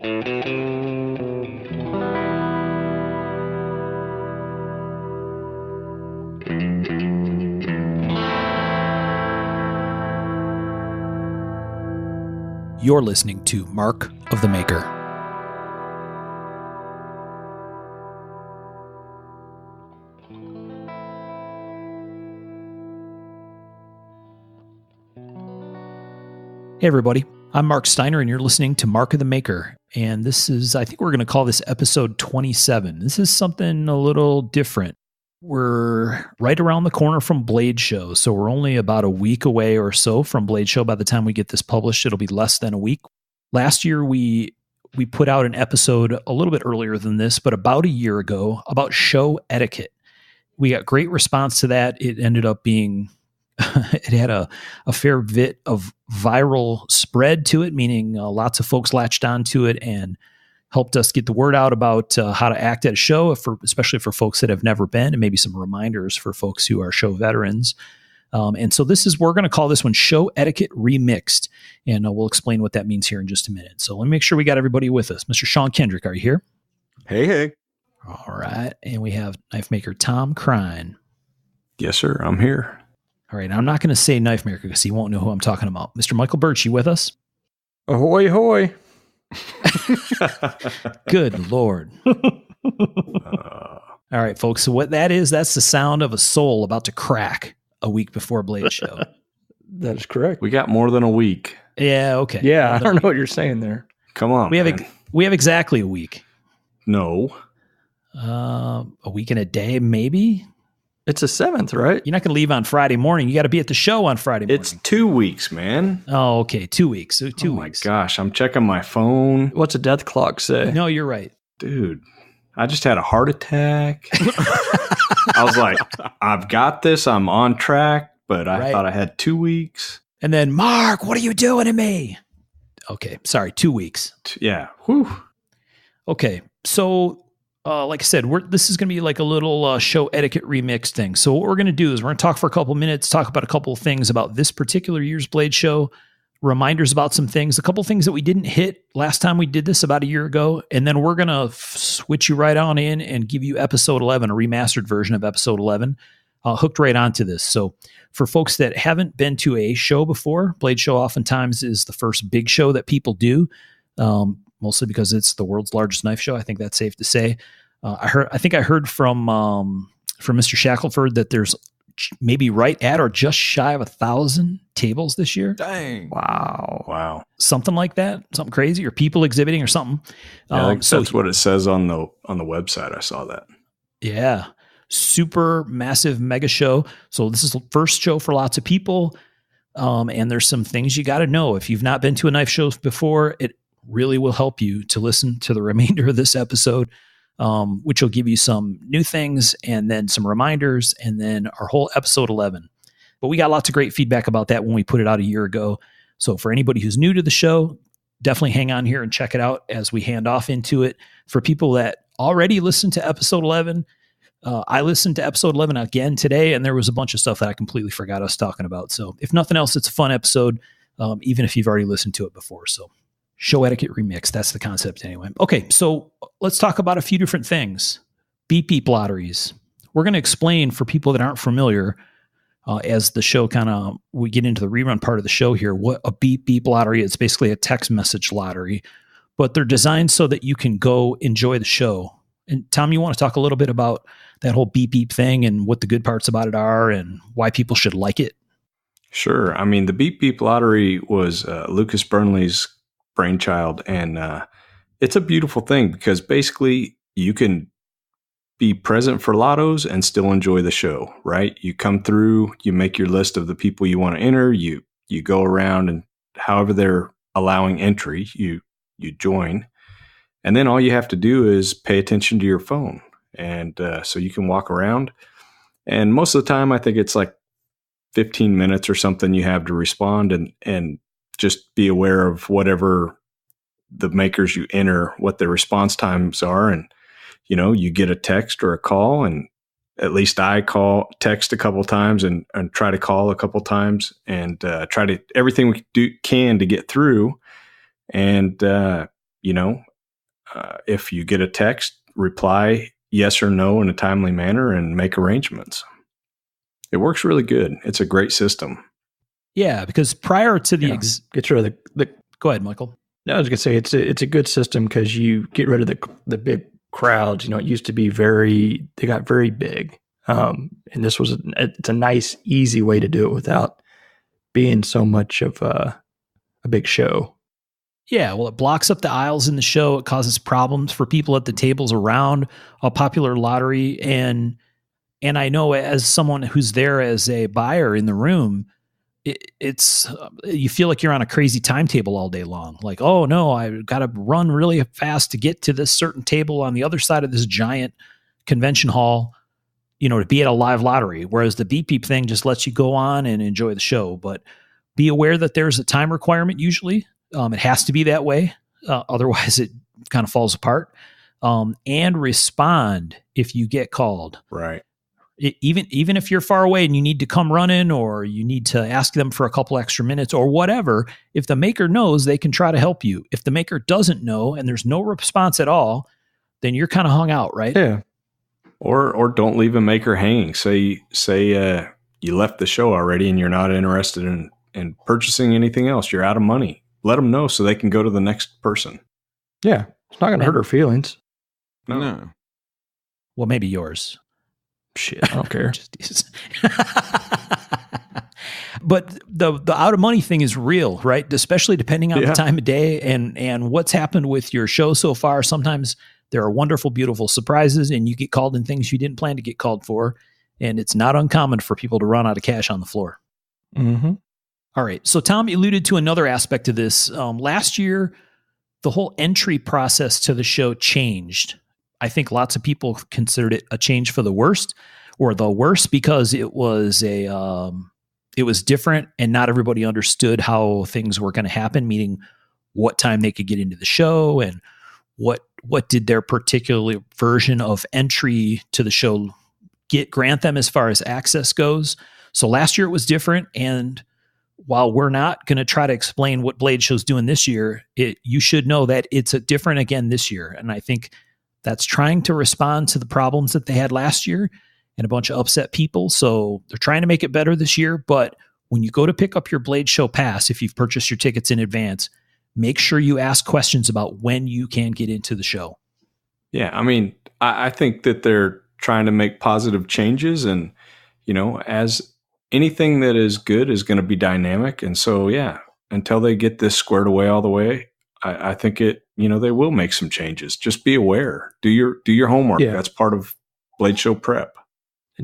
You're listening to Mark of the Maker. Hey everybody, I'm Mark Steiner and you're listening to Mark of the Maker. And this is, I think we're going to call this episode 27. This is something a little different. We're right around the corner from Blade Show, so we're only about a week away or so from Blade Show. By the time we get this published, it'll be less than a week. Last year, we put out an episode a little bit earlier than this, but about a year ago, about show etiquette. We got great response to that. It ended up being, it had a fair bit of viral spread to it, meaning lots of folks latched onto it and helped us get the word out about how to act at a show, especially for folks that have never been, and maybe some reminders for folks who are show veterans. And so we're going to call this one Show Etiquette Remixed, and we'll explain what that means here in just a minute. So let me make sure we got everybody with us. Mr. Sean Kendrick, are you here? Hey. All right. And we have knife maker Tom Crine. Yes, sir. I'm here. All right. I'm not going to say knife maker because he won't know who I'm talking about. Mr. Michael Birch, you with us? Ahoy, hoy. Good Lord. All right, folks. So what that is, that's the sound of a soul about to crack a week before Blade Show. That is correct. We got more than a week. Yeah, okay. Yeah, I don't know what you're saying there. Come on, we have exactly a week. No. A week and a day, maybe? It's the 7th, right? You're not going to leave on Friday morning. You got to be at the show on Friday morning. It's 2 weeks, man. Oh, okay. 2 weeks. So 2 weeks. Oh, my gosh. I'm checking my phone. What's a death clock say? No, you're right. Dude, I just had a heart attack. I was like, I've got this. I'm on track, but I thought I had 2 weeks. And then, Mark, what are you doing to me? Okay. Sorry. 2 weeks. Yeah. Whew. Okay. So, like I said, this is going to be like a little show etiquette remix thing. So what we're going to do is we're going to talk for a couple minutes, talk about a couple of things about this particular year's Blade Show, reminders about some things, a couple of things that we didn't hit last time we did this about a year ago. And then we're going to switch you right on in and give you episode 11, a remastered version of episode 11, hooked right onto this. So for folks that haven't been to a show before, Blade Show oftentimes is the first big show that people do. Mostly because it's the world's largest knife show. I think that's safe to say. I think I heard from Mr. Shackelford that there's maybe right at or just shy of 1,000 tables this year. Dang! Wow! Something like that. Something crazy, or people exhibiting, or something. Yeah, I think that's what it says on the website. I saw that. Yeah, super massive mega show. So this is the first show for lots of people, and there's some things you got to know if you've not been to a knife show before. It really will help you to listen to the remainder of this episode, which will give you some new things and then some reminders and then our whole episode 11. But we got lots of great feedback about that when we put it out a year ago. So for anybody who's new to the show, definitely hang on here and check it out as we hand off into it. For people that already listened to episode 11, I listened to episode 11 again today, and there was a bunch of stuff that I completely forgot us talking about. So if nothing else, it's a fun episode, even if you've already listened to it before. So Show Etiquette Remix. That's the concept anyway. Okay, so let's talk about a few different things. Beep beep lotteries. We're going to explain for people that aren't familiar as the show we get into the rerun part of the show here, what a beep beep lottery is. It's basically a text message lottery, but they're designed so that you can go enjoy the show. And Tom, you want to talk a little bit about that whole beep beep thing and what the good parts about it are and why people should like it? Sure. I mean, the beep beep lottery was Lucas Burnley's brainchild, and it's a beautiful thing because basically you can be present for lottos and still enjoy the show, right? You come through, you make your list of the people you want to enter, you go around, and however they're allowing entry, you join, and then all you have to do is pay attention to your phone, and so you can walk around, and most of the time I think it's like 15 minutes or something you have to respond, and just be aware of whatever the makers you enter, what their response times are. And, you get a text or a call, and at least I text a couple times and try to call a couple times and try to everything we can to get through. And, If you get a text, reply yes or no in a timely manner and make arrangements. It works really good. It's a great system. Yeah, because prior to the gets rid of the go ahead, Michael. No, I was gonna say it's a good system because you get rid of the big crowds. It used to be they got very big, and this was it's a nice, easy way to do it without being so much of a big show. Yeah, well, it blocks up the aisles in the show. It causes problems for people at the tables around a popular lottery, and I know as someone who's there as a buyer in the room, it's you feel like you're on a crazy timetable all day long. Like, oh no, I got to run really fast to get to this certain table on the other side of this giant convention hall, to be at a live lottery. Whereas the Beep Beep thing just lets you go on and enjoy the show. But be aware that there's a time requirement usually. It has to be that way. Otherwise, it kind of falls apart. And respond if you get called. Right. Even if you're far away and you need to come running or you need to ask them for a couple extra minutes or whatever, if the maker knows, they can try to help you. If the maker doesn't know and there's no response at all, then you're kind of hung out, right? Yeah. Or don't leave a maker hanging. Say you left the show already and you're not interested in purchasing anything else. You're out of money. Let them know so they can go to the next person. Yeah. It's not going to hurt her feelings. No. Well, maybe yours. Shit, I don't care. But the out of money thing is real, right? Especially depending on the time of day and what's happened with your show so far. Sometimes there are wonderful, beautiful surprises and you get called in things you didn't plan to get called for. And it's not uncommon for people to run out of cash on the floor. Mm-hmm. All right. So Tom alluded to another aspect of this. Last year, the whole entry process to the show changed. I think lots of people considered it a change for the worst because it was it was different and not everybody understood how things were going to happen, meaning what time they could get into the show and what did their particular version of entry to the show grant them as far as access goes. So last year it was different. And while we're not going to try to explain what Blade Show's doing this year, you should know that it's different again this year. And I think that's trying to respond to the problems that they had last year and a bunch of upset people. So they're trying to make it better this year. But when you go to pick up your Blade Show pass, if you've purchased your tickets in advance, make sure you ask questions about when you can get into the show. Yeah. I mean, I think that they're trying to make positive changes and, as anything that is good is going to be dynamic. And so, yeah, until they get this squared away all the way, I think they will make some changes. Just be aware. Do your homework. Yeah. That's part of Blade Show prep.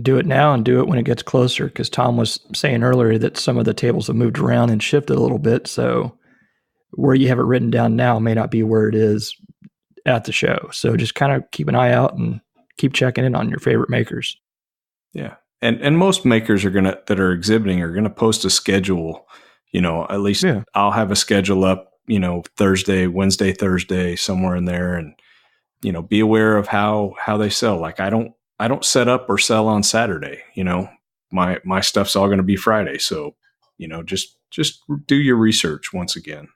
Do it now and do it when it gets closer. Because Tom was saying earlier that some of the tables have moved around and shifted a little bit. So where you have it written down now may not be where it is at the show. So just kind of keep an eye out and keep checking in on your favorite makers. Yeah. And most makers that are exhibiting are gonna post a schedule. At least I'll have a schedule up, Thursday, Wednesday, Thursday, somewhere in there, and be aware of how they sell. Like I don't set up or sell on Saturday. My stuff's all going to be Friday. So just do your research once again.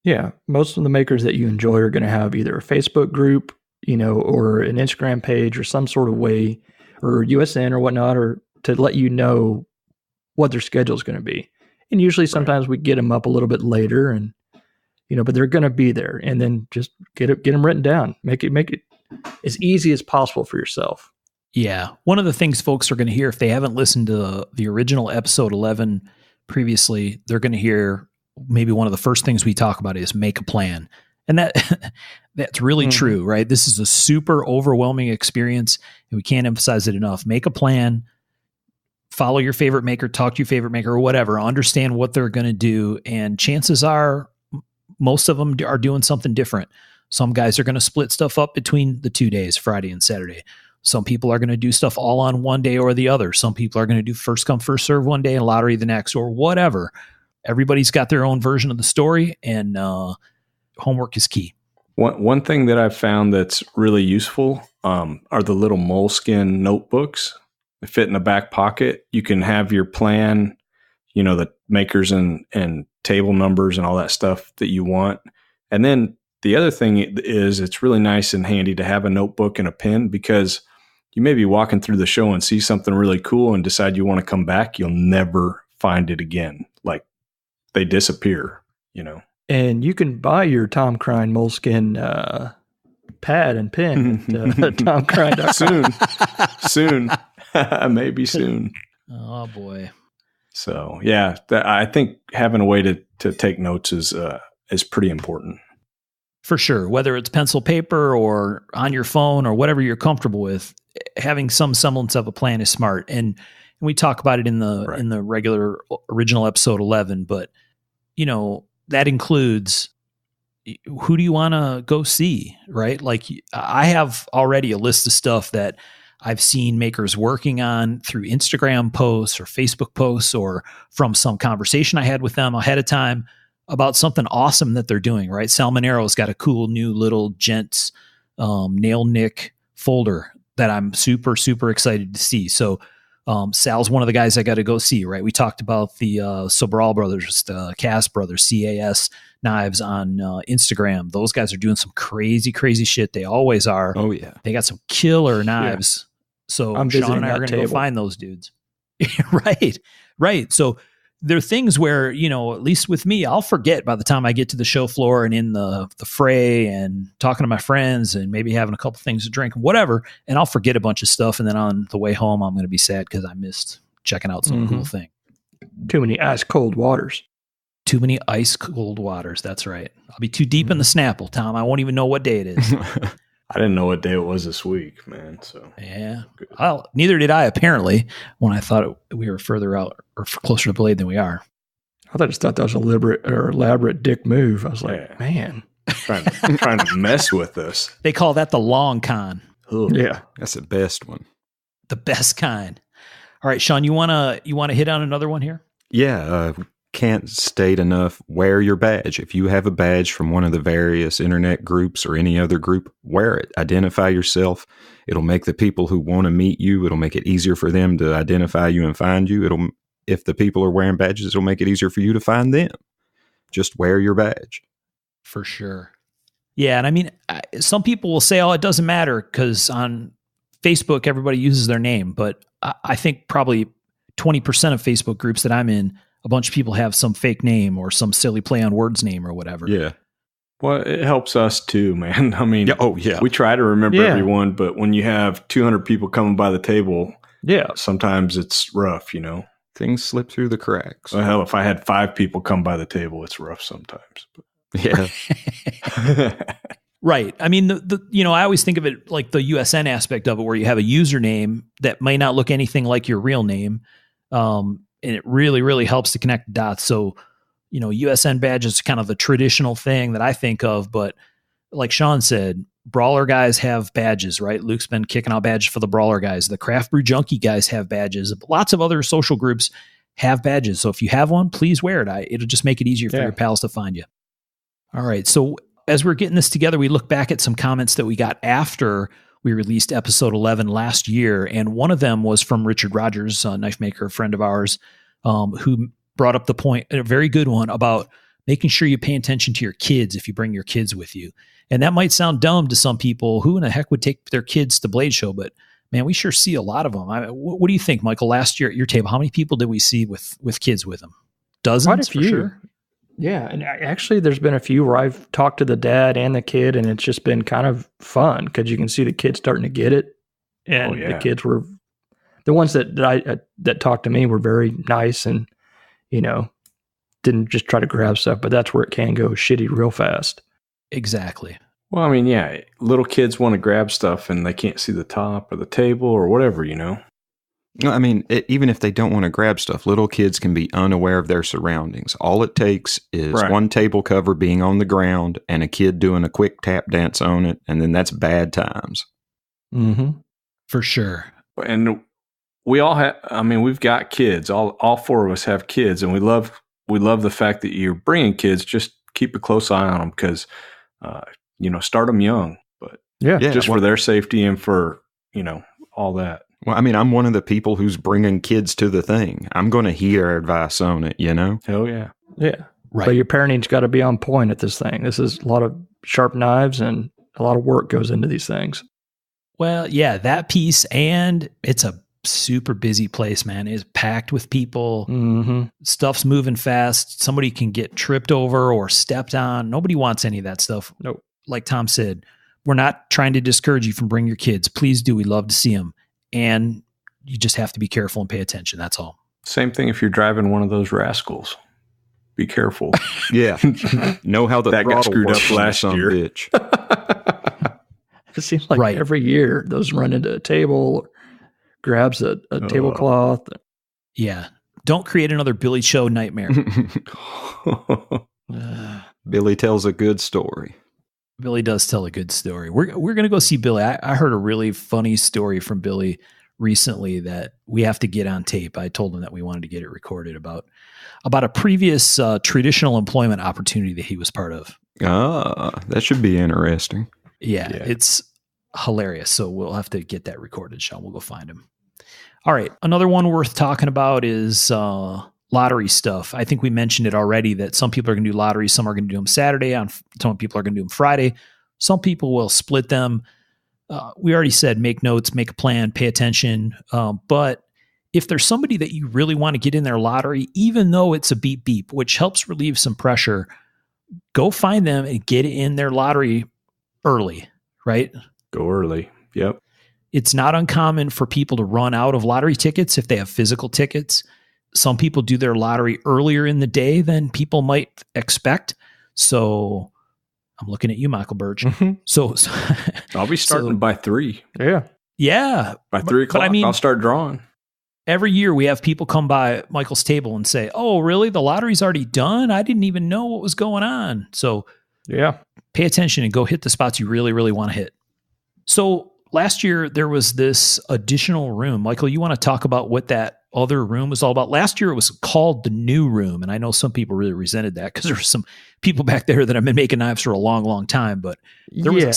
Yeah, most of the makers that you enjoy are going to have either a Facebook group, or an Instagram page or some sort of way, or USN or whatnot, or to let you know what their schedule is going to be. And usually sometimes we get them up a little bit later and, but they're going to be there, and then just get them written down. Make it as easy as possible for yourself. Yeah. One of the things folks are going to hear if they haven't listened to the original episode 11 previously, they're going to hear maybe one of the first things we talk about is make a plan. And that's really true, right? This is a super overwhelming experience and we can't emphasize it enough. Make a plan, follow your favorite maker, talk to your favorite maker or whatever, understand what they're going to do. And chances are most of them are doing something different. Some guys are going to split stuff up between the 2 days, Friday and Saturday. Some people are going to do stuff all on one day or the other. Some people are going to do first come, first serve one day and lottery the next or whatever. Everybody's got their own version of the story, and homework is key. One thing that I've found that's really useful are the little moleskin notebooks. They fit in the back pocket. You can have your plan, the makers and table numbers and all that stuff that you want. And then the other thing is it's really nice and handy to have a notebook and a pen, because you may be walking through the show and see something really cool and decide you want to come back. You'll never find it again. Like, they disappear, you know. And you can buy your Tom Crine moleskin pad and pen at TomCrine.com. Soon. Maybe soon. Oh, boy. So, yeah, I think having a way to take notes is pretty important. For sure. Whether it's pencil, paper, or on your phone, or whatever you're comfortable with, having some semblance of a plan is smart. And we talk about it in the regular original episode 11, but that includes, who do you want to go see, right? Like, I have already a list of stuff that I've seen makers working on through Instagram posts or Facebook posts, or from some conversation I had with them ahead of time about something awesome that they're doing, right? Salmonero's got a cool new little gents nail nick folder that I'm super, super excited to see. So Sal's one of the guys I got to go see, right? We talked about the Sobral brothers, the Cass brothers, CAS knives on Instagram. Those guys are doing some crazy, crazy shit. They always are. Oh, yeah. They got some killer knives. So I'm Sean and I are going to go find those dudes. Right. So there are things where, at least with me, I'll forget by the time I get to the show floor and in the fray and talking to my friends and maybe having a couple things to drink, whatever, and I'll forget a bunch of stuff. And then on the way home, I'm going to be sad because I missed checking out some cool thing. Too many ice cold waters. Too many ice cold waters. That's right. I'll be too deep in the Snapple, Tom. I won't even know what day it is. I didn't know what day it was this week, man. So yeah, well, neither did I, apparently, when I thought we were further out or closer to Blade than we are. I just thought that was a elaborate dick move. I was like, man, trying to mess with us. They call that the long con. Ugh. Yeah, that's the best one. The best kind. All right, Sean, you wanna hit on another one here? Yeah. Can't state enough, wear your badge. If you have a badge from one of the various internet groups or any other group, wear it. Identify yourself. It'll make the people who want to meet you, it'll make it easier for them to identify you and find you. If the people are wearing badges, it'll make it easier for you to find them. Just wear your badge. For sure. Yeah, and I mean, some people will say, oh, it doesn't matter because on Facebook, everybody uses their name. But I think probably 20% of Facebook groups that I'm in, a bunch of people have some fake name or some silly play on words name or whatever. Yeah. Well, it helps us too, man. I mean, yeah. We try to remember everyone, but when you have 200 people coming by the table, sometimes it's rough, Things slip through the cracks. Well, hell, if I had 5 people come by the table, it's rough sometimes. But. Yeah. Right. I mean, I always think of it like the USN aspect of it, where you have a username that may not look anything like your real name. And it really, really helps to connect dots. So, USN badge is kind of the traditional thing that I think of. But like Sean said, Brawler guys have badges, right? Luke's been kicking out badges for the Brawler guys. The Craft Brew Junkie guys have badges. Lots of other social groups have badges. So if you have one, please wear it. It'll just make it easier for your pals to find you. All right. So as we're getting this together, we look back at some comments that we got after we released episode 11 last year. And one of them was from Richard Rogers, a knife maker, a friend of ours, who brought up the point, a very good one, about making sure you pay attention to your kids if you bring your kids with you. And that might sound dumb to some people. Who in the heck would take their kids to Blade Show? But man, we sure see a lot of them. What do you think, Michael? Last year at your table, how many people did we see with kids with them? Dozens? Quite a few. For sure. Yeah, and actually there's been a few where I've talked to the dad and the kid, and it's just been kind of fun because you can see the kids starting to get it. And the kids were, the ones that talked to me were very nice and, didn't just try to grab stuff, but that's where it can go shitty real fast. Exactly. Well, I mean, little kids want to grab stuff and they can't see the top or the table or whatever, I mean, even if they don't want to grab stuff, little kids can be unaware of their surroundings. All it takes is one table cover being on the ground and a kid doing a quick tap dance on it, and then that's bad times. Mm-hmm. For sure. And we all have, we've got kids. All 4 of us have kids, and we love the fact that you're bringing kids. Just keep a close eye on them because, start them young, but for their safety and for, all that. Well, I'm one of the people who's bringing kids to the thing. I'm going to hear advice on it, Hell yeah. Yeah. Right. But your parenting's got to be on point at this thing. This is a lot of sharp knives and a lot of work goes into these things. Well, yeah, that piece, and it's a super busy place, man. It's packed with people. Mm-hmm. Stuff's moving fast. Somebody can get tripped over or stepped on. Nobody wants any of that stuff. Nope. Like Tom said, we're not trying to discourage you from bringing your kids. Please do. We love to see them. And you just have to be careful and pay attention. That's all. Same thing if you're driving one of those rascals. Be careful. Yeah. Know how the That got throttle screwed works up on last some year. bitch. It seems like Right. every year those run into a table, or grabs a tablecloth. Yeah. Don't create another Billy Show nightmare. Billy tells a good story. Billy does tell a good story. We're going to go see Billy. I heard a really funny story from Billy recently that we have to get on tape. I told him that we wanted to get it recorded about a previous traditional employment opportunity that he was part of. That should be interesting. Yeah, it's hilarious. So we'll have to get that recorded, Sean. We'll go find him. All right. Another one worth talking about is lottery stuff. I think we mentioned it already that some people are going to do lotteries. Some are going to do them Saturday. Some people are going to do them Friday. Some people will split them. We already said make notes, make a plan, pay attention. But if there's somebody that you really want to get in their lottery, even though it's a beep beep, which helps relieve some pressure, go find them and get in their lottery early, right? Go early. Yep. It's not uncommon for people to run out of lottery tickets if they have physical tickets. Some people do their lottery earlier in the day than people might expect. So I'm looking at you, Michael Birch. Mm-hmm. So I'll be starting by 3. Yeah. Yeah. By 3 o'clock, I mean, I'll start drawing. every year we have people come by Michael's table and say, "Oh, really? The lottery's already done? I didn't even know what was going on." So Yeah. pay attention and go hit the spots you really, really want to hit. So last year there was this additional room. Michael, you want to talk about what that other room was all about? Last year it was called the new room. And I know some people really resented that because there were some people back there that have been making knives for a long, long time. But there was a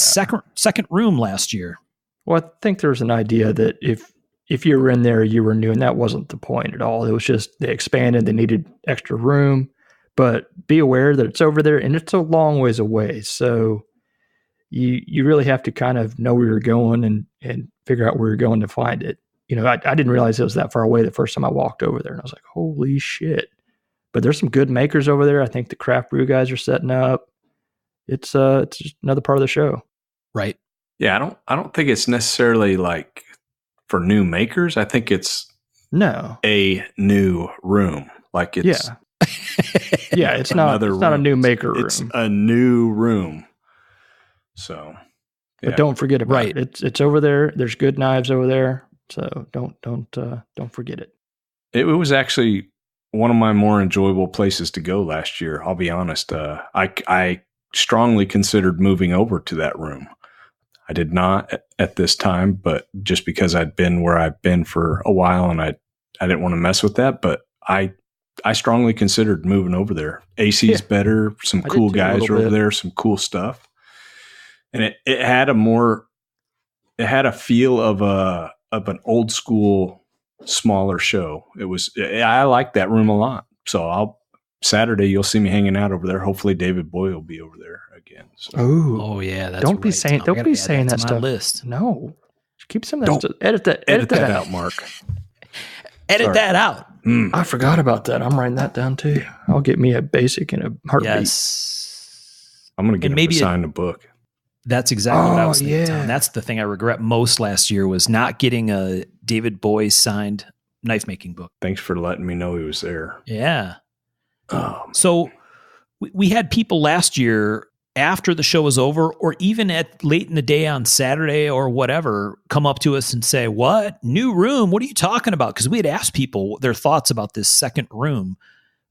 second room last year. Well, I think there's an idea that if you were in there, you were new, and that wasn't the point at all. It was just they expanded, they needed extra room. But be aware that it's over there, and it's a long ways away. So you really have to kind of know where you're going and figure out where you're going to find it. You know, I didn't realize it was that far away the first time I walked over there, and I was like, holy shit. But there's some good makers over there. I think the craft brew guys are setting up. It's just another part of the show. Right. Yeah, I don't think it's necessarily like for new makers. I think it's a new room. Like it's yeah, it's not a new maker room. It's a new room. So, but don't forget about it. It's over there. There's good knives over there. So don't forget it. It was actually one of my more enjoyable places to go last year. I'll be honest. I strongly considered moving over to that room. I did not at this time, but just because I'd been where I've been for a while and I didn't want to mess with that, but I strongly considered moving over there. AC's better. Some cool guys are over there, some cool stuff. And it had a feel of an old school, smaller show. I like that room a lot. So Saturday you'll see me hanging out over there. Hopefully David Boy will be over there again. So. Oh yeah, that's don't be saying that stuff. List. No, keep some of that stuff. Edit that out, Mark. Edit that out. I forgot about that. I'm writing that down too. I'll get me a basic and a heartbeat. Yes, I'm going to get him to sign a book. That's exactly what I was thinking. Tom. That's the thing I regret most last year was not getting a David Boy signed knife making book. Thanks for letting me know he was there. Yeah. So we had people last year after the show was over or even at late in the day on Saturday or whatever, come up to us and say, "What? New room? What are you talking about?" Because we had asked people their thoughts about this second room.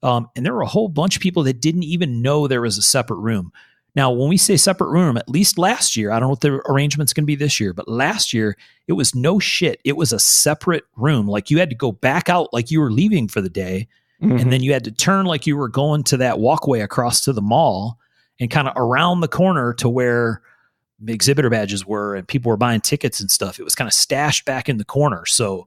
And there were a whole bunch of people that didn't even know there was a separate room. Now, when we say separate room, at least last year, I don't know what the arrangement's going to be this year, but last year it was no shit. It was a separate room. Like you had to go back out like you were leaving for the day. Mm-hmm. And then you had to turn like you were going to that walkway across to the mall and kind of around the corner to where the exhibitor badges were and people were buying tickets and stuff. It was kind of stashed back in the corner. So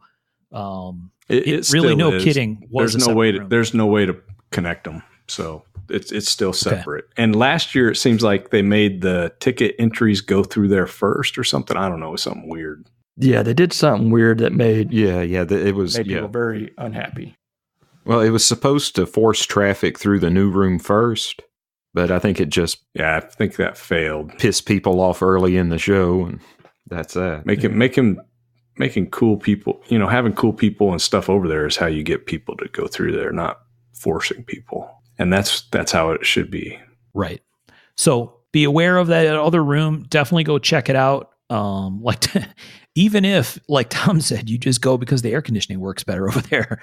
it really, no kidding, was there's no way to connect them. So it's still separate. Okay. And last year, it seems like they made the ticket entries go through there first or something. I don't know. It was something weird. Yeah, they did something weird that made it was made people very unhappy. Well, it was supposed to force traffic through the new room first, but I think it just I think that failed. Pissed people off early in the show, and that's that. Making cool people, having cool people and stuff over there is how you get people to go through there, not forcing people. And that's how it should be. Right. So be aware of that other room. Definitely go check it out. Even if, like Tom said, you just go because the air conditioning works better over there.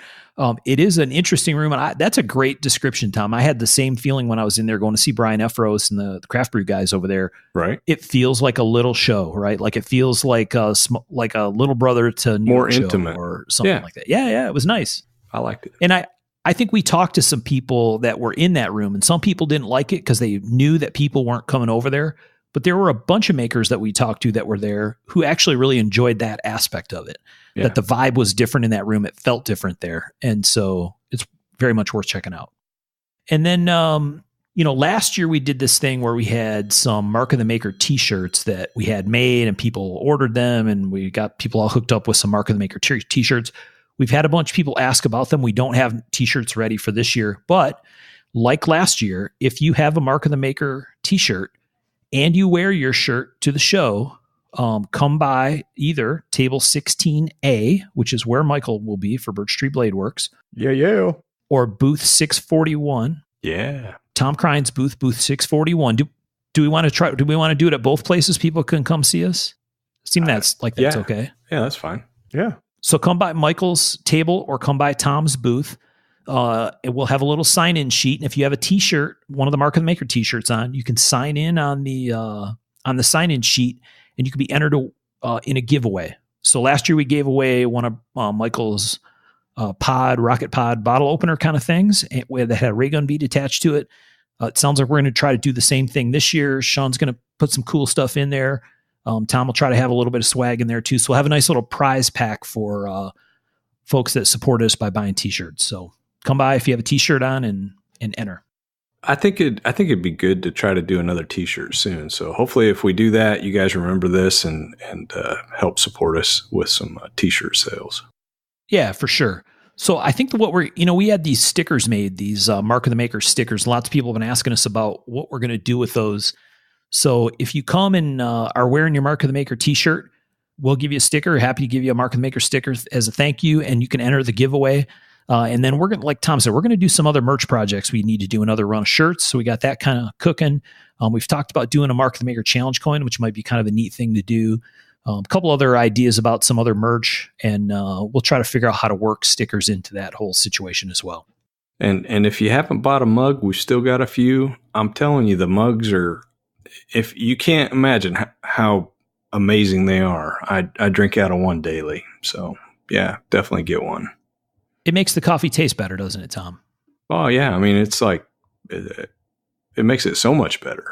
It is an interesting room. And that's a great description, Tom. I had the same feeling when I was in there going to see Brian Efros and the craft brew guys over there. Right. It feels like a little show, right? Like it feels like a little brother to New more York intimate or something like that. Yeah. It was nice. I liked it. And I think we talked to some people that were in that room, and some people didn't like it because they knew that people weren't coming over there. But there were a bunch of makers that we talked to that were there who actually really enjoyed that aspect of it, that the vibe was different in that room. It felt different there. And so it's very much worth checking out. And then, last year we did this thing where we had some Mark of the Maker t-shirts that we had made and people ordered them, and we got people all hooked up with some Mark of the Maker t-shirts. We've had a bunch of people ask about them. We don't have t-shirts ready for this year, but like last year, if you have a Mark of the Maker t-shirt and you wear your shirt to the show, come by either table 16A, which is where Michael will be for Birch Tree Blade Works. Yeah. Or booth 641. Yeah. Tom Krine's booth 641. Do we want to try? Do we want to do it at both places? People can come see us. That's okay. Yeah, that's fine. Yeah. So come by Michael's table or come by Tom's booth. And we'll have a little sign-in sheet. And if you have a t-shirt, one of the Mark of the Maker t-shirts on, you can sign in on the sign-in sheet, and you can be entered in a giveaway. So last year we gave away one of Michael's rocket pod bottle opener kind of things that had a ray gun bead attached to it. It sounds like we're going to try to do the same thing this year. Sean's going to put some cool stuff in there. Tom will try to have a little bit of swag in there too. So we'll have a nice little prize pack for folks that support us by buying t-shirts. So come by if you have a t-shirt on and enter. I think it'd be good to try to do another t-shirt soon. So hopefully if we do that, you guys remember this and help support us with some t-shirt sales. Yeah, for sure. So I think we had these stickers made, these Mark of the Maker stickers. Lots of people have been asking us about what we're going to do with those. So if you come and are wearing your Mark of the Maker t-shirt, we'll give you a sticker. Happy to give you a Mark of the Maker sticker as a thank you, and you can enter the giveaway. And then we're going to, like Tom said, we're going to do some other merch projects. We need to do another run of shirts. So we got that kind of cooking. We've talked about doing a Mark of the Maker challenge coin, which might be kind of a neat thing to do. A couple other ideas about some other merch, and we'll try to figure out how to work stickers into that whole situation as well. And if you haven't bought a mug, we've still got a few. I'm telling you, the mugs are, if you can't imagine how amazing they are. I drink out of one daily. So yeah, definitely get one. It makes the coffee taste better, doesn't it, Tom? Oh yeah. I mean, it's like, it makes it so much better.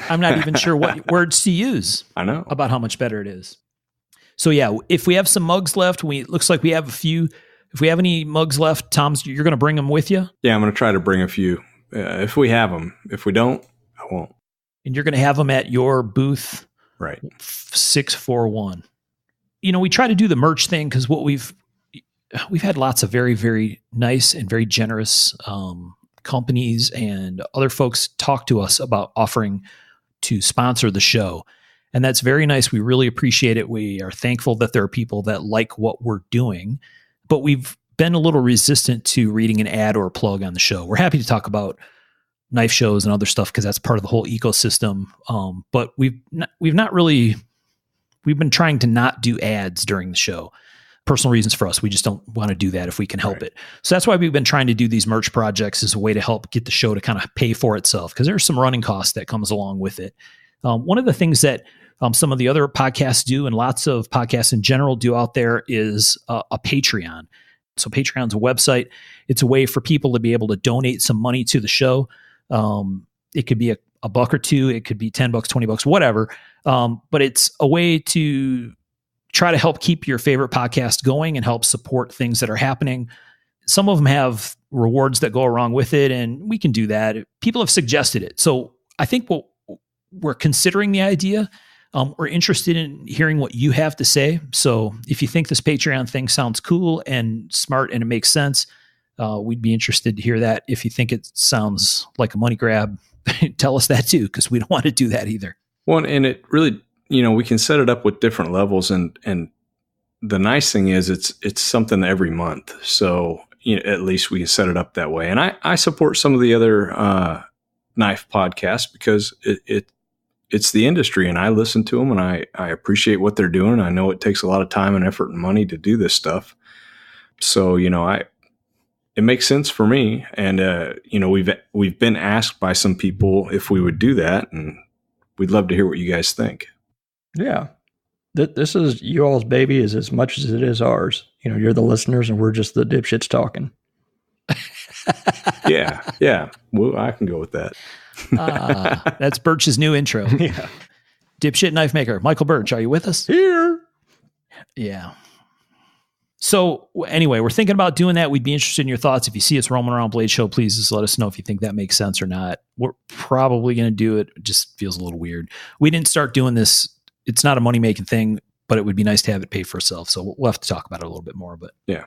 I'm not even sure what words to use. I know about how much better it is. So yeah, if we have some mugs left, looks like we have a few. If we have any mugs left, Tom's, you're going to bring them with you? Yeah, I'm going to try to bring a few. If we have them. If we don't, I won't. And you're going to have them at your booth, right? 641. We try to do the merch thing because we've had lots of very, very nice and very generous companies and other folks talk to us about offering to sponsor the show. And that's very nice. We really appreciate it. We are thankful that there are people that like what we're doing, but we've been a little resistant to reading an ad or a plug on the show. We're happy to talk about knife shows and other stuff because that's part of the whole ecosystem. But we've been trying to not do ads during the show. Personal reasons for us. We just don't want to do that if we can help it. So that's why we've been trying to do these merch projects as a way to help get the show to kind of pay for itself, because there's some running costs that comes along with it. One of the things that some of the other podcasts do, and lots of podcasts in general do out there, is a Patreon. So Patreon's a website. It's a way for people to be able to donate some money to the show. It could be a buck or two. It could be $10, $20, whatever. But it's a way to try to help keep your favorite podcast going and help support things that are happening. some of them have rewards that go along with it, and we can do that. People have suggested it. So I think we're considering the idea. We're interested in hearing what you have to say. So if you think this Patreon thing sounds cool and smart and it makes sense, we'd be interested to hear that. If you think it sounds like a money grab, tell us that too, because we don't want to do that either. Well, and it really, we can set it up with different levels, and the nice thing is it's something every month. So at least we can set it up that way. And I support some of the other knife podcasts because it's the industry, and I listen to them, and I appreciate what they're doing. I know it takes a lot of time and effort and money to do this stuff. So, it makes sense for me. And, we've been asked by some people if we would do that, and we'd love to hear what you guys think. Yeah. This is you all's baby is as much as it is ours. You're the listeners and we're just the dipshits talking. Yeah. Well, I can go with that. That's Birch's new intro. Yeah. Dipshit knife maker. Michael Birch, are you with us? Here. Yeah. So anyway, we're thinking about doing that. We'd be interested in your thoughts. If you see us roaming around Blade Show, please just let us know if you think that makes sense or not. We're probably going to do it. It just feels a little weird. We didn't start doing this. It's not a money-making thing, but it would be nice to have it pay for itself. So we'll have to talk about it a little bit more, but yeah,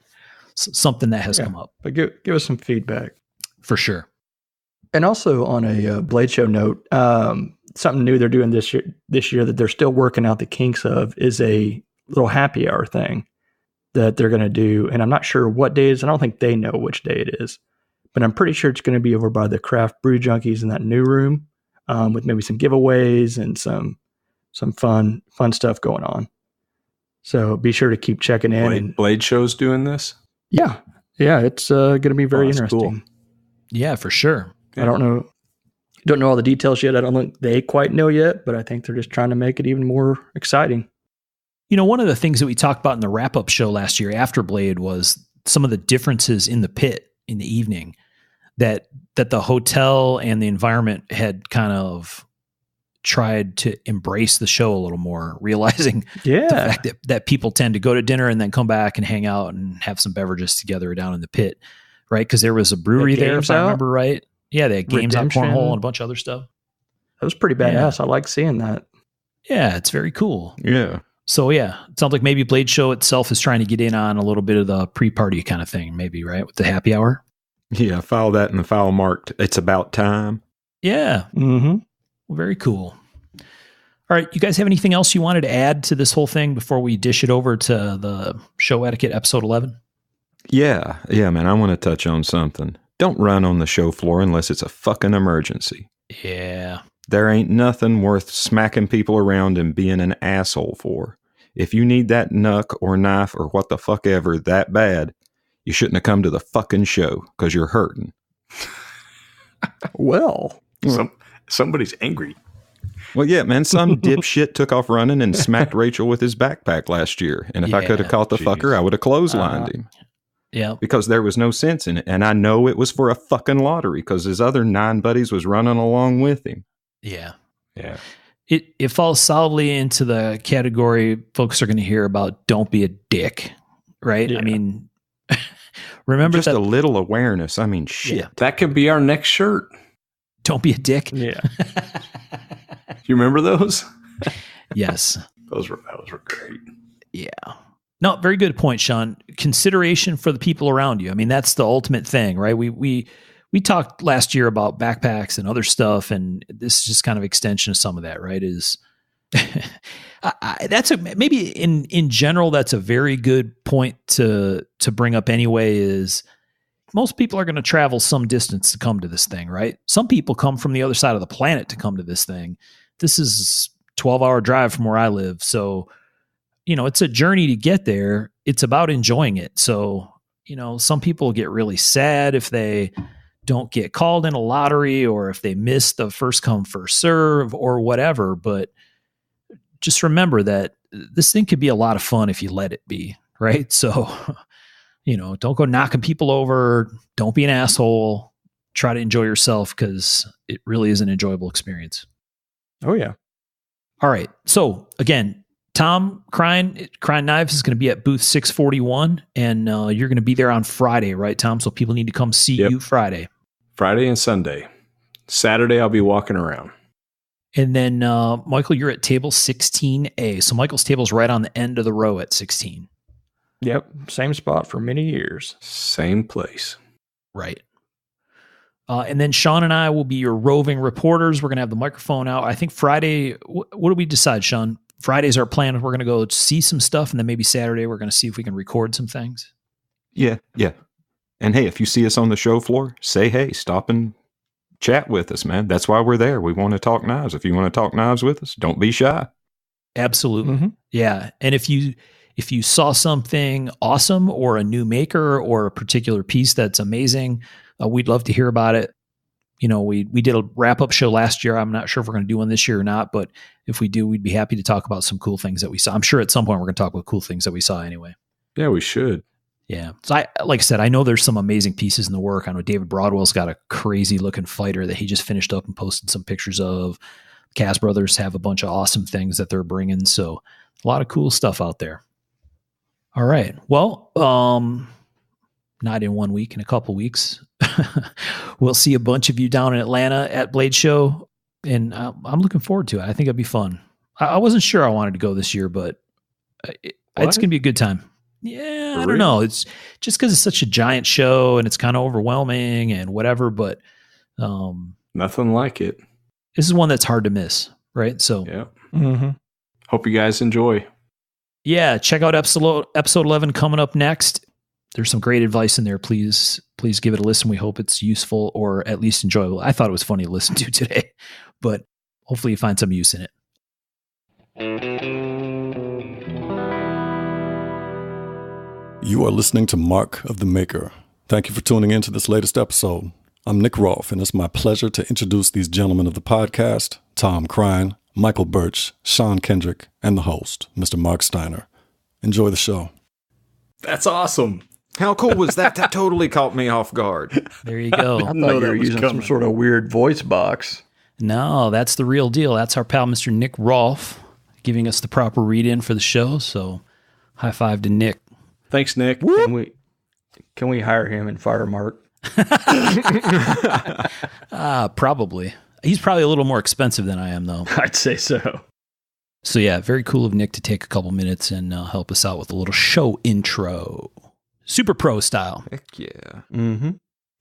something that has come up. But give us some feedback. For sure. And also on a Blade Show note, something new they're doing this year that they're still working out the kinks of is a little happy hour thing that they're going to do. And I'm not sure what day it is. I don't think they know which day it is, but I'm pretty sure it's going to be over by the Craft Brew Junkies in that new room with maybe some giveaways and some fun stuff going on. So be sure to keep checking in. Blade Show's doing this? Yeah, it's going to be very interesting. Cool. Yeah, for sure. Yeah. I don't know all the details yet. I don't think they quite know yet, but I think they're just trying to make it even more exciting. One of the things that we talked about in the wrap-up show last year after Blade was some of the differences in the pit in the evening that the hotel and the environment had kind of tried to embrace the show a little more, realizing the fact that people tend to go to dinner and then come back and hang out and have some beverages together down in the pit, right? Because there was a brewery there, if I remember right. Yeah, they had games out, cornhole, and a bunch of other stuff. That was pretty badass. I like seeing that. Yeah, it's very cool. Yeah. So yeah, it sounds like maybe Blade Show itself is trying to get in on a little bit of the pre-party kind of thing, maybe, right? With the happy hour. Yeah, file that in the file marked "It's about time." Yeah. Mm-hmm. Well, very cool. All right, you guys have anything else you wanted to add to this whole thing before we dish it over to the Show Etiquette episode 11? Yeah, man, I want to touch on something. Don't run on the show floor unless it's a fucking emergency. Yeah. There ain't nothing worth smacking people around and being an asshole for. If you need that knuck or knife or what the fuck ever that bad, you shouldn't have come to the fucking show because you're hurting. Well, somebody's angry. Well, yeah, man, some dipshit took off running and smacked Rachel with his backpack last year. And if I could have caught the fucker, I would have clotheslined him. Yeah. Because there was no sense in it. And I know it was for a fucking lottery because his other 9 buddies was running along with him. Yeah. Yeah. It falls solidly into the category folks are going to hear about don't be a dick, right? Yeah. I mean, remember just a little awareness. I mean, shit. Yeah. That could be our next shirt. Don't be a dick. Yeah. You remember those? Yes. Those were great. Yeah. No, very good point, Sean. Consideration for the people around you. I mean, that's the ultimate thing, right? We talked last year about backpacks and other stuff, and this is just kind of extension of some of that, right? Is maybe in general, that's a very good point to bring up anyway, is most people are going to travel some distance to come to this thing, right? Some people come from the other side of the planet to come to this thing. This is a 12-hour drive from where I live. So, it's a journey to get there. It's about enjoying it. So, some people get really sad if they don't get called in a lottery or if they miss the first come, first serve or whatever. But just remember that this thing could be a lot of fun if you let it be, right? So, don't go knocking people over. Don't be an asshole. Try to enjoy yourself because it really is an enjoyable experience. Oh, yeah. All right. So again, Tom Crine Knives is going to be at booth 641, and you're going to be there on Friday, right, Tom? So people need to come see you Friday. Friday and Sunday. Saturday, I'll be walking around. And then, Michael, you're at table 16A. So Michael's table's right on the end of the row at 16. Yep. Same spot for many years. Same place. Right. And then Sean and I will be your roving reporters. We're going to have the microphone out. I think Friday, what do we decide, Sean? Friday's our plan. We're going to go see some stuff, and then maybe Saturday we're going to see if we can record some things. Yeah. And hey, if you see us on the show floor, say hey, stop and chat with us, man. That's why we're there. We want to talk knives. If you want to talk knives with us, don't be shy. Absolutely. Mm-hmm. Yeah. And if you saw something awesome or a new maker or a particular piece that's amazing, we'd love to hear about it. You know, we did a wrap-up show last year. I'm not sure if we're going to do one this year or not, but if we do, we'd be happy to talk about some cool things that we saw. I'm sure at some point we're going to talk about cool things that we saw anyway. Yeah, we should. Yeah. So like I said, I know there's some amazing pieces in the work. I know David Broadwell's got a crazy looking fighter that he just finished up and posted some pictures of. Cass Brothers have a bunch of awesome things that they're bringing. So a lot of cool stuff out there. All right. Well, not in 1 week, in a couple weeks. We'll see a bunch of you down in Atlanta at Blade Show, and I'm looking forward to it. I think it'll be fun. I wasn't sure I wanted to go this year, but it's going to be a good time. Yeah, I don't know. It's just because it's such a giant show and it's kind of overwhelming and whatever, but nothing like it. This is one that's hard to miss, right? So, yeah. Mm-hmm. Hope you guys enjoy. Yeah, check out episode 11 coming up next. There's some great advice in there. Please give it a listen. We hope it's useful or at least enjoyable. I thought it was funny to listen to today, but hopefully you find some use in it. You are listening to Mark of the Maker. Thank you for tuning in to this latest episode. I'm Nick Rolfe, and it's my pleasure to introduce these gentlemen of the podcast, Tom Crine, Michael Birch, Sean Kendrick, and the host, Mr. Mark Steiner. Enjoy the show. That's awesome. How cool was that? That totally caught me off guard. There you go. I thought you were using some sort of weird voice box. No, that's the real deal. That's our pal, Mr. Nick Rolfe, giving us the proper read-in for the show. So high five to Nick. Thanks, Nick. Can we hire him and fire Mark? Probably. He's probably a little more expensive than I am, though. I'd say so. So yeah, very cool of Nick to take a couple minutes and help us out with a little show intro. Super pro style. Heck yeah. Mm-hmm.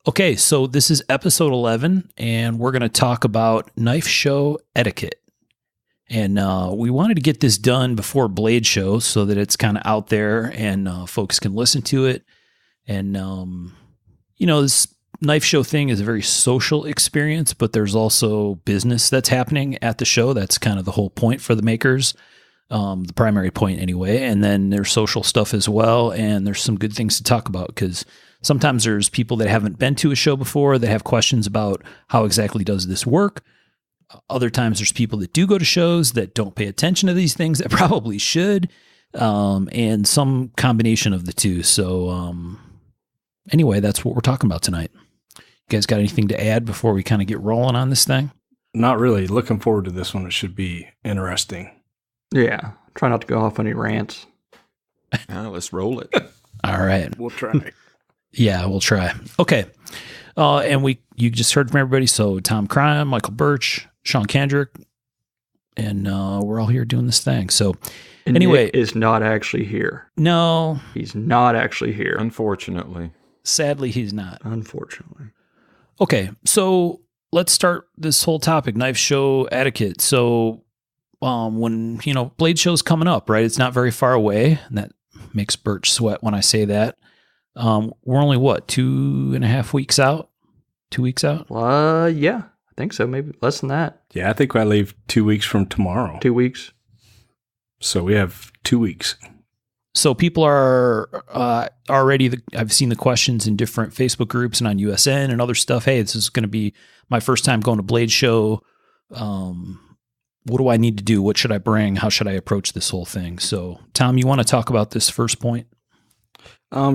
Okay, so this is episode 11, and we're going to talk about knife show etiquette. And we wanted to get this done before Blade Show so that it's kind of out there and folks can listen to it. And, this knife show thing is a very social experience, but there's also business that's happening at the show. That's kind of the whole point for the makers, the primary point anyway. And then there's social stuff as well. And there's some good things to talk about because sometimes there's people that haven't been to a show before that have questions about how exactly does this work. Other times there's people that do go to shows that don't pay attention to these things that probably should, and some combination of the two. So anyway, that's what we're talking about tonight. You guys got anything to add before we kind of get rolling on this thing? Not really. Looking forward to this one. It should be interesting. Yeah. Try not to go off any rants. Let's roll it. All right. We'll try. Yeah, we'll try. Okay. And you just heard from everybody. So Tom Crine, Michael Birch, Sean Kendrick, and we're all here doing this thing. So and anyway, Nick is not actually here. No, he's not actually here. Unfortunately. Sadly, he's not. Unfortunately. Okay, so let's start this whole topic, knife show etiquette. So when, Blade Show's coming up, right? It's not very far away, and that makes Birch sweat when I say that. We're only, 2.5 weeks out? 2 weeks out? Yeah, I think so. Maybe less than that. Yeah, I think I leave 2 weeks from tomorrow. 2 weeks. So we have 2 weeks. So people are already, I've seen the questions in different Facebook groups and on USN and other stuff. Hey, this is going to be my first time going to Blade Show. What do I need to do? What should I bring? How should I approach this whole thing? So Tom, you want to talk about this first point?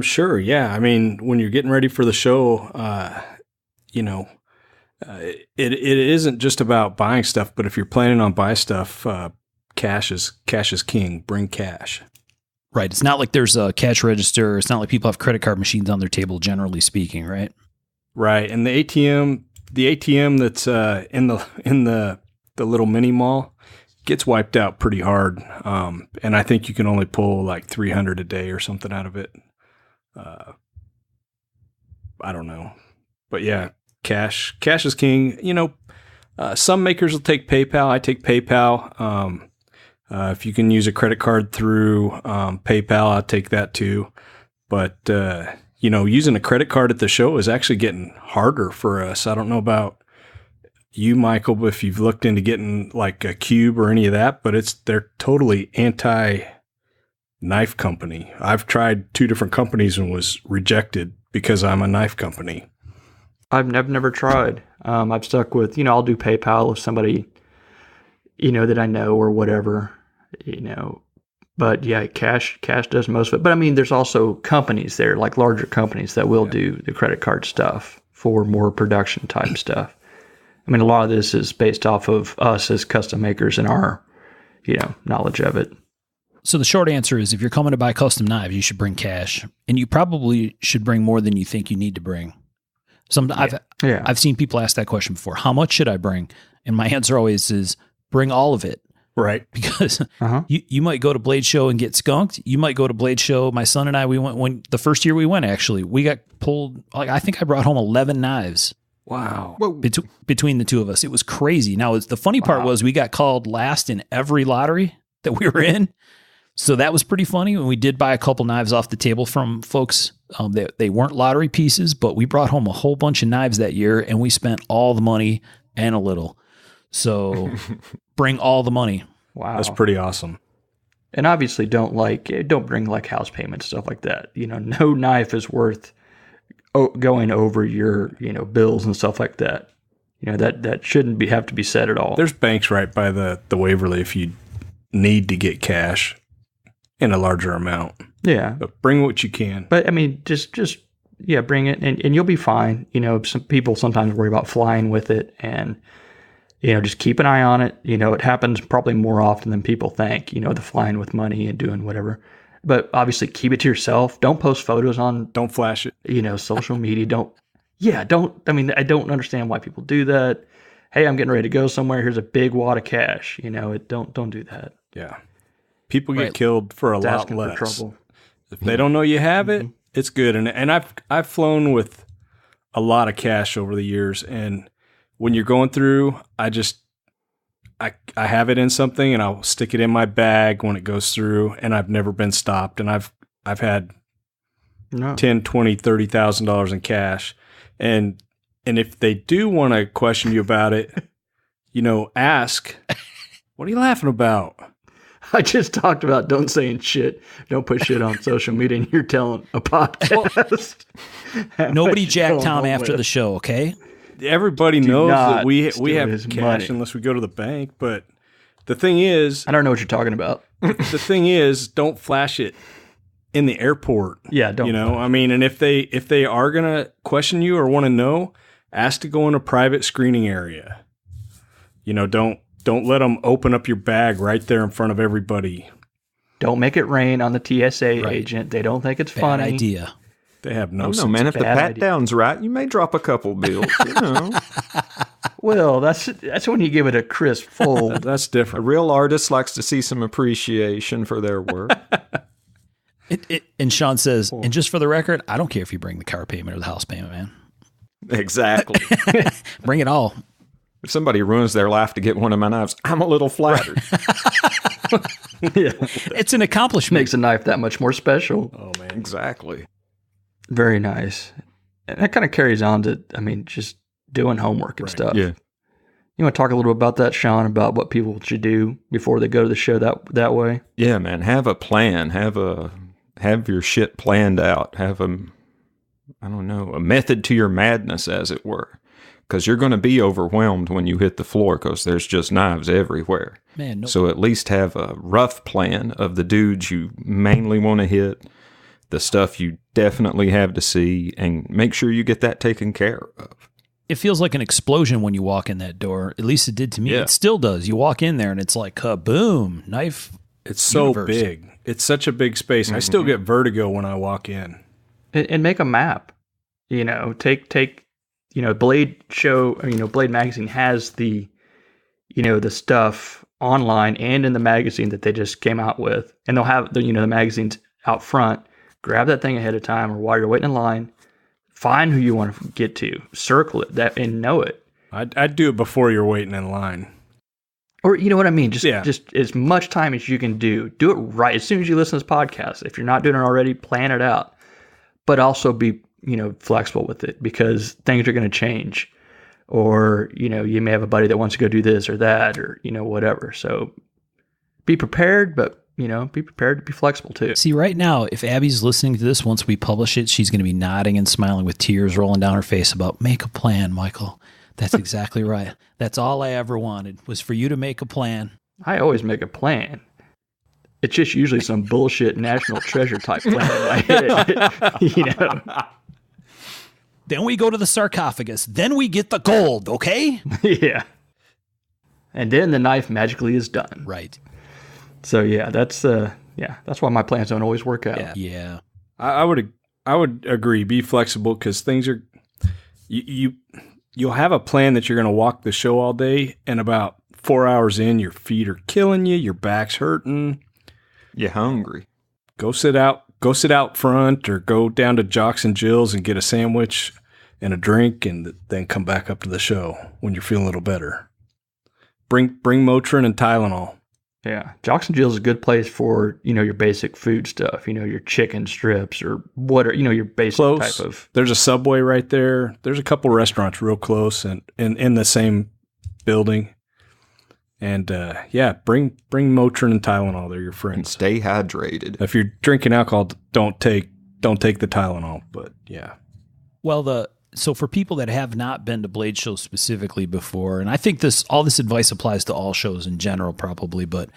Sure. Yeah. I mean, when you're getting ready for the show, it isn't just about buying stuff, but if you're planning on buying stuff, cash is king. Bring cash. Right. It's not like there's a cash register. It's not like people have credit card machines on their table, generally speaking, right? Right. And the ATM that's in the little mini mall gets wiped out pretty hard. And I think you can only pull like 300 a day or something out of it. I don't know. But yeah, cash is king. You know, some makers will take PayPal. I take PayPal. If you can use a credit card through PayPal, I'll take that too. But, you know, using a credit card at the show is actually getting harder for us. I don't know about you, Michael, if you've looked into getting like a Cube or any of that, but they're totally anti-knife company. I've tried 2 different companies and was rejected because I'm a knife company. I've never tried. I've stuck with, you know, I'll do PayPal if somebody, you know, that I know or whatever, you know. But yeah, cash does most of it. But I mean, there's also companies there, like larger companies that will do the credit card stuff for more production type stuff. I mean, a lot of this is based off of us as custom makers and our, you know, knowledge of it. So the short answer is if you're coming to buy custom knives, you should bring cash. And you probably should bring more than you think you need to bring. I've seen people ask that question before. How much should I bring? And my answer always is bring all of it. Right. Because you might go to Blade Show and get skunked. You might go to Blade Show. My son and I, we went when the first year we went, actually, we got pulled. Like, I think I brought home 11 knives. Wow. Between the two of us. It was crazy. Now, the funny part was we got called last in every lottery that we were in. So that was pretty funny. When we did buy a couple knives off the table from folks, they weren't lottery pieces, but we brought home a whole bunch of knives that year and we spent all the money and a little. So bring all the money. Wow. That's pretty awesome. And obviously don't bring like house payments, stuff like that. You know, no knife is worth going over your, you know, bills and stuff like that. You know, that shouldn't have to be said at all. There's banks right by the Waverly if you need to get cash in a larger amount. Yeah. But bring what you can. But I mean, just bring it and you'll be fine. You know, some people sometimes worry about flying with it and, you know, just keep an eye on it. You know, it happens probably more often than people think, you know, the flying with money and doing whatever. But obviously keep it to yourself. Don't post photos on. Don't flash it. You know, social media. I don't understand why people do that. Hey, I'm getting ready to go somewhere. Here's a big wad of cash. You know, don't do that. Yeah. People get killed for a lot less. For trouble. If they don't know you have it, it's good. And I've flown with a lot of cash over the years. And when you're going through, I have it in something and I'll stick it in my bag when it goes through, and I've never been stopped. And I've had $10, $20, $30,000 in cash. And if they do want to question you about it, you know, ask, what are you laughing about? I just talked about don't saying shit. Don't put shit on social media, and you're telling a podcast. Nobody jacked Tom after the show, okay? Everybody knows that we have cash unless we go to the bank. But the thing is, I don't know what you're talking about. The thing is, don't flash it in the airport. Yeah, don't. You know, I mean, and if they are gonna question you or want to know, ask to go in a private screening area. You know, don't let them open up your bag right there in front of everybody. Don't make it rain on the TSA agent. They don't think it's funny. Bad idea. They have no sense. No, man, if the pat down's right, you may drop a couple bills, you know. Well, that's when you give it a crisp fold. That's A different. real artist likes to see some appreciation for their work. And Sean says, and just for the record, I don't care if you bring the car payment or the house payment, man. Exactly. Bring it all. If somebody ruins their life to get one of my knives, I'm a little flattered. Yeah. It's an accomplishment. Makes a knife that much more special. Oh man, Exactly. Very nice. And that kind of carries on to, I mean, just doing homework and stuff. Yeah. You want to talk a little bit about that, Sean, about what people should do before they go to the show that way? Yeah, man. Have a plan. Have your shit planned out. Have a method to your madness, as it were. Because you're going to be overwhelmed when you hit the floor because there's just knives everywhere. Man, So at least have a rough plan of the dudes you mainly want to hit, the stuff you definitely have to see, and make sure you get that taken care of. it feels like an explosion when you walk in that door. At least it did to me. Yeah. It still does. You walk in there and it's like kaboom, knife. It's so universe. big. It's such a big space. I still get vertigo when I walk in. And make a map. Take Blade Show. Blade Magazine has the stuff online and in the magazine that they just came out with, and they'll have the magazines out front. Grab that thing ahead of time, or while you're waiting in line, find who you want to get to, circle it, and know it. I'd do it before you're waiting in line. Or you know what I mean? Just as much time as you can do it right. As soon as you listen to this podcast, if you're not doing it already, plan it out. But also be, flexible with it, because things are going to change. Or, you may have a buddy that wants to go do this or that, or, whatever. So be prepared, but, be prepared to be flexible too. See, right now, if Abby's listening to this, once we publish it, she's going to be nodding and smiling with tears rolling down her face about make a plan, Michael. That's exactly right. That's all I ever wanted, was for you to make a plan. I always make a plan. It's just usually some bullshit national treasure type plan in my head, Then we go to the sarcophagus. Then we get the gold, okay? Yeah. And then the knife magically is done. Right. So that's why my plans don't always work out. Yeah. I would agree. Be flexible, because things are you'll have a plan that you're going to walk the show all day, and about 4 hours in, your feet are killing you, your back's hurting, You're hungry. Go sit out front, or go down to Jocks and Jill's and get a sandwich and a drink, and then come back up to the show when you're feeling a little better. Bring Motrin and Tylenol. Yeah. Jocks and Jill's is a good place for, your basic food stuff, your chicken strips or whatever, your basic Close. type of. There's a Subway right there. There's a couple restaurants real close and in the same building. And bring Motrin and Tylenol. They're your friends. And stay hydrated. If you're drinking alcohol, don't take the Tylenol. But yeah. Well, so for people that have not been to Blade Show specifically before, and I think all this advice applies to all shows in general, probably, but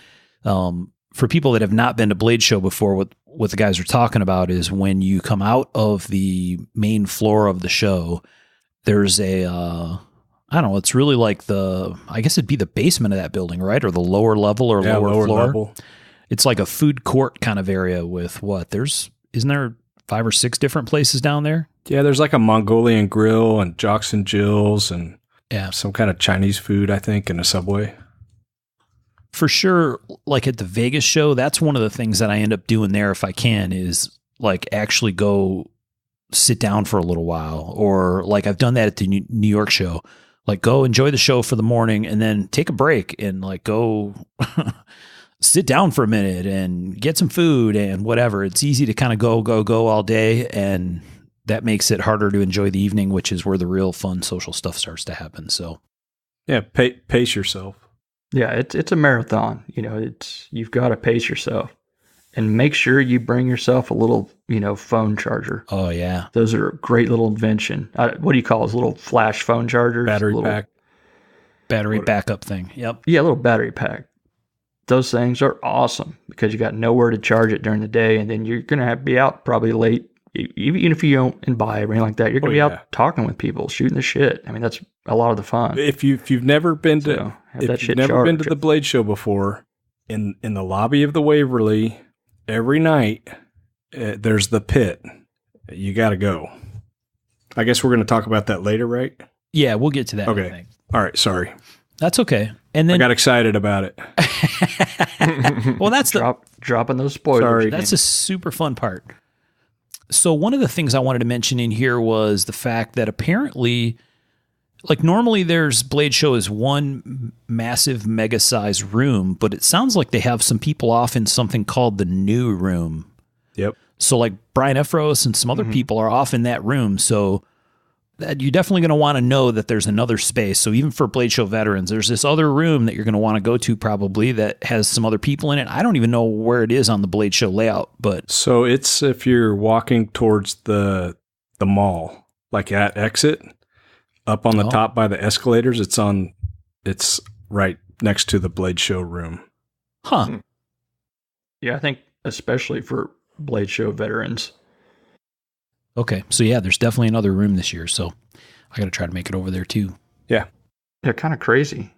for people that have not been to Blade Show before, what the guys are talking about is when you come out of the main floor of the show, there's a I don't know, it's really like I guess it'd be the basement of that building, right? Or the lower level or lower floor. Level. It's like a food court kind of area with isn't there 5 or 6 different places down there? Yeah, there's like a Mongolian grill and Jocks and Jill's and Yeah. some kind of Chinese food, I think, and a Subway. For sure, like at the Vegas show, that's one of the things that I end up doing there if I can, is like actually go sit down for a little while. Or like I've done that at the New York show. Like go enjoy the show for the morning and then take a break and like go sit down for a minute and get some food and whatever. It's easy to kind of go all day, and that makes it harder to enjoy the evening, which is where the real fun social stuff starts to happen. So Yeah, pace yourself. Yeah, it's a marathon. You've got to pace yourself, and make sure you bring yourself a little, phone charger. oh yeah. Those are a great little invention. What do you call those little flash phone chargers? Battery Little- pack. Battery backup thing. Yep. Yeah, a little battery pack. Those things are awesome because you got nowhere to charge it during the day, and then you're gonna have to be out probably late. Even if you don't imbibe or anything like that, you're gonna be out talking with people, shooting the shit. I mean, that's a lot of the fun. If you've never been to So, have if that you've shit never been to charged. the Blade Show before, in the lobby of the Waverly, every night there's the pit. You got to go. I guess we're going to talk about that later, right? Yeah, we'll get to that. Okay. I think. All right. Sorry, That's okay. And I then, got excited about it. well, that's dropping those spoilers. Sorry. again. that's a super fun part. So one of the things I wanted to mention in here was the fact that apparently, like normally there's Blade Show is one massive mega size room, but it sounds like they have some people off in something called the new room. Yep. So like Brian Efros and some other people are off in that room. So that you're definitely going to want to know that there's another space. So even for Blade Show veterans, there's this other room that you're going to want to go to probably that has some other people in it. I don't even know where it is on the Blade Show layout, but So it's if you're walking towards the mall, like at exit, up on the top by the escalators, it's right next to the Blade Show room. huh. Yeah, I think especially for Blade Show veterans. Okay. So yeah, there's definitely another room this year. So I got to try to make it over there too. Yeah. They're kind of crazy.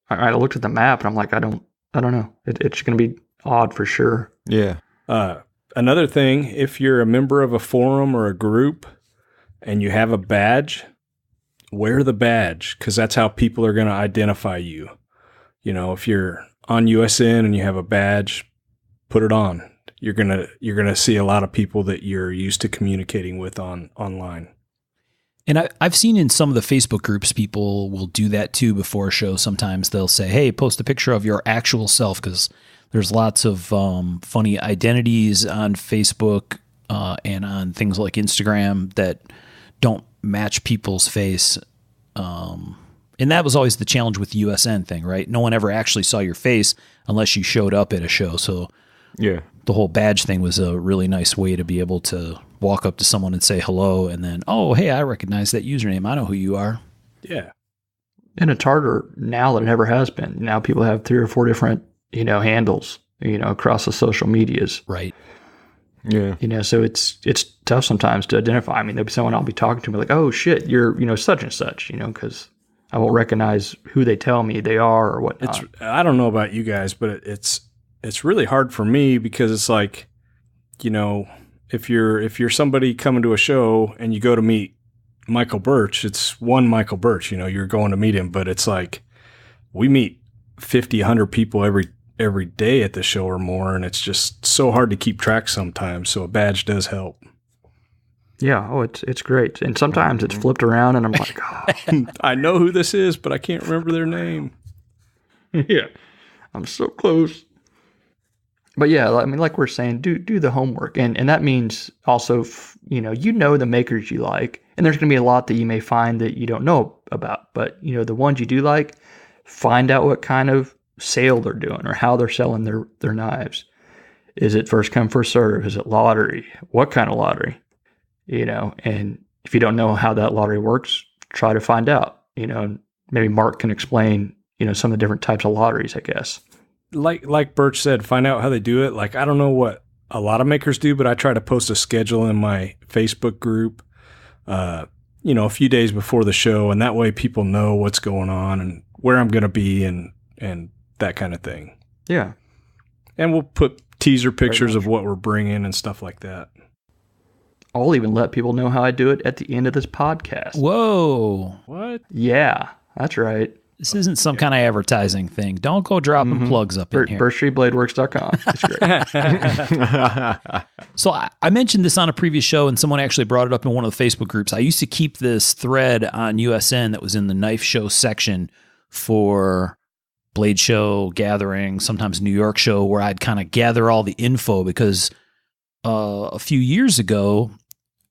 I looked at the map and I'm like, I don't know. It's going to be odd for sure. Yeah. Another thing, if you're a member of a forum or a group and you have a badge, wear the badge, because that's how people are going to identify you. You know, if you're on USN and you have a badge, put it on. You're gonna see a lot of people that you're used to communicating with online. And I've seen in some of the Facebook groups, people will do that too before a show. Sometimes they'll say, hey, post a picture of your actual self, because there's lots of funny identities on Facebook and on things like Instagram that don't match people's face. And that was always the challenge with the USN thing, right? No one ever actually saw your face unless you showed up at a show. So Yeah. the whole badge thing was a really nice way to be able to walk up to someone and say hello, and then, oh, hey, I recognize that username. I know who you are. Yeah. And it's harder now than it ever has been. Now people have 3 or 4 different, handles, across the social medias. Right. Yeah. So it's tough sometimes to identify. I mean, there'll be someone I'll be talking to, like, oh shit, you're, such and such, because I won't recognize who they tell me they are or whatnot. I don't know about you guys, but it's really hard for me, because it's like, if you're somebody coming to a show and you go to meet Michael Birch, it's one Michael Birch, you're going to meet him, but it's like we meet 50, 100 people every day at the show or more, and it's just so hard to keep track sometimes. So a badge does help. Yeah. Oh, it's great. And sometimes it's flipped around and I'm like, oh. I know who this is, but I can't remember their name. Yeah. I'm so close. But yeah, I mean, like we're saying, do the homework. And that means also, the makers you like, and there's going to be a lot that you may find that you don't know about, but the ones you do like, find out what kind of sale they're doing or how they're selling their knives. Is it first come, first serve? Is it lottery? What kind of lottery? And if you don't know how that lottery works, try to find out, maybe Mark can explain, some of the different types of lotteries, I guess. Like Birch said, find out how they do it. Like, I don't know what a lot of makers do, but I try to post a schedule in my Facebook group, a few days before the show. And that way people know what's going on and where I'm going to be and that kind of thing. Yeah. And we'll put teaser pictures of what we're bringing and stuff like that. I'll even let people know how I do it at the end of this podcast. Whoa. What? Yeah, that's right. This isn't some kind of advertising thing. Don't go dropping plugs up in here. BirchTreeBladeWorks.com. It's great. So I mentioned this on a previous show, and someone actually brought it up in one of the Facebook groups. I used to keep this thread on USN that was in the knife show section for Blade Show, Gathering, sometimes New York Show, where I'd kind of gather all the info, because a few years ago,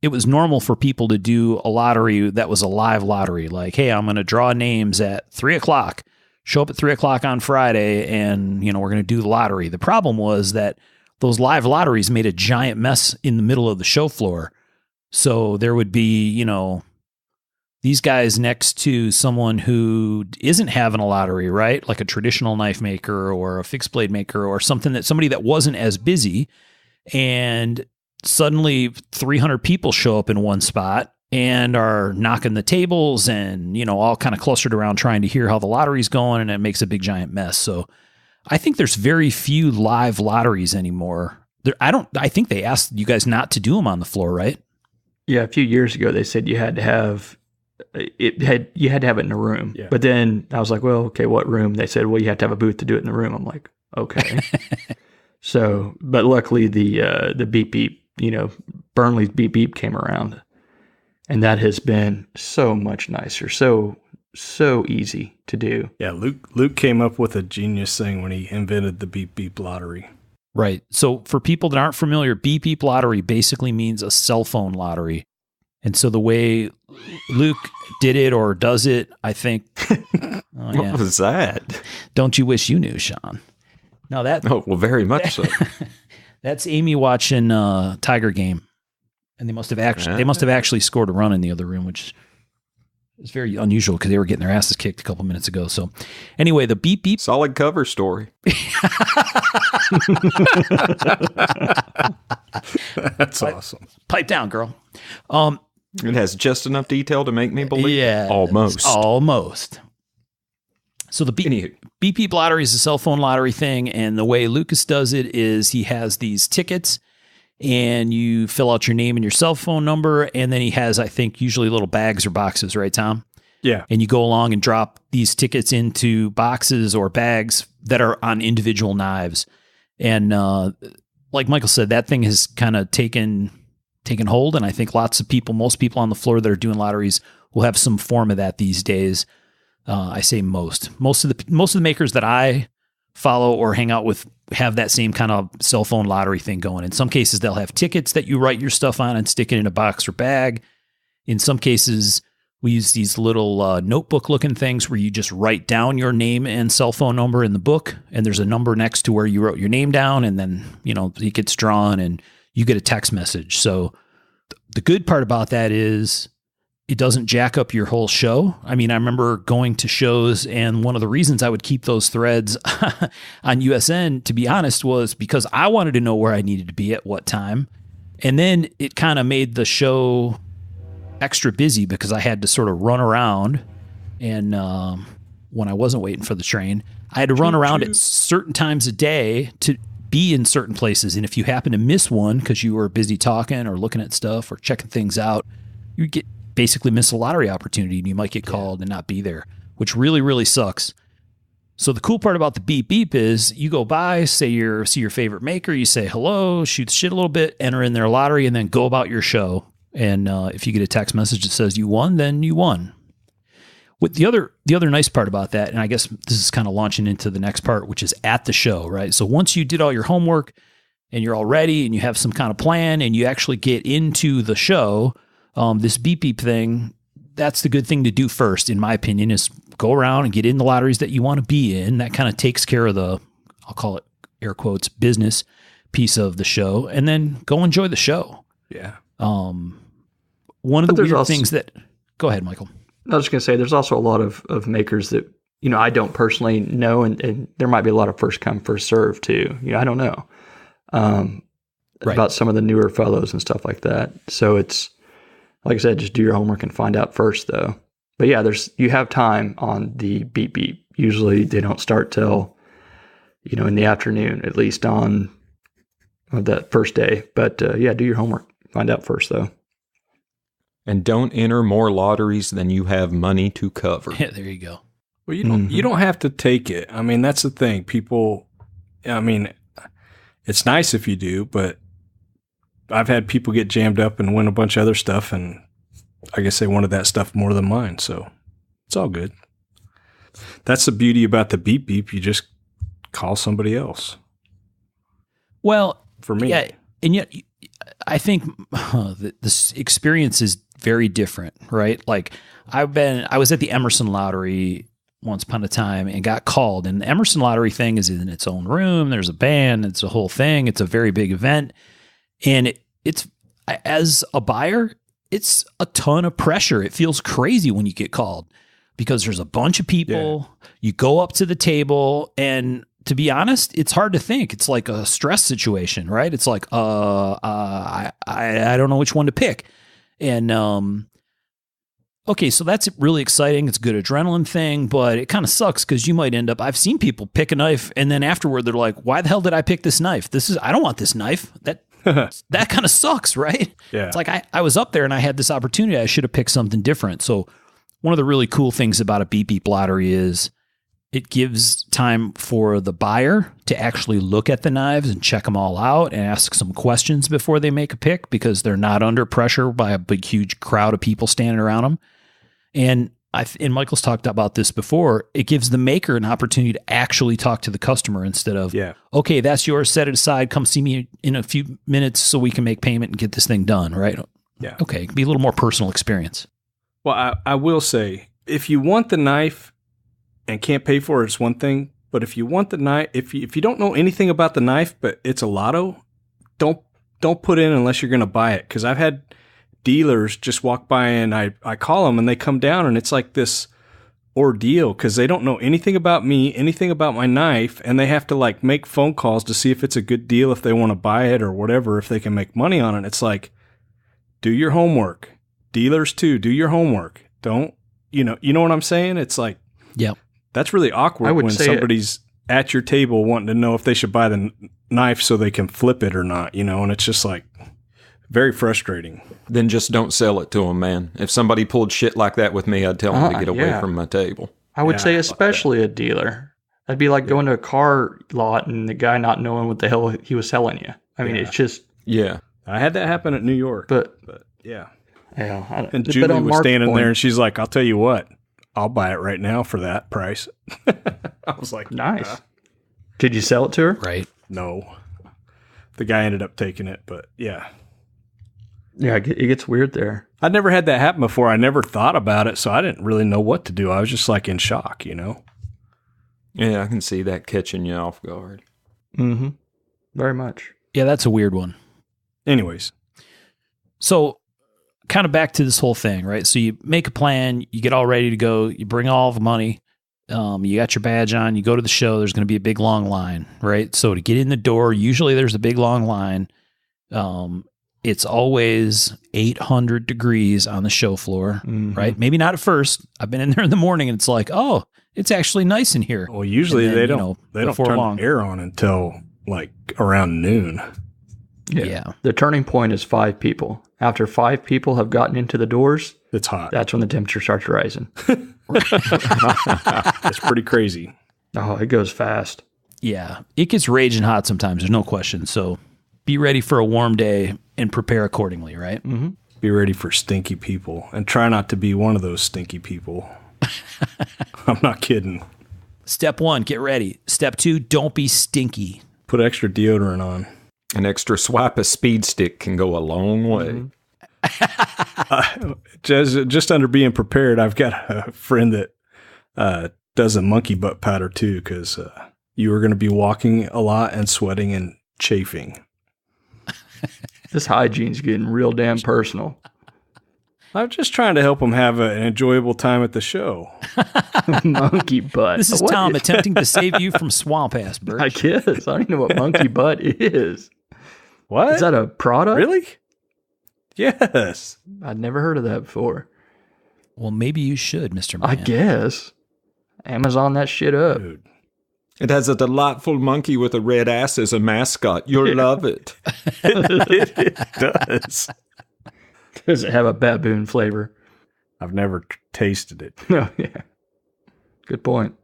it was normal for people to do a lottery that was a live lottery. Like, hey, I'm going to draw names at 3:00. Show up at 3:00 on Friday, and we're going to do the lottery. The problem was that those live lotteries made a giant mess in the middle of the show floor. So there would be, these guys next to someone who isn't having a lottery, right? Like a traditional knife maker or a fixed blade maker or somebody that wasn't as busy. And suddenly 300 people show up in one spot and are knocking the tables and, all kind of clustered around trying to hear how the lottery's going, and it makes a big giant mess. So I think there's very few live lotteries anymore. I think they asked you guys not to do them on the floor, right? Yeah, a few years ago they said you had to have it in a room. Yeah. But then I was like, well, okay, what room? They said, well, you have to have a booth to do it in the room. I'm like, okay. So, but luckily the beep beep, Burnley's beep beep came around, and that has been so much nicer, so easy to do. Yeah, Luke came up with a genius thing when he invented the beep beep lottery. Right. So for people that aren't familiar, beep beep lottery basically means a cell phone lottery. And so the way Luke did it or does it, I think. What was that? Don't you wish you knew, Sean? No, that. Oh, well, very much so. That's Amy watching Tiger Game, and they must have actually scored a run in the other room, which is very unusual because they were getting their asses kicked a couple minutes ago. So, anyway, the beep beep, solid cover story. That's awesome. Pipe down, girl. It has just enough detail to make me believe. Yeah. Almost. So the Beep Beep lottery is a cell phone lottery thing. And the way Lucas does it is he has these tickets and you fill out your name and your cell phone number. And then he has, I think, usually little bags or boxes, right, Tom? Yeah. And you go along and drop these tickets into boxes or bags that are on individual knives. And like Michael said, that thing has kind of taken hold. And I think most people on the floor that are doing lotteries will have some form of that these days. I say most of the makers that I follow or hang out with have that same kind of cell phone lottery thing going. In some cases, they'll have tickets that you write your stuff on and stick it in a box or bag. In some cases, we use these little notebook looking things where you just write down your name and cell phone number in the book. And there's a number next to where you wrote your name down. And then, it gets drawn and you get a text message. So the good part about that is it doesn't jack up your whole show. I mean, I remember going to shows, and one of the reasons I would keep those threads on USN, to be honest, was because I wanted to know where I needed to be at what time. And then it kind of made the show extra busy because I had to sort of run around. And when I wasn't waiting for the train, I had to run around at certain times a day to be in certain places. And if you happen to miss one because you were busy talking or looking at stuff or checking things out, you basically miss a lottery opportunity and you might get called and not be there, which really, really sucks. So the cool part about the Beep Beep is you go by, see your favorite maker, you say hello, shoot the shit a little bit, enter in their lottery, and then go about your show. And if you get a text message that says you won, then you won. With the other nice part about that, and I guess this is kind of launching into the next part, which is at the show, right? So once you did all your homework and you're all ready and you have some kind of plan and you actually get into the show, this Beep Beep thing, that's the good thing to do first, in my opinion, is go around and get in the lotteries that you want to be in. That kind of takes care of the, I'll call it air quotes, business piece of the show, and then go enjoy the show. Yeah. One of the weird things that, go ahead, Michael. I was just going to say, there's also a lot of makers that, I don't personally know, and there might be a lot of first come, first serve too. I don't know about some of the newer fellows and stuff like that. So it's, like I said, just do your homework and find out first, though. But yeah, you have time on the Beep Beep. Usually they don't start till, in the afternoon, at least on that first day. But yeah, do your homework. Find out first, though. And don't enter more lotteries than you have money to cover. Yeah, there you go. Well, you don't have to take it. I mean, that's the thing. People, it's nice if you do, but I've had people get jammed up and win a bunch of other stuff, and I guess they wanted that stuff more than mine, so it's all good. That's the beauty about the Beep Beep. You just call somebody else. Well, for me. Yeah, and yet I think this experience is very different, right? Like I was at the Emerson Lottery once upon a time and got called, and the Emerson Lottery thing is in its own room. There's a band. It's a whole thing. It's a very big event. And it's, as a buyer, it's a ton of pressure. It feels crazy when you get called because there's a bunch of people. Yeah. You go up to the table, and to be honest, it's hard to think. It's like a stress situation, right? It's like, I don't know which one to pick. And, okay, so that's really exciting. It's a good adrenaline thing, but it kind of sucks because you might end up, I've seen people pick a knife and then afterward they're like, why the hell did I pick this knife? I don't want this knife. That kind of sucks, right? Yeah. It's like I was up there and I had this opportunity. I should have picked something different. So one of the really cool things about a Beep Beep lottery is it gives time for the buyer to actually look at the knives and check them all out and ask some questions before they make a pick because they're not under pressure by a big, huge crowd of people standing around them. And Michael's talked about this before, it gives the maker an opportunity to actually talk to the customer instead of, okay, that's yours, set it aside, come see me in a few minutes so we can make payment and get this thing done, right? Yeah. Okay, it can be a little more personal experience. Well, I will say, if you want the knife and can't pay for it, it's one thing. But if you want the knife, if you don't know anything about the knife, but it's a lotto, don't put in unless you're going to buy it. Because I've had dealers just walk by and I call them and they come down and it's like this ordeal because they don't know anything about me, anything about my knife, and they have to like make phone calls to see if it's a good deal, if they want to buy it or whatever, if they can make money on it. It's like, do your homework. dealers too, do your homework. Don't, you know what I'm saying? It's like, Yep. that's really awkward when somebody's at your table wanting to know if they should buy the knife so they can flip it or not, and it's just like very frustrating. Then just don't sell it to them, man. If somebody pulled shit like that with me, I'd tell them to get away yeah. from my table. I would say especially a dealer. That'd be like going to a car lot and the guy not knowing what the hell he was selling you. I mean, it's just... Yeah. I had that happen at New York. But yeah. Yeah. And Julie was standing there and she's like, I'll tell you what, I'll buy it right now for that price. I was like, nice. Did you sell it to her? Right. No. The guy ended up taking it, but yeah. Yeah, it gets weird there. I'd never had that happen before. I never thought about it, so I didn't really know what to do. I was just like in shock, Yeah, I can see that catching you off guard. Mm-hmm. Very much. Yeah, that's a weird one. Anyways. So kind of back to this whole thing, right? So you make a plan, you get all ready to go, you bring all the money, you got your badge on, you go to the show, there's going to be a big long line, right? So to get in the door, usually there's a big long line. It's always 800 degrees on the show floor, right? Maybe not at first. I've been in there in the morning and it's like, oh, it's actually nice in here. Well, usually then, they don't turn long. the air on until like around noon. Yeah. The turning point is 5 people. After 5 people have gotten into the doors, it's hot. That's when the temperature starts rising. It's pretty crazy. Oh, it goes fast. Yeah. It gets raging hot sometimes. There's no question. So be ready for a warm day and prepare accordingly, right? Mm-hmm. Be ready for stinky people and try not to be one of those stinky people. I'm not kidding. Step 1, get ready. Step 2, don't be stinky. Put extra deodorant on. An extra swipe of speed stick can go a long way. Just under being prepared, I've got a friend that does a monkey butt powder too, because you are going to be walking a lot and sweating and chafing. This hygiene's getting real damn personal. I'm just trying to help them have an enjoyable time at the show. Monkey butt. This is What Tom attempting to save you from swamp ass, Bert. I guess. I don't even know what monkey butt is. What? Is that a product? Really? Yes. I'd never heard of that before. Well, maybe you should, Mr. Man. I guess. Amazon that shit up. Dude. It has a delightful monkey with a red ass as a mascot. You'll love it. It does. Does it have a baboon flavor? I've never tasted it. No, yeah. Good point.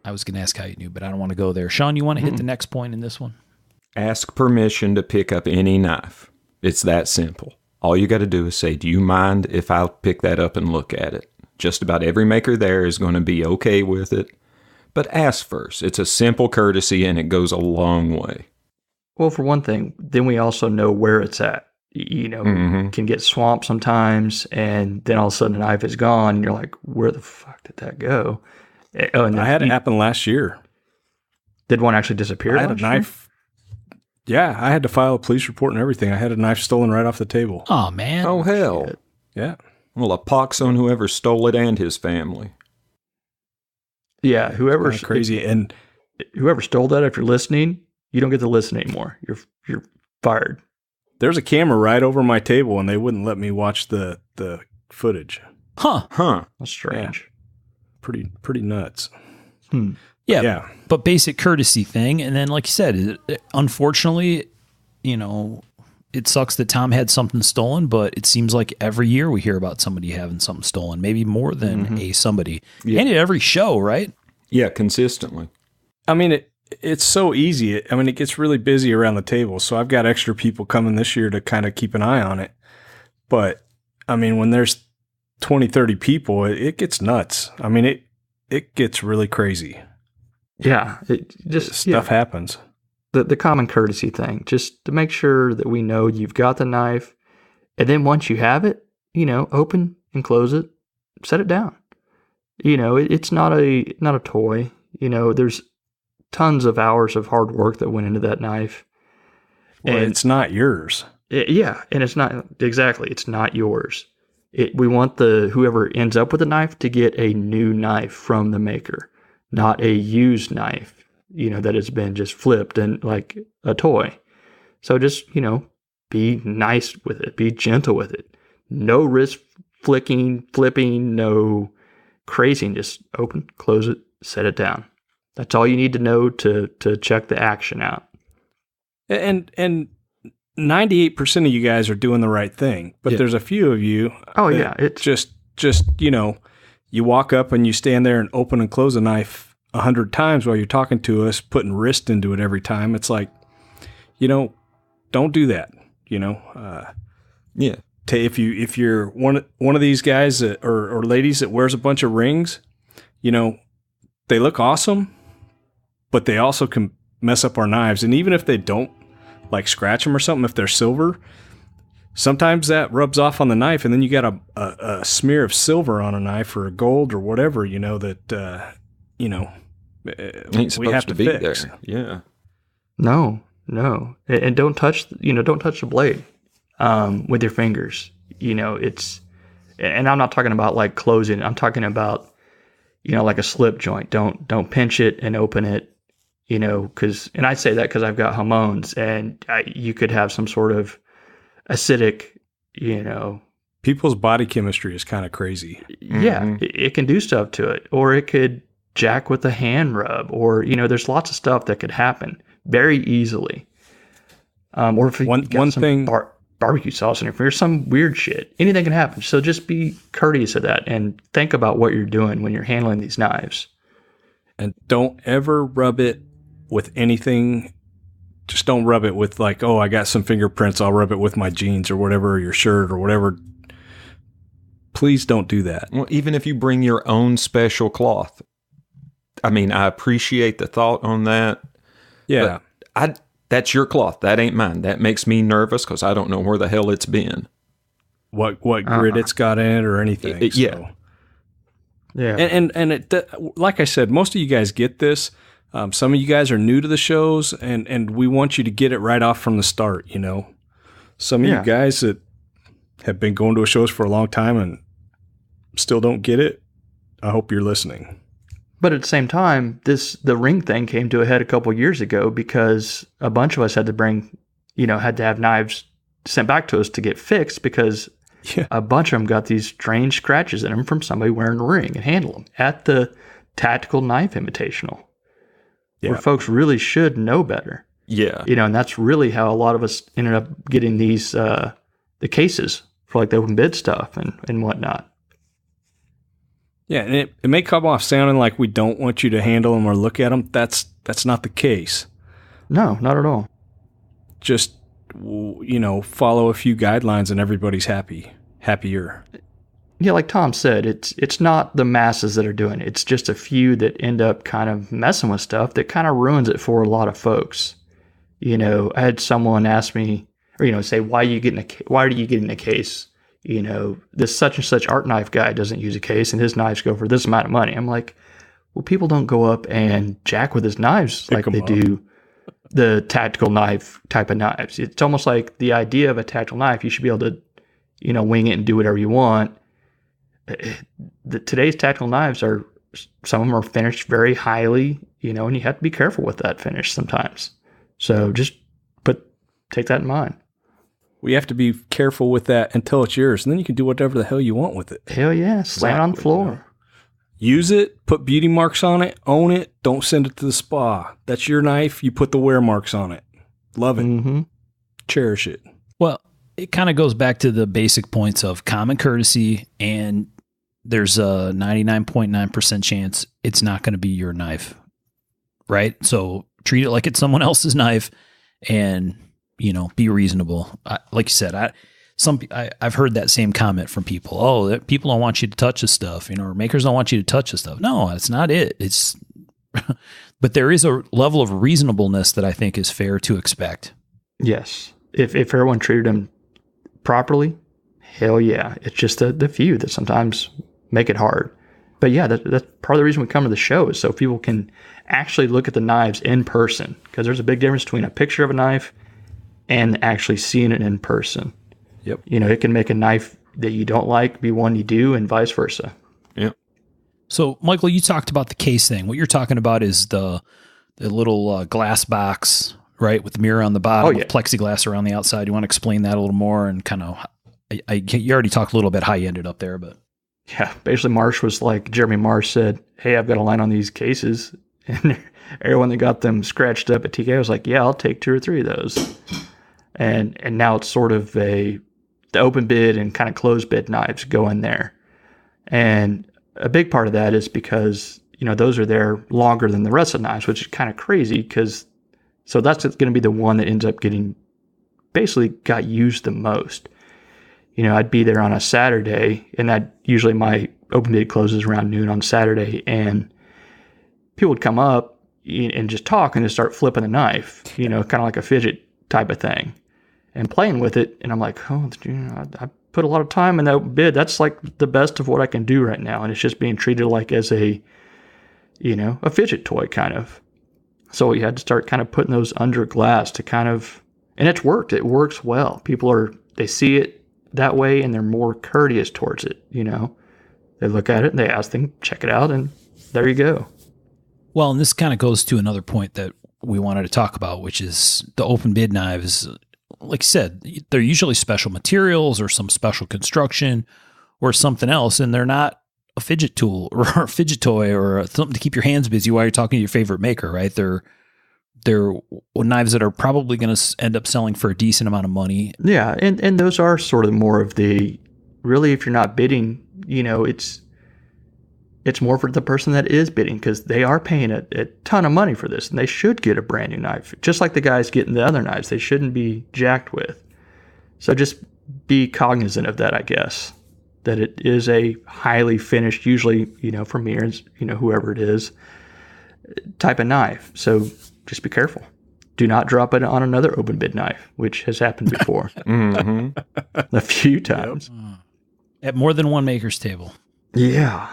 I was going to ask how you knew, but I don't want to go there. Sean, you want to hit the next point in this one? Ask permission to pick up any knife. It's that simple. All you got to do is say, do you mind if I'll pick that up and look at it? Just about every maker there is going to be okay with it. But ask first. It's a simple courtesy and it goes a long way. Well, for one thing, then we also know where it's at. Can get swamped sometimes, and then all of a sudden the knife is gone, and you're like, where the fuck did that go? Oh, and I had it happen last year. Did one actually disappear? I had a knife. Yeah, I had to file a police report and everything. I had a knife stolen right off the table. Oh, man. Oh, hell. Shit. Yeah. Well, a pox on whoever stole it and his family. Yeah, whoever Crazy. And whoever stole that, if you're listening, you don't get to listen anymore. You're fired. there's a camera right over my table, and they wouldn't let me watch the footage. Huh. That's strange. Pretty nuts. Yeah. But basic courtesy thing. And then, like you said, unfortunately, it sucks that Tom had something stolen, but it seems like every year we hear about somebody having something stolen, maybe more than somebody. Yeah. And at every show, right? Yeah, consistently. I mean, it's so easy. It gets really busy around the table. So I've got extra people coming this year to kind of keep an eye on it. But, when there's 20, 30 people, it gets nuts. It gets really crazy. Yeah. Stuff happens. The common courtesy thing, just to make sure that we know you've got the knife. And then once you have it, open and close it, set it down. It's not a toy. There's tons of hours of hard work that went into that knife. Well, and it's not yours. And it's not exactly. It's not yours. We want whoever ends up with a knife to get a new knife from the maker, not a used knife, that has been just flipped and like a toy. So just, be nice with it, be gentle with it. No wrist flipping, no crazing. Just open, close it, set it down. That's all you need to know to check the action out. And 98% of you guys are doing the right thing, but there's a few of you. Oh yeah, it's just you walk up and you stand there and open and close a knife 100 times while you're talking to us, putting wrist into it every time. It's like, don't do that. If you're one of these guys or ladies that wears a bunch of rings, they look awesome, but they also can mess up our knives. And even if they don't like scratch them or something, if they're silver, sometimes that rubs off on the knife, and then you got a smear of silver on a knife or a gold or whatever, we have to fix. There. Yeah. No, and don't touch the blade with your fingers. And I'm not talking about like closing. I'm talking about like a slip joint. Don't pinch it and open it. And I say that because I've got hormones, and you could have some sort of acidic, People's body chemistry is kind of crazy. Yeah, it can do stuff to it, or it could jack with a hand rub, or there's lots of stuff that could happen very easily. Or if you got some barbecue sauce in your finger, some weird shit, anything can happen. So just be courteous of that and think about what you're doing when you're handling these knives. And don't ever rub it with anything. Just don't rub it with like, oh, I got some fingerprints, I'll rub it with my jeans or whatever, or your shirt or whatever. Please don't do that. Well, even if you bring your own special cloth. I mean, I appreciate the thought on that. Yeah. That's your cloth. That ain't mine. That makes me nervous because I don't know where the hell it's been. What grit it's got in it or anything. Yeah. Yeah. And like I said, most of you guys get this. Some of you guys are new to the shows, and we want you to get it right off from the start, Some of you guys that have been going to shows for a long time and still don't get it, I hope you're listening. But at the same time, the ring thing came to a head a couple of years ago because a bunch of us had to have knives sent back to us to get fixed because a bunch of them got these strange scratches in them from somebody wearing a ring and handle them at the Tactical Knife Invitational. Yeah. Where folks really should know better. Yeah. And that's really how a lot of us ended up getting these, the cases for like the open bid stuff and whatnot. Yeah. And it may come off sounding like we don't want you to handle them or look at them. That's not the case. No, not at all. Just, follow a few guidelines and everybody's happier. Yeah, like Tom said, it's not the masses that are doing it. It's just a few that end up kind of messing with stuff that kind of ruins it for a lot of folks. I had someone ask me, or say, why are you getting a case? This such and such art knife guy doesn't use a case, and his knives go for this amount of money. I'm like, well, people don't go up and jack with his knives like they do the tactical knife type of knives. It's almost like the idea of a tactical knife. You should be able to, wing it and do whatever you want. Today's tactical knives some of them are finished very highly, and you have to be careful with that finish sometimes. So just take that in mind. We have to be careful with that until it's yours, and then you can do whatever the hell you want with it. Hell yeah, slam it on the floor. Use it, put beauty marks on it, own it, don't send it to the spa. That's your knife, you put the wear marks on it. Love it. Mm-hmm. Cherish it. Well, it kind of goes back to the basic points of common courtesy, and there's a 99.9% chance it's not going to be your knife, right? So treat it like it's someone else's knife and, be reasonable. Like you said, I've heard that same comment from people. Oh, people don't want you to touch this stuff, or makers don't want you to touch this stuff. No, that's not it. But there is a level of reasonableness that I think is fair to expect. Yes. If everyone treated them properly, hell yeah. It's just the few that sometimes make it hard. But yeah, that's part of the reason we come to the show is so people can actually look at the knives in person, because there's a big difference between a picture of a knife and actually seeing it in person. Yep. It can make a knife that you don't like be one you do, and vice versa. Yep. So, Michael, you talked about the case thing. What you're talking about is the little glass box, right, with the mirror on the bottom, with plexiglass around the outside. You want to explain that a little more and kind of You already talked a little bit how you ended up there, but Yeah, basically Marsh was like, Jeremy Marsh said, hey, I've got a line on these cases. And everyone that got them scratched up at TK was like, yeah, I'll take 2 or 3 of those. And now it's sort of the open bid and kind of closed bid knives go in there. And a big part of that is because, those are there longer than the rest of the knives, which is kind of crazy so that's going to be the one that ends up basically got used the most. I'd be there on a Saturday, and that usually my open bid closes around noon on Saturday, and people would come up and just talk and just start flipping the knife, kind of like a fidget type of thing, and playing with it. And I'm like, I put a lot of time in that bid. That's like the best of what I can do right now, and it's just being treated like as a fidget toy kind of. So you had to start kind of putting those under glass to kind of, and it's worked. It works well. They see it that way, and they're more courteous towards it. They look at it and they ask them, check it out, and there you go. Well, and this kind of goes to another point that we wanted to talk about, which is the open bid knives. Like you said, they're usually special materials or some special construction or something else, and they're not a fidget tool or a fidget toy or something to keep your hands busy while you're talking to your favorite maker, right? They're knives that are probably going to end up selling for a decent amount of money. Yeah, and those are sort of more of really, if you're not bidding, it's more for the person that is bidding, because they are paying a ton of money for this, and they should get a brand new knife. Just like the guys getting the other knives, they shouldn't be jacked with. So just be cognizant of that, I guess, that it is a highly finished, usually, from Mears, whoever it is, type of knife. So just be careful. Do not drop it on another open bid knife, which has happened before. A few times. At more than one maker's table. Yeah.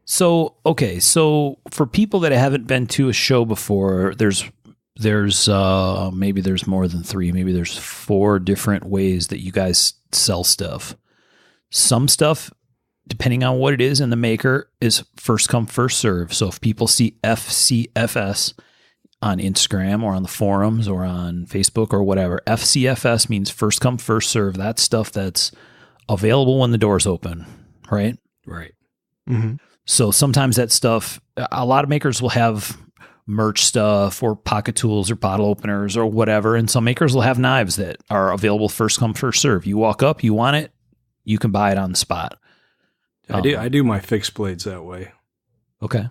So, okay. So for people that haven't been to a show before, there's maybe there's more than 3, maybe there's 4 different ways that you guys sell stuff. Some stuff, depending on what it is in the maker, is first come, first serve. So if people see FCFS on Instagram or on the forums or on Facebook or whatever, FCFS means first come, first serve. That's stuff that's available when the doors open, right? Right. Mm-hmm. So sometimes that stuff, a lot of makers will have merch stuff or pocket tools or bottle openers or whatever. And some makers will have knives that are available first come, first serve. You walk up, you want it, you can buy it on the spot. I do my fixed blades that way. Okay.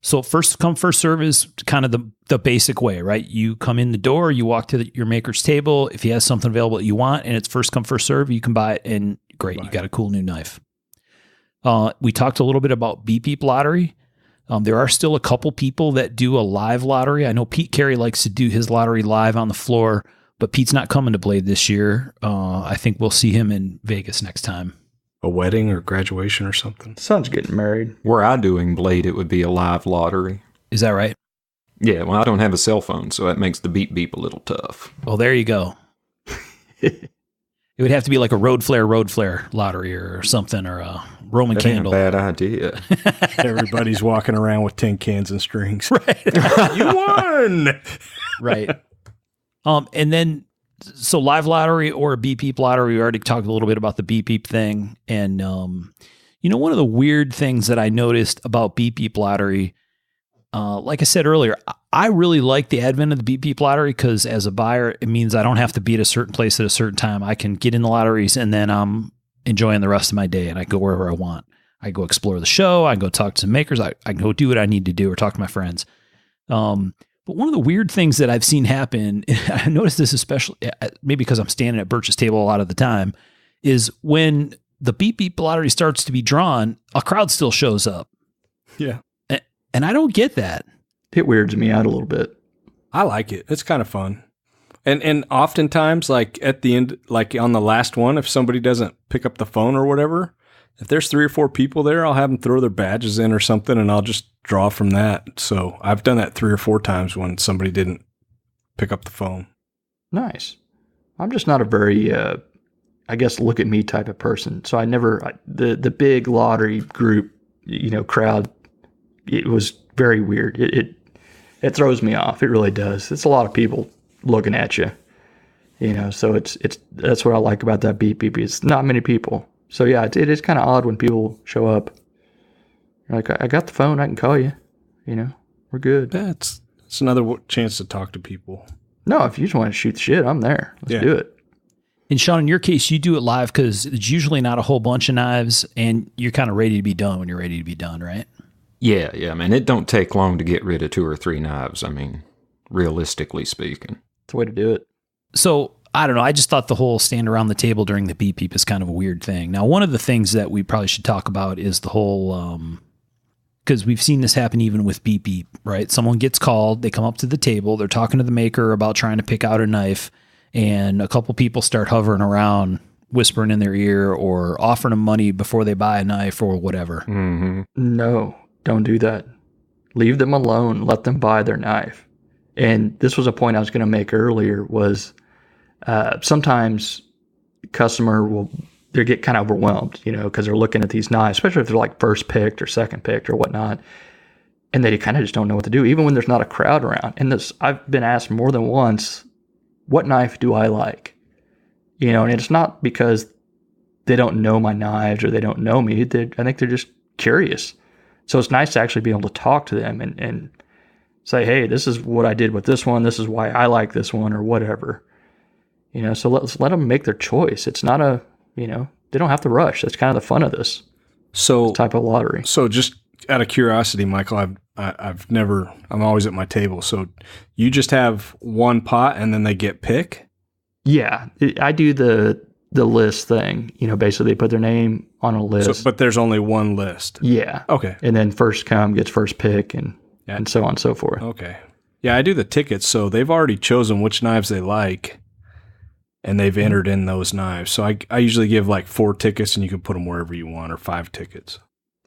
So first come, first serve is kind of the basic way, right? You come in the door, you walk to your maker's table. If he has something available that you want and it's first come, first serve, you can buy it, and great, you got a cool new knife. We talked a little bit about Beep Beep Lottery. There are still a couple people that do a live lottery. I know Pete Carey likes to do his lottery live on the floor, but Pete's not coming to Blade this year. I think we'll see him in Vegas next time. A wedding or graduation or something. Son's getting married. Were I doing Blade, it would be a live lottery. Is that right? Yeah, well, I don't have a cell phone, so that makes the beep beep a little tough. Well, there you go. It would have to be like a road flare lottery or something, or a Roman that candle. Ain't a bad idea. Everybody's walking around with tin cans and strings. Right. You won. Right. And then, so live lottery or a Beep Beep lottery, we already talked a little bit about the Beep Beep thing. And, one of the weird things that I noticed about Beep Beep lottery, like I said earlier, I really like the advent of the Beep Beep lottery, because as a buyer, it means I don't have to be at a certain place at a certain time. I can get in the lotteries and then I'm enjoying the rest of my day, and I go wherever I want. I go explore the show. I go talk to some makers. I can go do what I need to do or talk to my friends. But one of the weird things that I've seen happen, I noticed this especially, maybe because I'm standing at Birch's table a lot of the time, is when the Beep Beep lottery starts to be drawn, a crowd still shows up. Yeah. And I don't get that. It weirds me out a little bit. I like it. It's kind of fun. And oftentimes, like at the end, like on the last one, if somebody doesn't pick up the phone or whatever, if there's 3 or 4 people there, I'll have them throw their badges in or something, and I'll just draw from that. So I've done that 3 or 4 times when somebody didn't pick up the phone. Nice. I'm just not a very, I guess, look at me type of person. So the big lottery group, crowd, it was very weird. It throws me off. It really does. It's a lot of people looking at you. So it's that's what I like about that beep beep. It's not many people. So yeah, it is kind of odd when people show up. Like, I got the phone, I can call you. We're good. Yeah, it's another chance to talk to people. No, if you just want to shoot the shit, I'm there. Let's do it. And Sean, in your case, you do it live because it's usually not a whole bunch of knives, and you're kind of ready to be done when you're ready to be done, right? Yeah. I mean, it don't take long to get rid of 2 or 3 knives. I mean, realistically speaking. It's the way to do it. So, I don't know. I just thought the whole stand around the table during the beep beep is kind of a weird thing. Now, one of the things that we probably should talk about is the whole, because we've seen this happen even with beep beep, right? Someone gets called, they come up to the table, they're talking to the maker about trying to pick out a knife, and a couple people start hovering around, whispering in their ear or offering them money before they buy a knife or whatever. Mm-hmm. No, don't do that. Leave them alone. Let them buy their knife. And this was a point I was going to make earlier was sometimes customer they get kind of overwhelmed, because they're looking at these knives, especially if they're like first picked or second picked or whatnot. And they kind of just don't know what to do, even when there's not a crowd around. And I've been asked more than once, what knife do I like? And it's not because they don't know my knives or they don't know me. I think they're just curious. So it's nice to actually be able to talk to them and say, hey, this is what I did with this one. This is why I like this one or whatever. So let's let them make their choice. It's not they don't have to rush. That's kind of the fun of this type of lottery. So just out of curiosity, Michael, I'm always at my table. So you just have one pot and then they get pick? Yeah, I do the list thing. Basically they put their name on a list. But there's only one list. Yeah. Okay. And then first come gets first pick and so on and so forth. Okay. Yeah, I do the tickets. So they've already chosen which knives they like and they've entered in those knives. So I usually give like 4 tickets and you can put them wherever you want, or 5 tickets.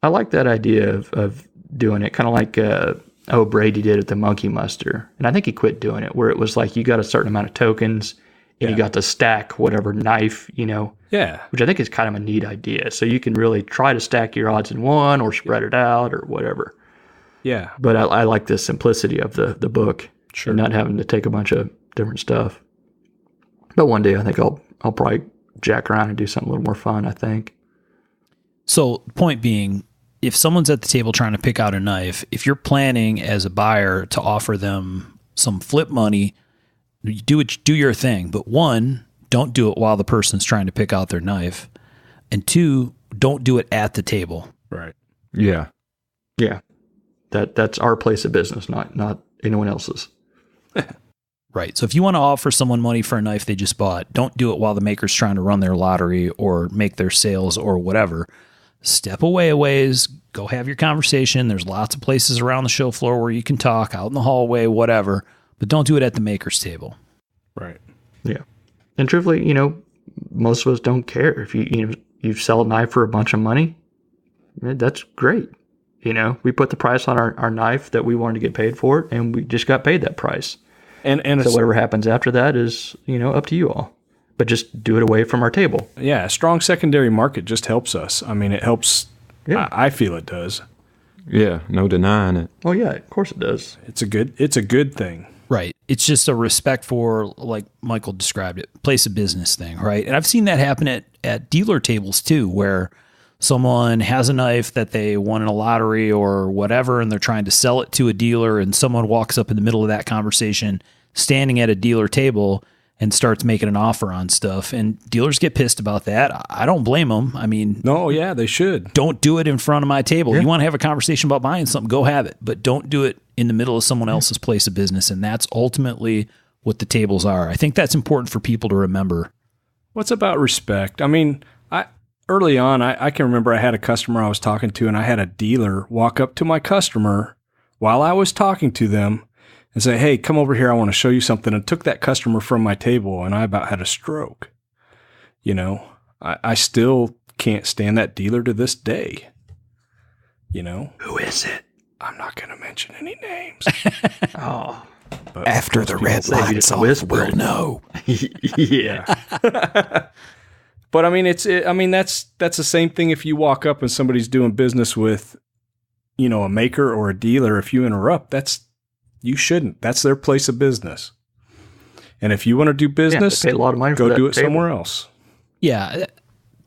I like that idea of doing it kind of like Brady did at the Monkey Muster. And I think he quit doing it, where it was like you got a certain amount of tokens and you got to stack whatever knife, Yeah. Which I think is kind of a neat idea. So you can really try to stack your odds in one or spread it out or whatever. Yeah. But I like the simplicity of the book. Sure. And not having to take a bunch of different stuff. But one day I think I'll probably jack around and do something a little more fun, I think. So point being, if someone's at the table trying to pick out a knife, if you're planning as a buyer to offer them some flip money, do your thing. But 1, don't do it while the person's trying to pick out their knife. And 2, don't do it at the table. Right. Yeah. Yeah. That's our place of business, not anyone else's. Right. So if you want to offer someone money for a knife they just bought, don't do it while the maker's trying to run their lottery or make their sales or whatever. Step away a ways, go have your conversation. There's lots of places around the show floor where you can talk, out in the hallway, whatever, but don't do it at the maker's table. Right. Yeah. And truthfully, most of us don't care. If you sell a knife for a bunch of money, that's great. We put the price on our knife that we wanted to get paid for it, and we just got paid that price. And so whatever happens after that is, up to you all. But just do it away from our table. Yeah, a strong secondary market just helps us. I mean, it helps. Yeah. I feel it does. Yeah, no denying it. Oh yeah, of course it does. It's a good thing. Right. It's just a respect for, like Michael described it, place of business thing, right? And I've seen that happen at dealer tables too, where someone has a knife that they won in a lottery or whatever, and they're trying to sell it to a dealer, and someone walks up in the middle of that conversation, standing at a dealer table, and starts making an offer on stuff. And dealers get pissed about that. I don't blame them. I mean, no, yeah, they should. Don't do it in front of my table. Yeah. You want to have a conversation about buying something, go have it, but don't do it in the middle of someone else's place of business. And that's ultimately what the tables are. I think that's important for people to remember. What's about respect? I mean, early on, I can remember I had a customer I was talking to, and I had a dealer walk up to my customer while I was talking to them and say, hey, come over here, I want to show you something, and took that customer from my table, and I about had a stroke. I still can't stand that dealer to this day. Who is it? I'm not going to mention any names. Oh. But after the red lights off, we'll know. Yeah. But I mean, that's the same thing if you walk up and somebody's doing business with, a maker or a dealer. If you interrupt, you shouldn't. That's their place of business. And if you want to do business, they pay a lot of money for go that do it table. somewhere else. Yeah,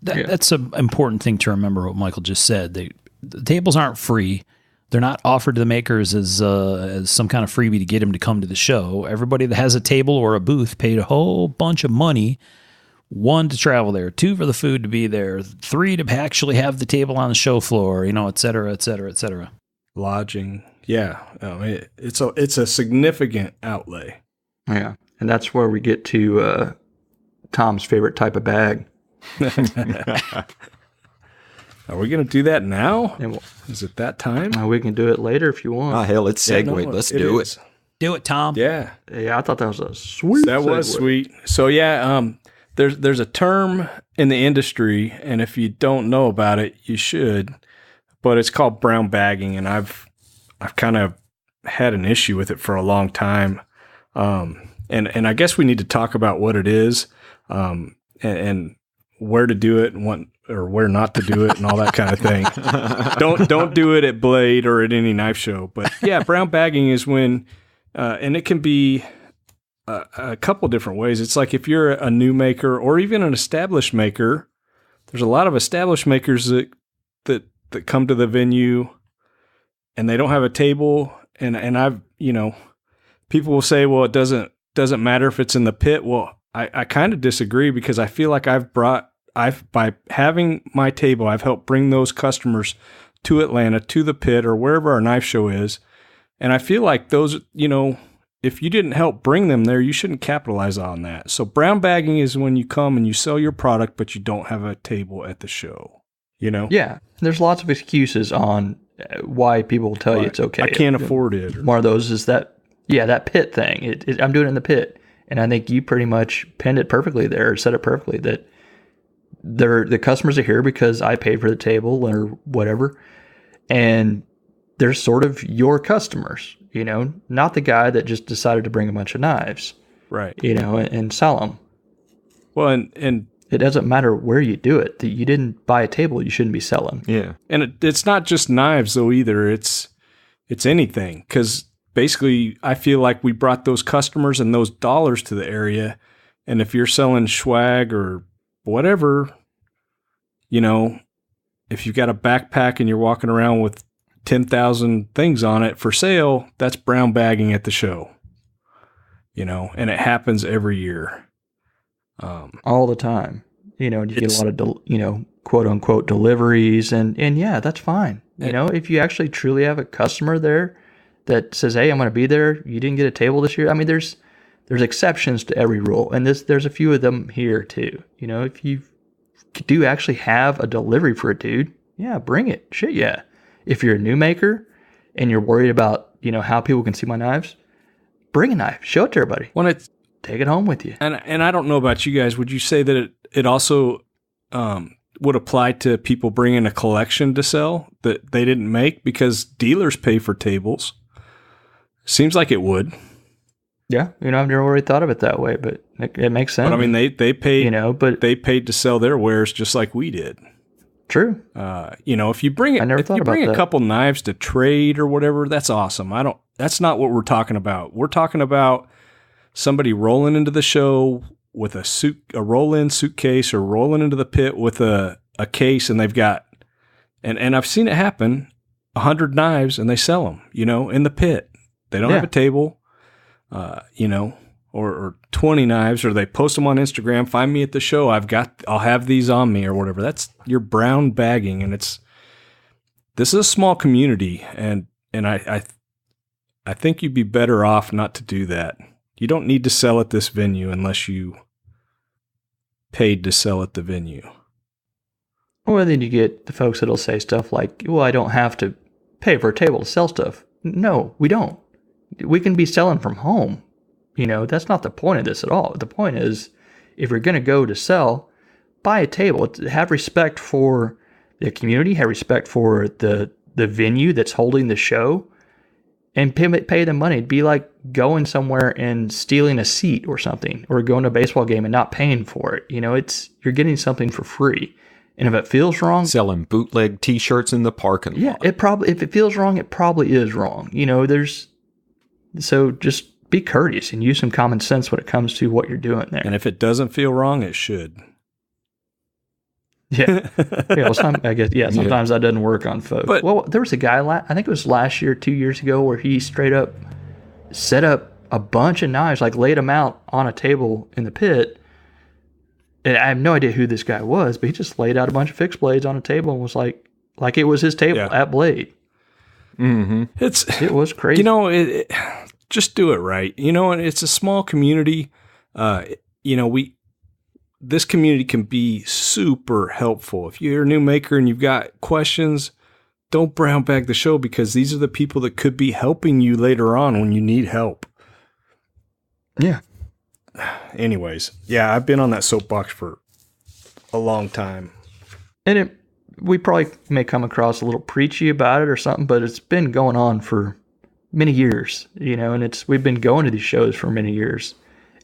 that's an important thing to remember. What Michael just said. The tables aren't free. They're not offered to the makers as some kind of freebie to get them to come to the show. Everybody that has a table or a booth paid a whole bunch of money. 1, to travel there, 2, for the food to be there, 3, to actually have the table on the show floor, et cetera, et cetera, et cetera. Lodging. Yeah. It's a significant outlay. Yeah. And that's where we get to Tom's favorite type of bag. Are we going to do that now? And Is it that time? we can do it later if you want. Ah, hell, it's segued. Let's do is. it. Do it, Tom. Yeah. Yeah, I thought that was a sweet That was segue. sweet. So yeah, there's a term in the industry, and if you don't know about it, you should. But it's called brown bagging, and I've kind of had an issue with it for a long time. And I guess we need to talk about what it is, and where to do it, and what or where not to do it, and all that kind of thing. Don't do it at Blade or at any knife show. But yeah, brown bagging is when, and it can be a couple different ways. It's like if you're a new maker or even an established maker, there's a lot of established makers that come to the venue and they don't have a table. And I've, people will say, well, it doesn't matter if it's in the pit. Well, I kind of disagree, because I feel like by having my table, I've helped bring those customers to Atlanta, to the pit or wherever our knife show is. And I feel like those, if you didn't help bring them there, you shouldn't capitalize on that. So brown bagging is when you come and you sell your product, but you don't have a table at the show, Yeah. There's lots of excuses on why people will tell you it's okay. I can't afford it. One of those is that pit thing. I'm doing it in the pit. And I think you pretty much pinned it perfectly there, or said it perfectly, that the customers are here because I paid for the table or whatever. And they're sort of your customers, not the guy that just decided to bring a bunch of knives, Right. And sell them. Well, and It doesn't matter where you do it. You didn't buy a table you shouldn't be selling. Yeah. And it's not just knives though either. It's anything, because basically I feel like we brought those customers and those dollars to the area. And if you're selling swag or whatever, if you've got a backpack and you're walking around with 10,000 things on it for sale, that's brown bagging at the show, and it happens every year. All the time. You get a lot of, quote unquote deliveries, and yeah, that's fine. If you actually truly have a customer there that says, hey, I'm going to be there. You didn't get a table this year. I mean, there's exceptions to every rule, and there's a few of them here too. If you do actually have a delivery for a dude, yeah, bring it. Shit, yeah. If you're a new maker and you're worried about, how people can see my knives, bring a knife. Show it to everybody. When it's Take it home with you. and I don't know about you guys, would you say that it also would apply to people bringing a collection to sell that they didn't make, because dealers pay for tables? Seems like it would. Yeah, I've never really thought of it that way, but it makes sense. But I mean, they paid, but they paid to sell their wares just like we did. true. If you bring it, I never if thought you about bring a that. couple knives to trade or whatever, that's awesome. That's not what we're talking about. We're talking about somebody rolling into the show with a roll-in suitcase, or rolling into the pit with a case, and they've got, and I've seen it happen, 100 knives, and they sell them, in the pit. They don't have a table, or 20 knives, or they post them on Instagram. Find me at the show. I'll have these on me or whatever. That's your brown bagging. And this is a small community. And I think you'd be better off not to do that. You don't need to sell at this venue unless you paid to sell at the venue. Or then you get the folks that'll say stuff like, well, I don't have to pay for a table to sell stuff. No, we don't. We can be selling from home. That's not the point of this at all. The point is, if you're going to go to sell, buy a table. Have respect for the community. Have respect for the venue that's holding the show, and pay them money. It'd be like going somewhere and stealing a seat or something, or going to a baseball game and not paying for it. You're getting something for free. And if it feels wrong, Selling bootleg T-shirts in the parking lot. if it feels wrong, it probably is wrong. So just be courteous and use some common sense when it comes to what you're doing there. And if it doesn't feel wrong, it should. Yeah. Well, sometimes that doesn't work on folks. But- well, there was a guy, I think it was last year, 2 years ago, where he straight up set up a bunch of knives, like laid them out on a table in the pit. And I have no idea who this guy was, but he just laid out a bunch of fixed blades on a table and was like it was his table at Blade. Mm-hmm. It was crazy. Just do it right. And it's a small community. This community can be super helpful. If you're a new maker and you've got questions, don't brown bag the show, because these are the people that could be helping you later on when you need help. Yeah. Anyways, yeah, I've been on that soapbox for a long time. And we probably may come across a little preachy about it or something, but it's been going on for many years, and we've been going to these shows for many years,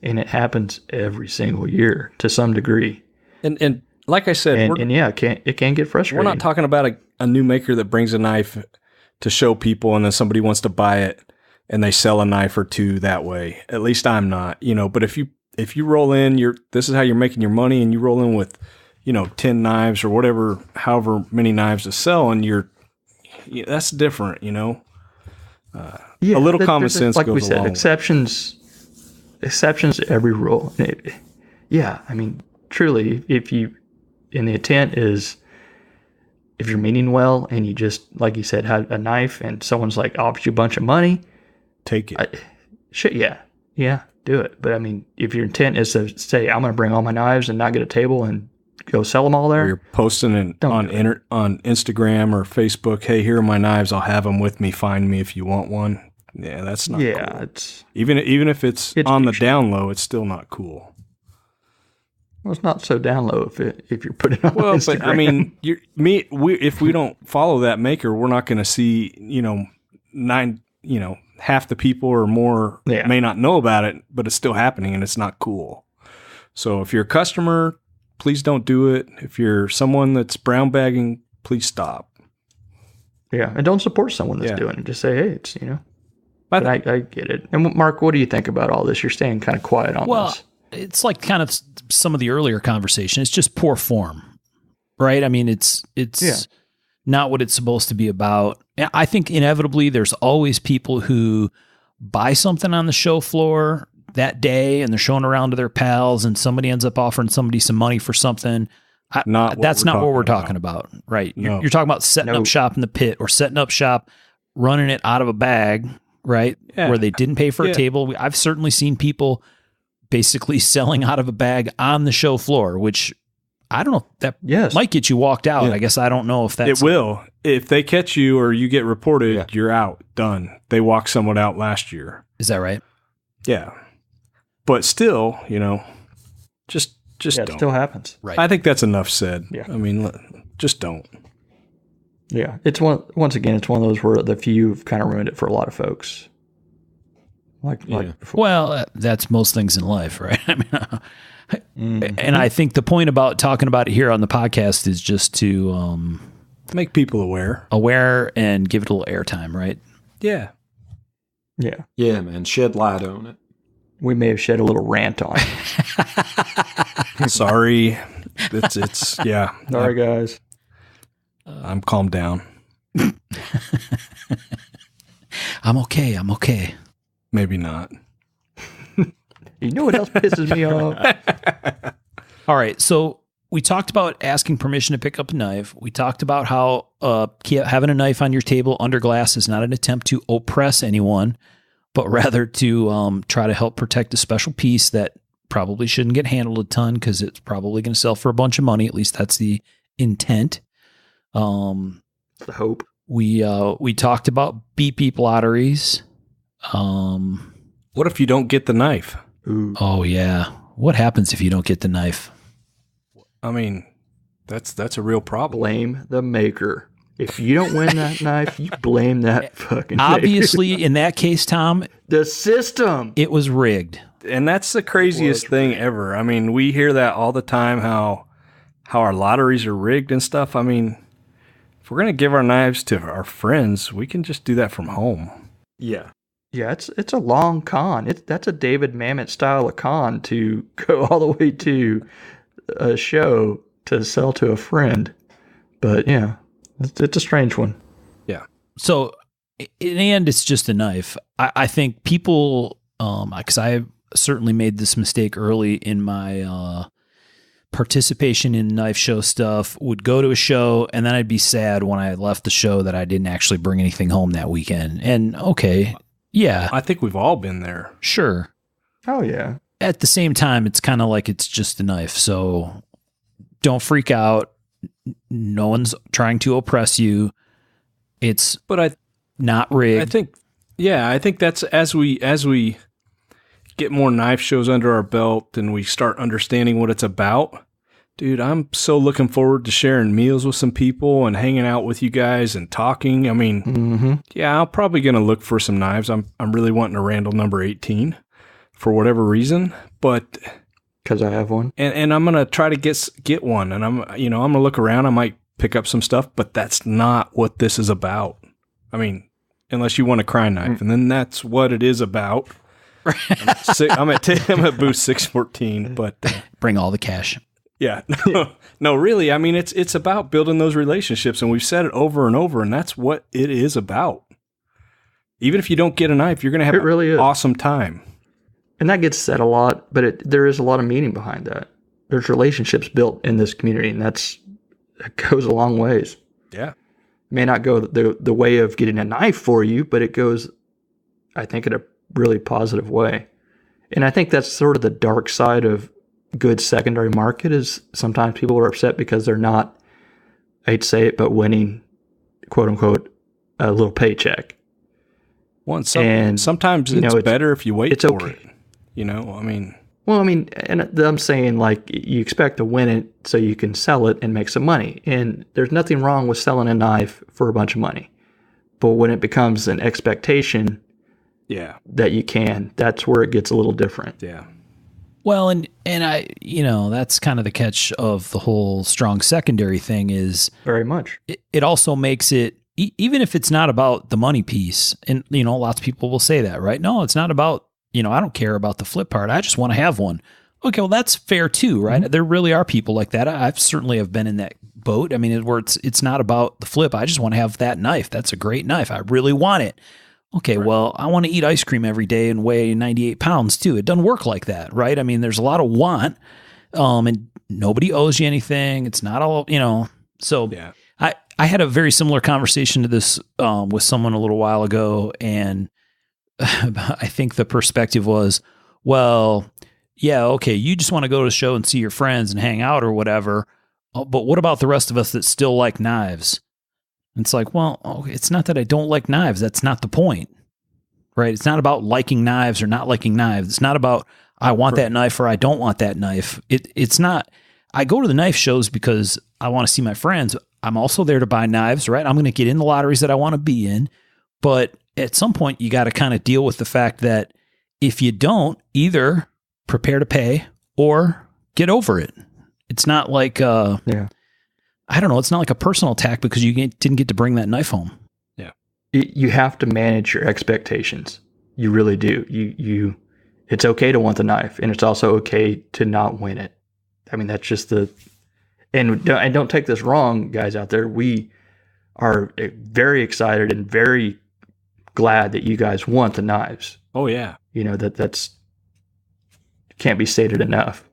and it happens every single year to some degree. And like I said, it can get frustrating. We're not talking about a new maker that brings a knife to show people and then somebody wants to buy it and they sell a knife or two that way. At least I'm not, but if you roll in, this is how you're making your money, and you roll in with, 10 knives or whatever, however many knives to sell, and that's different, a little common sense like goes we said, along. exceptions to every rule. Truly, and the intent is, if you're meaning well and you just, like you said, have a knife and someone's like offers you a bunch of money, take it. Do it. But if your intent is to say, I'm going to bring all my knives and not get a table and go sell them all there, or you're posting on Instagram or Facebook, hey, here are my knives, I'll have them with me, find me if you want one. Yeah, that's not cool. It's even if it's on the down low, it's still not cool. Well, it's not so down low if you're putting it on Instagram. But if we don't follow that maker, we're not going to see, half the people or more may not know about it, but it's still happening and it's not cool. So if you're a customer, please don't do it. If you're someone that's brown bagging, please stop. Yeah, and don't support someone that's doing it. Just say, hey, it's, But I get it. And Mark, what do you think about all this? You're staying kind of quiet on this. It's like kind of some of the earlier conversation. It's just poor form, right? It's not what it's supposed to be about. I think inevitably there's always people who buy something on the show floor that day and they're showing around to their pals and somebody ends up offering somebody some money for something. That's not what we're talking about, right? No. You're talking about setting up shop in the pit or setting up shop, running it out of a bag, right? Yeah. Where they didn't pay for a table. I've certainly seen people basically selling out of a bag on the show floor, which I don't know, that might get you walked out. I guess I don't know if that's... It will. If they catch you or you get reported, you're out. Done. They walked someone out last year. Is that right? Yeah. But still, just don't. It still happens. Right. I think that's enough said. Yeah. Just don't. Yeah. It's once again, it's one of those where the few have kind of ruined it for a lot of folks. Well, that's most things in life, right? And I think the point about talking about it here on the podcast is just to make people aware and give it a little airtime, right? Yeah. Yeah. Yeah, man. Shed light on it. We may have shed a little rant on it. Sorry. It's yeah. Sorry, guys. I'm calmed down. I'm okay. Maybe not. You know what else pisses me off? All right. So we talked about asking permission to pick up a knife. We talked about how having a knife on your table under glass is not an attempt to oppress anyone, but rather to try to help protect a special piece that probably shouldn't get handled a ton because it's probably going to sell for a bunch of money. At least that's the intent. The hope. We talked about beep lotteries. What if you don't get the knife? Ooh. Oh yeah. What happens if you don't get the knife? That's a real problem. Blame the maker. If you don't win that knife, you blame that fucking Obviously, maker. in that case, Tom, the system. it was rigged. And that's the craziest thing ever. We hear that all the time, how our lotteries are rigged and stuff. If we're going to give our knives to our friends, we can just do that from home. Yeah. Yeah, it's a long con. That's a David Mamet style of con to go all the way to a show to sell to a friend. But yeah, it's a strange one. Yeah. So in the end, it's just a knife. I think people, because I certainly made this mistake early in my participation in knife show stuff, would go to a show and then I'd be sad when I left the show that I didn't actually bring anything home that weekend. And okay, yeah. I think we've all been there. Sure. Oh, yeah. At the same time, it's kind of like it's just a knife. So don't freak out. No one's trying to oppress you. It's not rigged. I think that's as we get more knife shows under our belt and we start understanding what it's about. Dude, I'm so looking forward to sharing meals with some people and hanging out with you guys and talking. I mean, yeah, I'm probably going to look for some knives. I'm really wanting a Randall number 18 for whatever reason, but because I have one, and I'm going to try to get one, and I'm going to look around. I might pick up some stuff, but that's not what this is about. I mean, unless you want a cry knife, and then that's what it is about. I'm at booth 614, but bring all the cash. Yeah, no, really. I mean, it's about building those relationships, and we've said it over and over, and that's what it is about. Even if you don't get a knife, you're going to have an awesome time. And that gets said a lot, but there is a lot of meaning behind that. There's relationships built in this community, and it goes a long ways. Yeah, it may not go the way of getting a knife for you, but it goes, I think, in a really positive way. And I think that's sort of the dark side of good secondary market is sometimes people are upset because they're not, I hate to say it, but winning, quote unquote, a little paycheck. Well, and sometimes it's better if you wait for it. And I'm saying like you expect to win it so you can sell it and make some money. And there's nothing wrong with selling a knife for a bunch of money. But when it becomes an expectation that you can, that's where it gets a little different. Yeah. Well, and I, that's kind of the catch of the whole strong secondary thing is very much. It also makes it, even if it's not about the money piece, and, lots of people will say that, right? No, it's not about, I don't care about the flip part. I just want to have one. Okay, well, that's fair too, right? Mm-hmm. There really are people like that. I've certainly have been in that boat. I mean, where it's not about the flip. I just want to have that knife. That's a great knife. I really want it. Okay, well, I want to eat ice cream every day and weigh 98 pounds too. It doesn't work like that, right? I mean, there's a lot of want, and nobody owes you anything. It's not all, So yeah. I had a very similar conversation to this with someone a little while ago, and I think the perspective was, well, yeah, okay, you just want to go to a show and see your friends and hang out or whatever, but what about the rest of us that still like knives? It's like, well, it's not that I don't like knives. That's not the point, right? It's not about liking knives or not liking knives. It's not about I want that knife or I don't want that knife. It's not. I go to the knife shows because I want to see my friends. I'm also there to buy knives, right? I'm going to get in the lotteries that I want to be in. But at some point, you got to kind of deal with the fact that if you don't, either prepare to pay or get over it. It's not like I don't know. It's not like a personal attack because you didn't get to bring that knife home. Yeah. You have to manage your expectations. You really do. It's okay to want the knife, and it's also okay to not win it. I mean, that's just and don't take this wrong, guys out there. We are very excited and very glad that you guys want the knives. Oh yeah. That's can't be stated enough.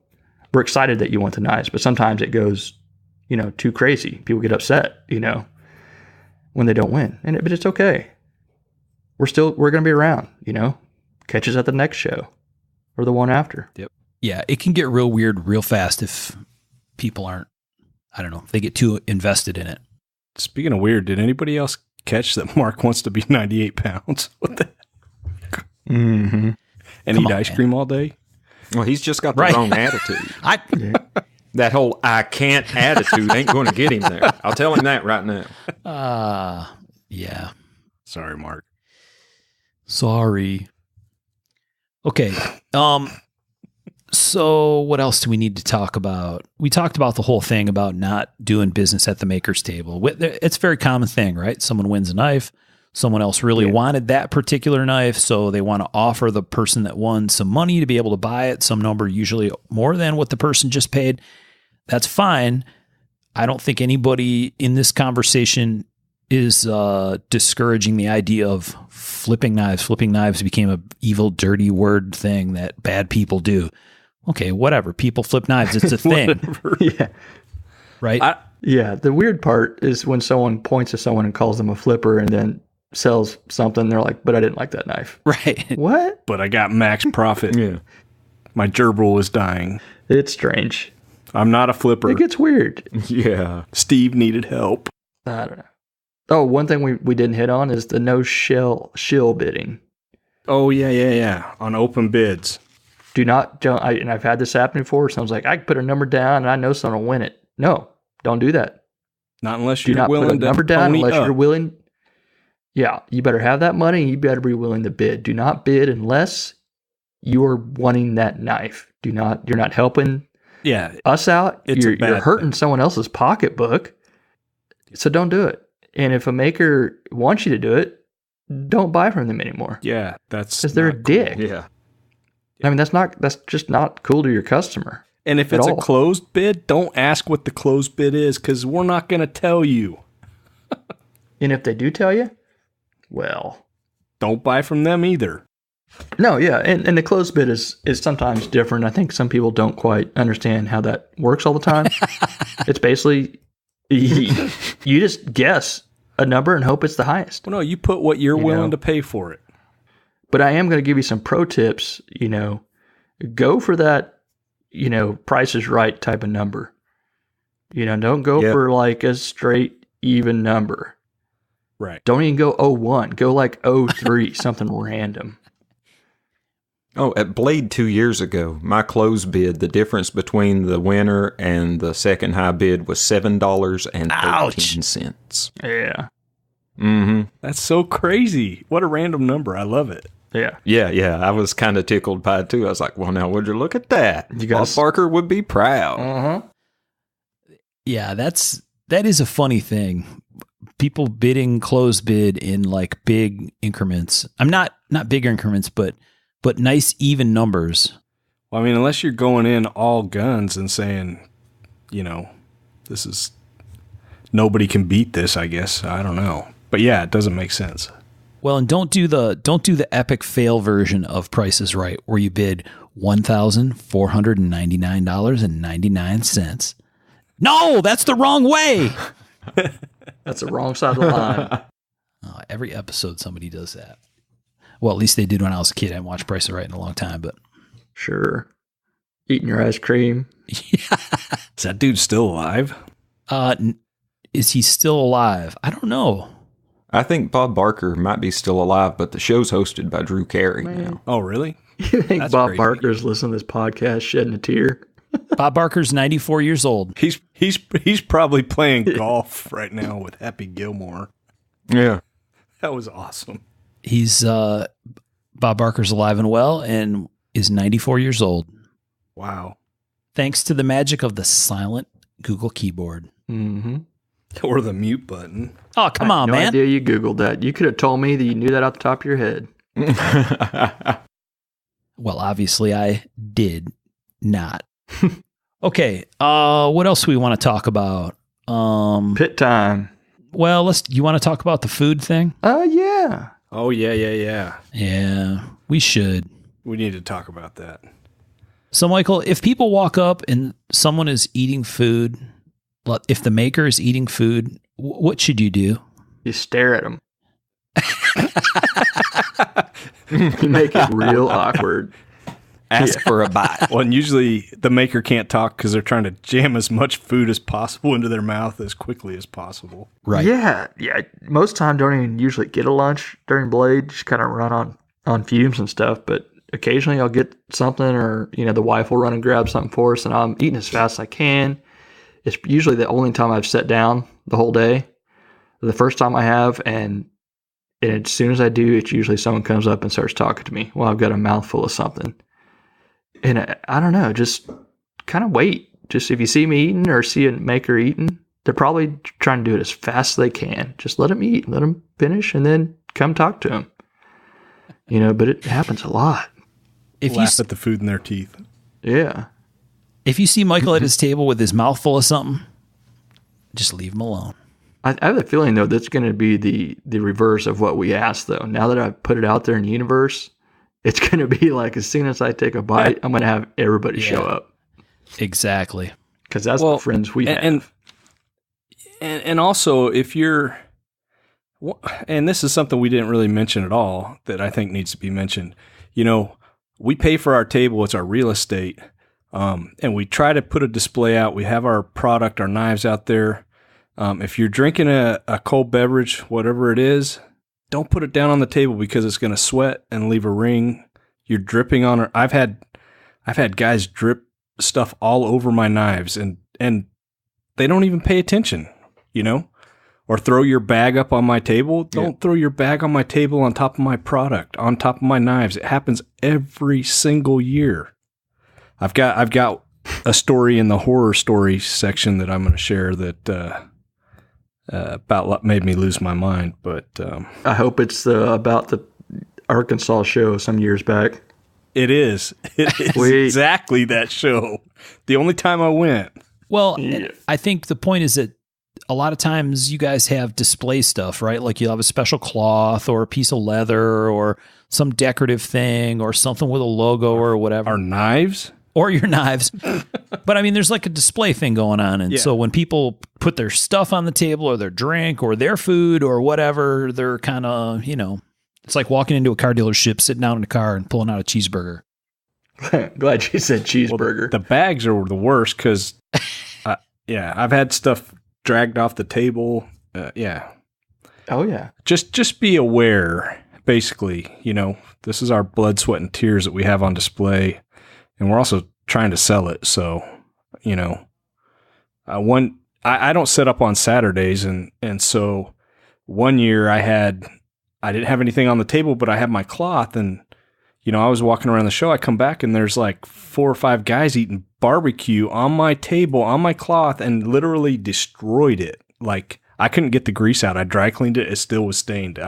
We're excited that you want the knives, but sometimes it goes too crazy. People get upset, when they don't win. But it's okay. We're going to be around, catch us at the next show or the one after. Yep. Yeah. It can get real weird real fast if people aren't, I don't know, if they get too invested in it. Speaking of weird, did anybody else catch that Mark wants to be 98 pounds? What the heck? Mm-hmm. And eat ice cream all day? Well, he's just got the wrong attitude. That whole I can't attitude ain't going to get him there. I'll tell him that right now. Yeah. Sorry, Mark. Sorry. Okay. So what else do we need to talk about? We talked about the whole thing about not doing business at the maker's table. It's a very common thing, right? Someone wins a knife. Someone else really wanted that particular knife, so they want to offer the person that won some money to be able to buy it, some number usually more than what the person just paid. That's fine. I don't think anybody in this conversation is discouraging the idea of flipping knives. Flipping knives became an evil, dirty word thing that bad people do. Okay, whatever. People flip knives. It's a thing. Yeah. Right? Yeah. The weird part is when someone points to someone and calls them a flipper and then sells something, they're like, but I didn't like that knife. Right. What? But I got max profit. Yeah. My gerbil was dying. It's strange. I'm not a flipper. It gets weird. Yeah. Steve needed help. I don't know. Oh, one thing we didn't hit on is the no shill bidding. Oh, yeah. On open bids. Do not, and I've had this happen before. Someone's like, I can put a number down and I know someone will win it. No, don't do that. Not unless Do you're not put a willing to number down pony unless up. you're willing. Yeah, you better have that money and you better be willing to bid. Do not bid unless you are wanting that knife. You're not helping us out. It's a You're bad hurting someone else's pocketbook. So don't do it. And if a maker wants you to do it, don't buy from them anymore. Yeah, that's Because they're a not dick. cool. Yeah. I mean, that's just not cool to your customer. And if At it's all. a closed bid, don't ask what the closed bid is because we're not going to tell you. And if they do tell you, well, Don't buy from them either. no, yeah. And the closed bid is sometimes different. I think some people don't quite understand how that works all the time. It's basically, you just guess a number and hope it's the highest. Well, no, you put what you're You willing know. to pay for it. But I am going to give you some pro tips. Go for that, Price is Right type of number. Don't go Yep. for like a straight even number. Right. Don't even go 01. Go like 03, something random. Oh, at Blade 2 years ago, my close bid, the difference between the winner and the second high bid was $7.13. Yeah. Mm-hmm. That's so crazy. What a random number. I love it. Yeah. Yeah. I was kind of tickled by it too. I was like, well, now would you look at that? You Bob guys- Barker would be proud. Uh-huh. Yeah, that is a funny thing. People bidding closed bid in like big increments. I'm not big increments, but nice even numbers. Well, I mean, unless you're going in all guns and saying, this is nobody can beat this, I guess. I don't know. But yeah, it doesn't make sense. Well, and don't do the epic fail version of Price is Right where you bid $1,499.99. No, that's the wrong way. That's the wrong side of the line. Every episode somebody does that. Well, at least they did when I was a kid. I haven't watched Price is Right in a long time, but Sure. Eating your ice cream. Is that dude still alive? is he still alive? I don't know. I think Bob Barker might be still alive, but the show's hosted by Drew Carey now. Oh, really? You think That's Bob crazy. Barker's listening to this podcast shedding a tear? Bob Barker's 94 years old. He's probably playing golf right now with Happy Gilmore. Yeah. That was awesome. He's Bob Barker's alive and well and is 94 years old. Wow. Thanks to the magic of the silent Google keyboard. Mm-hmm. Or the mute button. Oh, come on, no man. idea you Googled that. You could have told me that you knew that off the top of your head. Well, obviously I did not. Okay. What else do we want to talk about? Pit time. Well, you want to talk about the food thing? Yeah. Oh, yeah. Yeah, we should. We need to talk about that. So, Michael, if people walk up and someone is eating food, if the maker is eating food, what should you do? You stare at them. You make it real awkward. Ask for a bite. Well, and usually the maker can't talk because they're trying to jam as much food as possible into their mouth as quickly as possible. Right. Yeah. Most time don't even usually get a lunch during Blade. Just kind of run on fumes and stuff. But occasionally I'll get something, or the wife will run and grab something for us, and I'm eating as fast as I can. It's usually the only time I've sat down the whole day. The first time I have, and as soon as I do, it's usually someone comes up and starts talking to me while I've got a mouthful of something. And I don't know, just kind of wait. Just if you see me eating or see a maker eating, They're probably trying to do it as fast as they can. Just let them eat, let them finish, and then come talk to them. But it happens a lot. If Laugh at the food in their teeth. Yeah. If you see Michael at his table with his mouth full of something, just leave him alone. I have a feeling, though, that's going to be the reverse of what we asked, though. Now that I've put it out there in the universe, it's going to be like as soon as I take a bite, I'm going to have everybody show up. Exactly. Because that's the friends we have. And also, if you're, and this is something we didn't really mention at all that I think needs to be mentioned. We pay for our table; it's our real estate, and we try to put a display out. We have our product, our knives out there. If you're drinking a cold beverage, whatever it is, don't put it down on the table because it's going to sweat and leave a ring. You're dripping on it. I've had guys drip stuff all over my knives, and they don't even pay attention, Or throw your bag up on my table. Don't throw your bag on my table on top of my product, on top of my knives. It happens every single year. I've got a story in the horror story section that I'm going to share that about what made me lose my mind. But I hope it's about the Arkansas show some years back. It is. It is exactly that show. The only time I went. Well, I think the point is that a lot of times you guys have display stuff, right? Like you'll have a special cloth or a piece of leather or some decorative thing or something with a logo or whatever. Our knives? Or your knives. But I mean, there's like a display thing going on. And so when people put their stuff on the table or their drink or their food or whatever, they're kind of, it's like walking into a car dealership, sitting down in a car and pulling out a cheeseburger. Glad you said cheeseburger. Well, the bags are the worst because, I've had stuff dragged off the table. Oh, yeah. Just be aware, basically, this is our blood, sweat, and tears that we have on display. And we're also trying to sell it. So, I don't set up on Saturdays. And so one year I didn't have anything on the table, but I had my cloth. And, I was walking around the show. I come back and there's like 4 or 5 guys eating barbecue on my table, on my cloth, and literally destroyed it. Like I couldn't get the grease out. I dry cleaned it. It still was stained.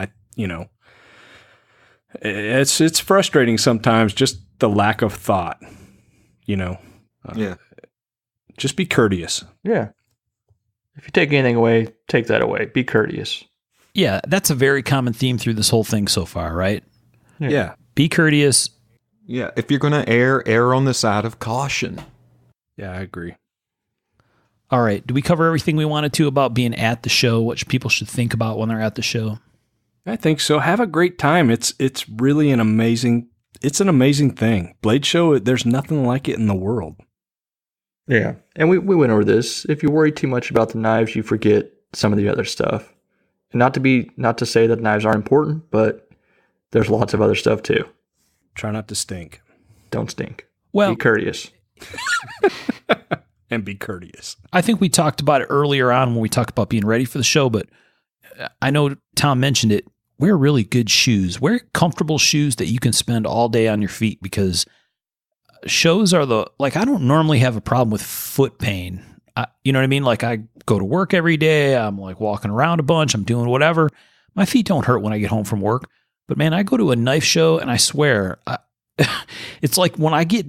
It's frustrating sometimes, just the lack of thought, just be courteous. Yeah. If you take anything away, take that away. Be courteous. Yeah. That's a very common theme through this whole thing so far, right? Yeah. Be courteous. Yeah. If you're going to err on the side of caution. Yeah, I agree. All right. Do we cover everything we wanted to about being at the show? What people should think about when they're at the show? I think so. Have a great time. It's really an amazing thing. Blade Show, there's nothing like it in the world. Yeah. And we went over this. If you worry too much about the knives, you forget some of the other stuff. And not to say that knives aren't important, but there's lots of other stuff too. Try not to stink. Don't stink. Well, be courteous. And be courteous. I think we talked about it earlier on when we talked about being ready for the show, but I know Tom mentioned it. Wear really good shoes. Wear comfortable shoes that you can spend all day on your feet, because shows are I don't normally have a problem with foot pain. You know what I mean? Like I go to work every day. I'm like walking around a bunch. I'm doing whatever. My feet don't hurt when I get home from work. But man, I go to a knife show and I swear, it's like when I get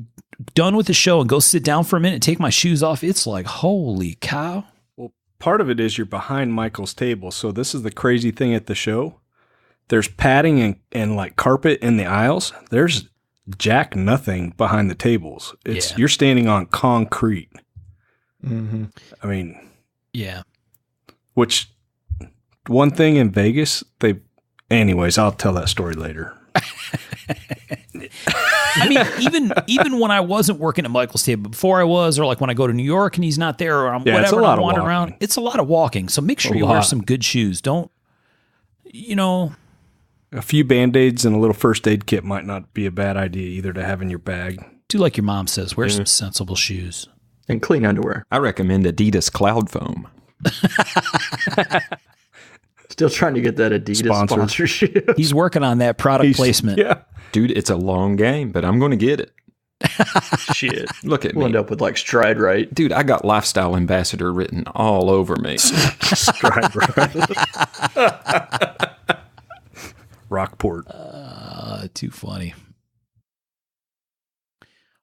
done with the show and go sit down for a minute and take my shoes off, it's like, holy cow. Well, part of it is you're behind Michael's table. So this is the crazy thing at the show. There's padding and like carpet in the aisles. There's jack nothing behind the tables. You're standing on concrete. Mm-hmm. I mean, yeah. Which one thing in Vegas, anyways, I'll tell that story later. I mean, even when I wasn't working at Michael's table, before I was, or like when I go to New York and he's not there, or whatever, it's a lot I'm of wandering around, it's a lot of walking. So make sure you wear some good shoes. Don't, a few Band-Aids and a little first aid kit might not be a bad idea either to have in your bag. Do like your mom says, wear some sensible shoes. And clean underwear. I recommend Adidas Cloud Foam. Still trying to get that Adidas sponsorship. He's working on that product placement. Yeah. Dude, it's a long game, but I'm going to get it. Shit. Look at We'll me. end up with like Stride Right. Dude, I got lifestyle ambassador written all over me. Stride right. Rockport. Too funny.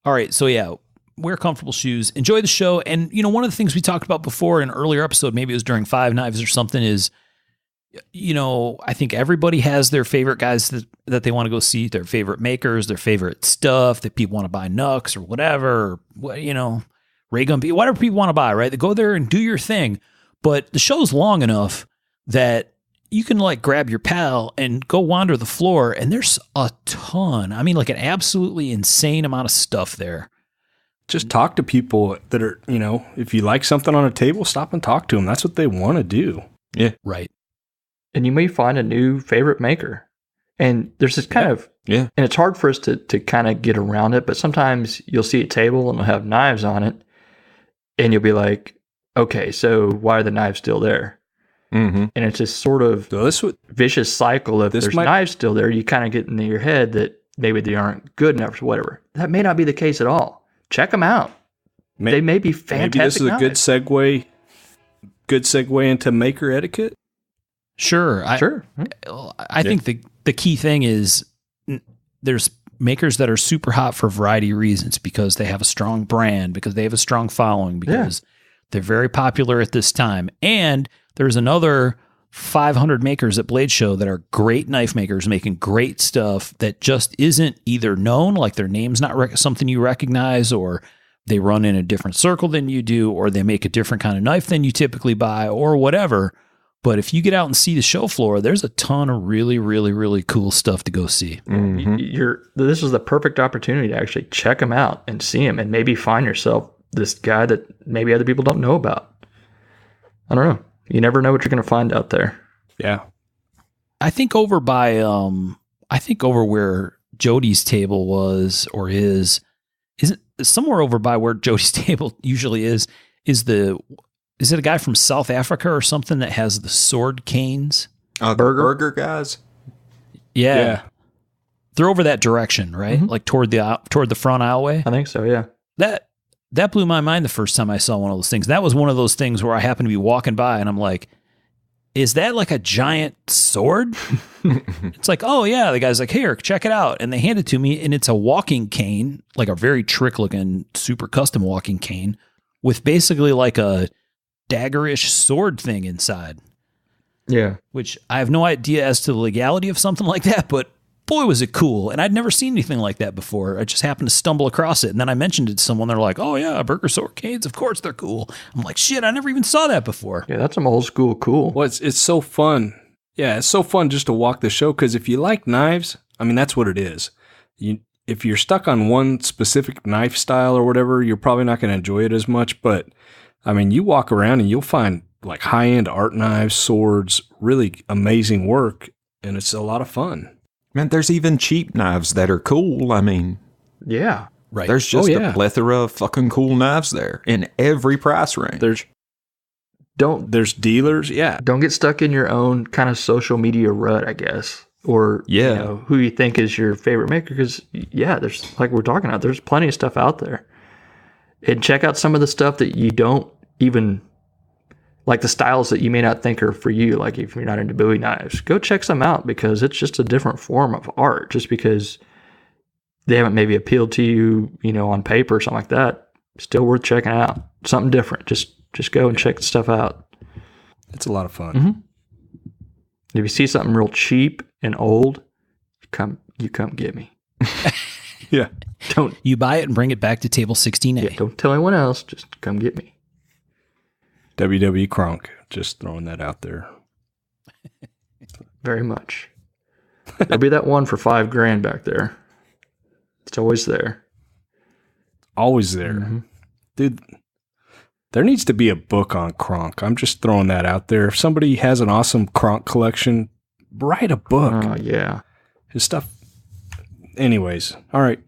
All right. So yeah, wear comfortable shoes, enjoy the show. And you know, one of the things we talked about before in an earlier episode, maybe it was during Five Knives or something, is, you know, I think everybody has their favorite guys that they want to go see, their favorite makers, their favorite stuff that people want to buy, Nux or whatever, or, you know, Ray Gun, whatever people want to buy, right? They go there and do your thing. But the show's long enough that you can like grab your pal and go wander the floor, and there's a ton. I mean, like an absolutely insane amount of stuff there. Just talk to people that are, you know, if you like something on a table, stop and talk to them. That's what they want to do. Yeah. Right. And you may find a new favorite maker. And there's this kind of, Yeah. and it's hard for us to kind of get around it, but sometimes you'll see a table and it'll have knives on it, and you'll be like, okay, so why are the knives still there? Mm-hmm. And it's this sort of So this would, vicious cycle of This there's might- knives still there, you kind of get into your head that maybe they aren't good enough or whatever. That may not be the case at all. Check them out. They may be fantastic. maybe this is a knives. good segue into maker etiquette. Sure. Sure. I think the key thing is there's makers that are super hot for a variety of reasons, because they have a strong brand, because they have a strong following, because they're very popular at this time. And there's another 500 makers at Blade Show that are great knife makers making great stuff that just isn't either known, like their name's not something you recognize, or they run in a different circle than you do, or they make a different kind of knife than you typically buy, or whatever. But if you get out and see the show floor, there's a ton of really, really, really cool stuff to go see. Mm-hmm. This is the perfect opportunity to actually check them out and see them, and maybe find yourself this guy that maybe other people don't know about. I don't know. You never know what you're going to find out there. Yeah. I think over by, where Jody's table was, or is somewhere over by where Jody's table usually is it a guy from South Africa or something that has the sword canes? Burger guys. Yeah. They're over that direction, right? Mm-hmm. Like toward the front aisleway. I think so, yeah. That blew my mind the first time I saw one of those things. That was one of those things where I happened to be walking by and I'm like, is that like a giant sword? It's like, oh yeah. The guy's like, here, check it out. And they hand it to me, and it's a walking cane, like a very trick looking, super custom walking cane with basically like a daggerish sword thing inside. Yeah. Which I have no idea as to the legality of something like that, but boy, was it cool. And I'd never seen anything like that before. I just happened to stumble across it. And then I mentioned it to someone. They're like, oh yeah, burger sword canes. Of course they're cool. I'm like, shit, I never even saw that before. Yeah, that's some old school cool. Well, it's so fun. Yeah, it's so fun just to walk the show, because if you like knives, I mean, that's what it is. If you're stuck on one specific knife style or whatever, you're probably not going to enjoy it as much. But I mean, you walk around and you'll find like high-end art knives, swords, really amazing work, and it's a lot of fun. Man, there's even cheap knives that are cool. I mean, Yeah. Right. there's just yeah. a plethora of fucking cool knives there in every price range. There's dealers, yeah. Don't get stuck in your own kind of social media rut, I guess. Or Yeah. you know, who you think is your favorite maker, because there's, like we're talking about, there's plenty of stuff out there. And check out some of the stuff that you don't even like, the styles that you may not think are for you. Like if you're not into Bowie knives, go check some out, because it's just a different form of art. Just because they haven't maybe appealed to you, you know, on paper or something like that, still worth checking out. Something different. Just go and check the stuff out. It's a lot of fun. Mm-hmm. If you see something real cheap and old, you come get me. Yeah. Don't You buy it and bring it back to table 16A. don't tell anyone else. Just come get me. WWE Kronk, just throwing that out there. Very much. There'll be that one for $5,000 back there. It's always there. Always there. Mm-hmm. Dude, there needs to be a book on Kronk. I'm just throwing that out there. If somebody has an awesome Kronk collection, write a book. Oh, yeah. His stuff. Anyways, all right.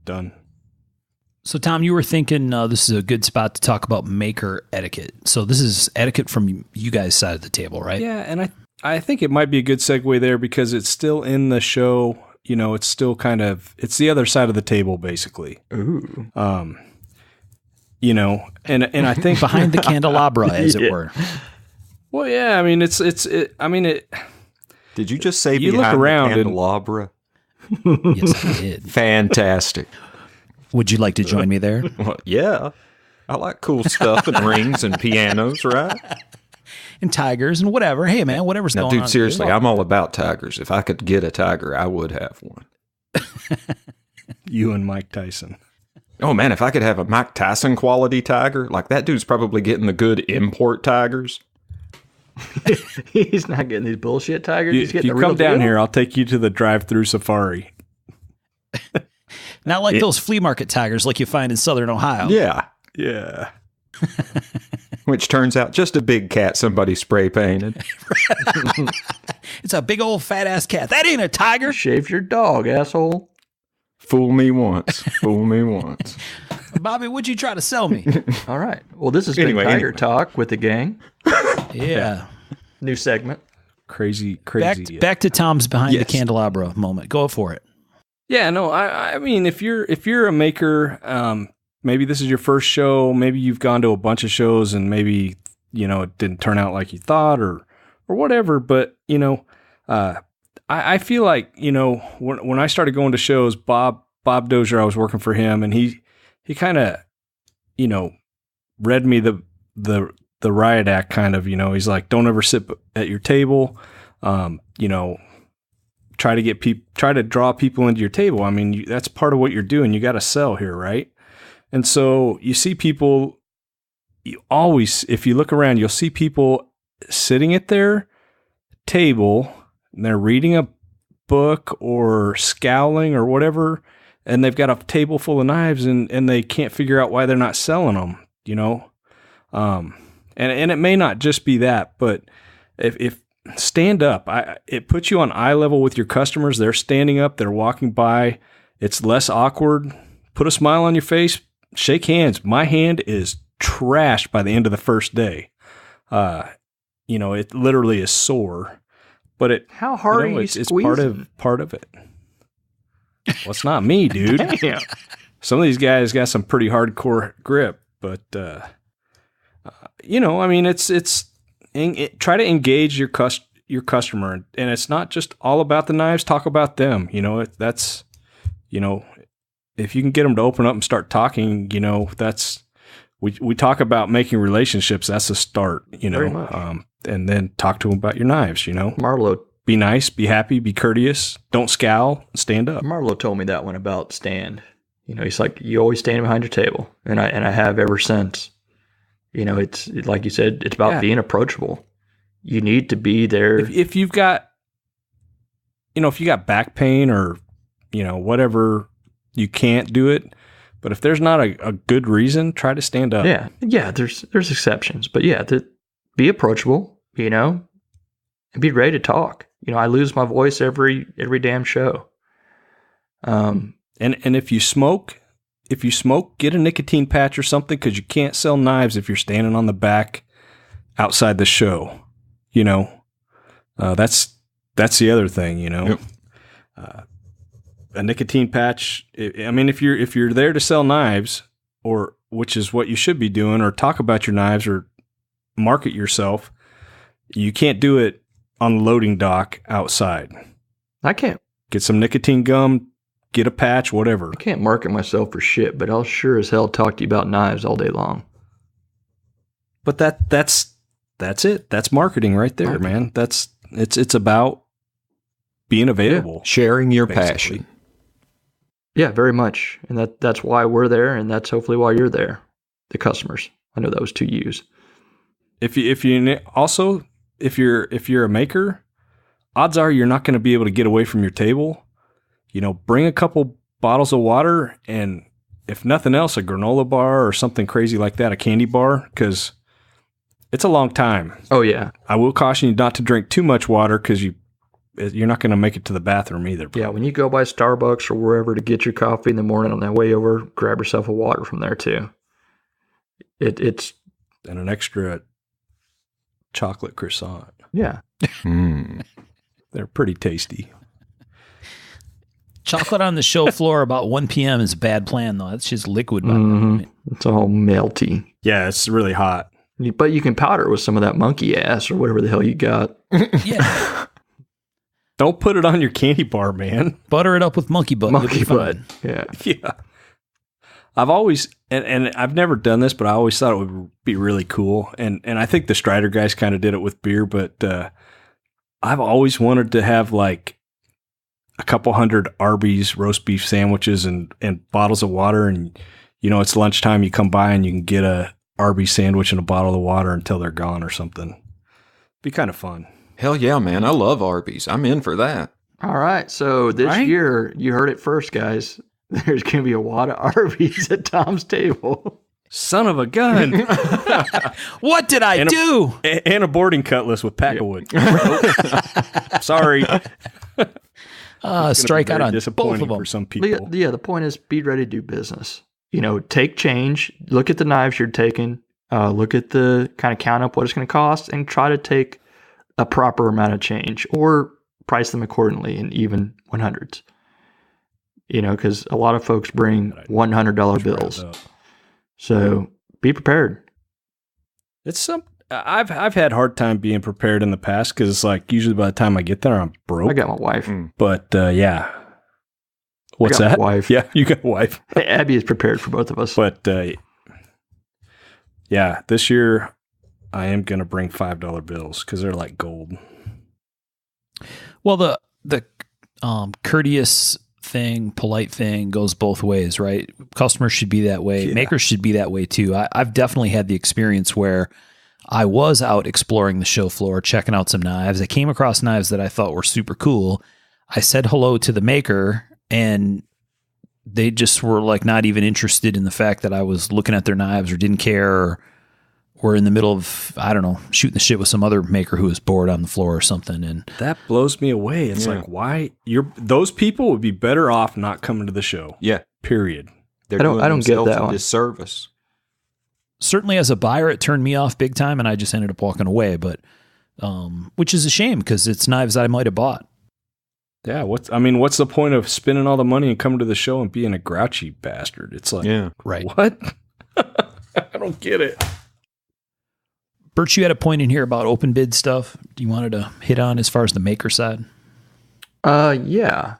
Done. So, Tom, you were thinking this is a good spot to talk about maker etiquette. So this is etiquette from you guys' side of the table, right? Yeah, and I think it might be a good segue there, because it's still in the show. you know, it's still kind of, it's the other side of the table, basically. Ooh. You know, and I think Behind the candelabra, as it were. well, yeah, I mean, it. Did you just say You behind look around the candelabra? Yes, I did. Fantastic. Would you like to join me there? Well, yeah. I like cool stuff and rings and pianos, right? And tigers and whatever. Hey, man, whatever's Now, going on. dude, seriously, I'm all about tigers. If I could get a tiger, I would have one. You and Mike Tyson. Oh, man, if I could have a Mike Tyson quality tiger, like that dude's probably getting the good import tigers. He's not getting these bullshit tigers. He's If getting you the real come down deal. here, I'll take you to the drive-through safari. Not like those flea market tigers like you find in Southern Ohio. Yeah. Yeah. Which turns out just a big cat somebody spray painted. It's a big old fat ass cat. That ain't a tiger. Shaved your dog, asshole. Fool me once. Fool me once. Bobby, would you try to sell me? All right. Well, this has been Tiger Talk with the gang. Yeah. New segment. Crazy. Back to Tom's behind the candelabra moment. Go for it. Yeah, no, I mean, if you're a maker, maybe this is your first show, maybe you've gone to a bunch of shows and maybe, you know, it didn't turn out like you thought or whatever, but, you know, I feel like, you know, when I started going to shows, Bob Dozier, I was working for him, and he kind of, you know, read me the riot act kind of, you know, he's like, don't ever sit at your table, you know, try to draw people into your table. I mean, that's part of what you're doing. You got to sell here, right? And so you see people, if you look around, you'll see people sitting at their table and they're reading a book or scowling or whatever, and they've got a table full of knives and they can't figure out why they're not selling them, you know? And it may not just be that, but if stand up, it puts you on eye level with your customers. They're standing up, they're walking by. It's less awkward. Put a smile on your face, shake hands. My hand is trashed by the end of the first day. You know, it literally is sore. But how hard are you it's squeezing? part of it. Well, it's not me, dude. Damn. Some of these guys got some pretty hardcore grip, but you know, I mean, try to engage your customer, and it's not just all about the knives. Talk about them. You know, that's, you know, if you can get them to open up and start talking, you know, that's we talk about making relationships. That's a start. You know, and then talk to them about your knives. You know, Marlo, be nice, be happy, be courteous. Don't scowl. Stand up. Marlo told me that one about stand. You know, he's like, you always stand behind your table, and I have ever since. You know, it's like you said, it's about being approachable. You need to be there. If you've got, you know, if you got back pain or, you know, whatever, you can't do it. But if there's not a good reason, try to stand up. Yeah. There's exceptions, but yeah, be approachable. You know, and be ready to talk. You know, I lose my voice every damn show. And if you smoke, get a nicotine patch or something, because you can't sell knives if you're standing on the back outside the show. You know, that's the other thing. You know, a nicotine patch. I mean, if you're there to sell knives, or which is what you should be doing, or talk about your knives or market yourself, you can't do it on the loading dock outside. I can't get some nicotine gum. Get a patch, whatever. I can't market myself for shit, but I'll sure as hell talk to you about knives all day long. But that's it. That's marketing right there, man. It's about being available, sharing your passion. Yeah, very much, and that's why we're there, and that's hopefully why you're there. The customers. I know that was 2 U's. If you're a maker, odds are you're not going to be able to get away from your table. You know, bring a couple bottles of water and, if nothing else, a granola bar or something crazy like that, a candy bar, because it's a long time. Oh, yeah. I will caution you not to drink too much water, because you're not going to make it to the bathroom either. Probably. Yeah, when you go by Starbucks or wherever to get your coffee in the morning, on that way over, grab yourself a water from there too. It's and an extra chocolate croissant. Yeah. They're pretty tasty. Chocolate on the show floor about 1 p.m. is a bad plan, though. That's just liquid by that point. It's all melty. Yeah, it's really hot. But you can powder it with some of that monkey ass or whatever the hell you got. Yeah. Don't put it on your candy bar, man. Butter it up with monkey butt. Monkey butt. Yeah. Yeah. I've always, and I've never done this, but I always thought it would be really cool. And I think the Strider guys kind of did it with beer, but I've always wanted to have like a couple hundred Arby's roast beef sandwiches and bottles of water. And, you know, it's lunchtime. You come by and you can get a Arby's sandwich and a bottle of water until they're gone or something. Be kind of fun. Hell yeah, man. I love Arby's. I'm in for that. All right. So this year, you heard it first, guys. There's going to be a lot of Arby's at Tom's table. Son of a gun. What did I do? And a boarding cutlass with pack-a-wood. Sorry. Strike out on both of them. For some people. Yeah, the point is be ready to do business. You know, take change. Look at the knives you're taking. Look at the kind of count up what it's going to cost and try to take a proper amount of change or price them accordingly in even 100s. You know, because a lot of folks bring $100 bills. So be prepared. I've had a hard time being prepared in the past because it's like usually by the time I get there, I'm broke. I got my wife. But yeah. What's that? My wife. Yeah, you got a wife. Abby is prepared for both of us. But yeah, this year I am going to bring $5 bills because they're like gold. Well, the courteous thing, polite thing goes both ways, right? Customers should be that way. Yeah. Makers should be that way too. I've definitely had the experience where I was out exploring the show floor, checking out some knives. I came across knives that I thought were super cool. I said hello to the maker and they just were like not even interested in the fact that I was looking at their knives or didn't care or were in the middle of, I don't know, shooting the shit with some other maker who was bored on the floor or something. And that blows me away. It's like, why those people would be better off not coming to the show. Yeah. Period. I don't get that one. Disservice. Certainly as a buyer, it turned me off big time and I just ended up walking away, but which is a shame because it's knives I might have bought. Yeah, what's the point of spending all the money and coming to the show and being a grouchy bastard? It's like, right. What? I don't get it. Bert, you had a point in here about open bid stuff. Do you wanted to hit on as far as the maker side? Yeah.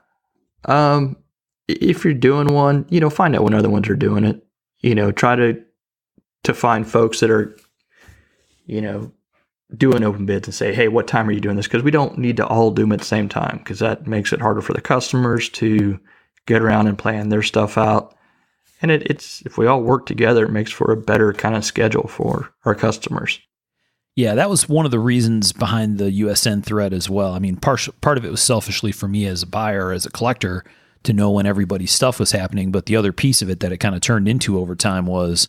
If you're doing one, you know, find out when other ones are doing it. You know, try to find folks that are, you know, doing open bids and say, hey, what time are you doing this? Because we don't need to all do them at the same time because that makes it harder for the customers to get around and plan their stuff out. And it's if we all work together, it makes for a better kind of schedule for our customers. Yeah, that was one of the reasons behind the USN thread as well. I mean, part of it was selfishly for me as a buyer, as a collector, to know when everybody's stuff was happening. But the other piece of it that it kind of turned into over time was,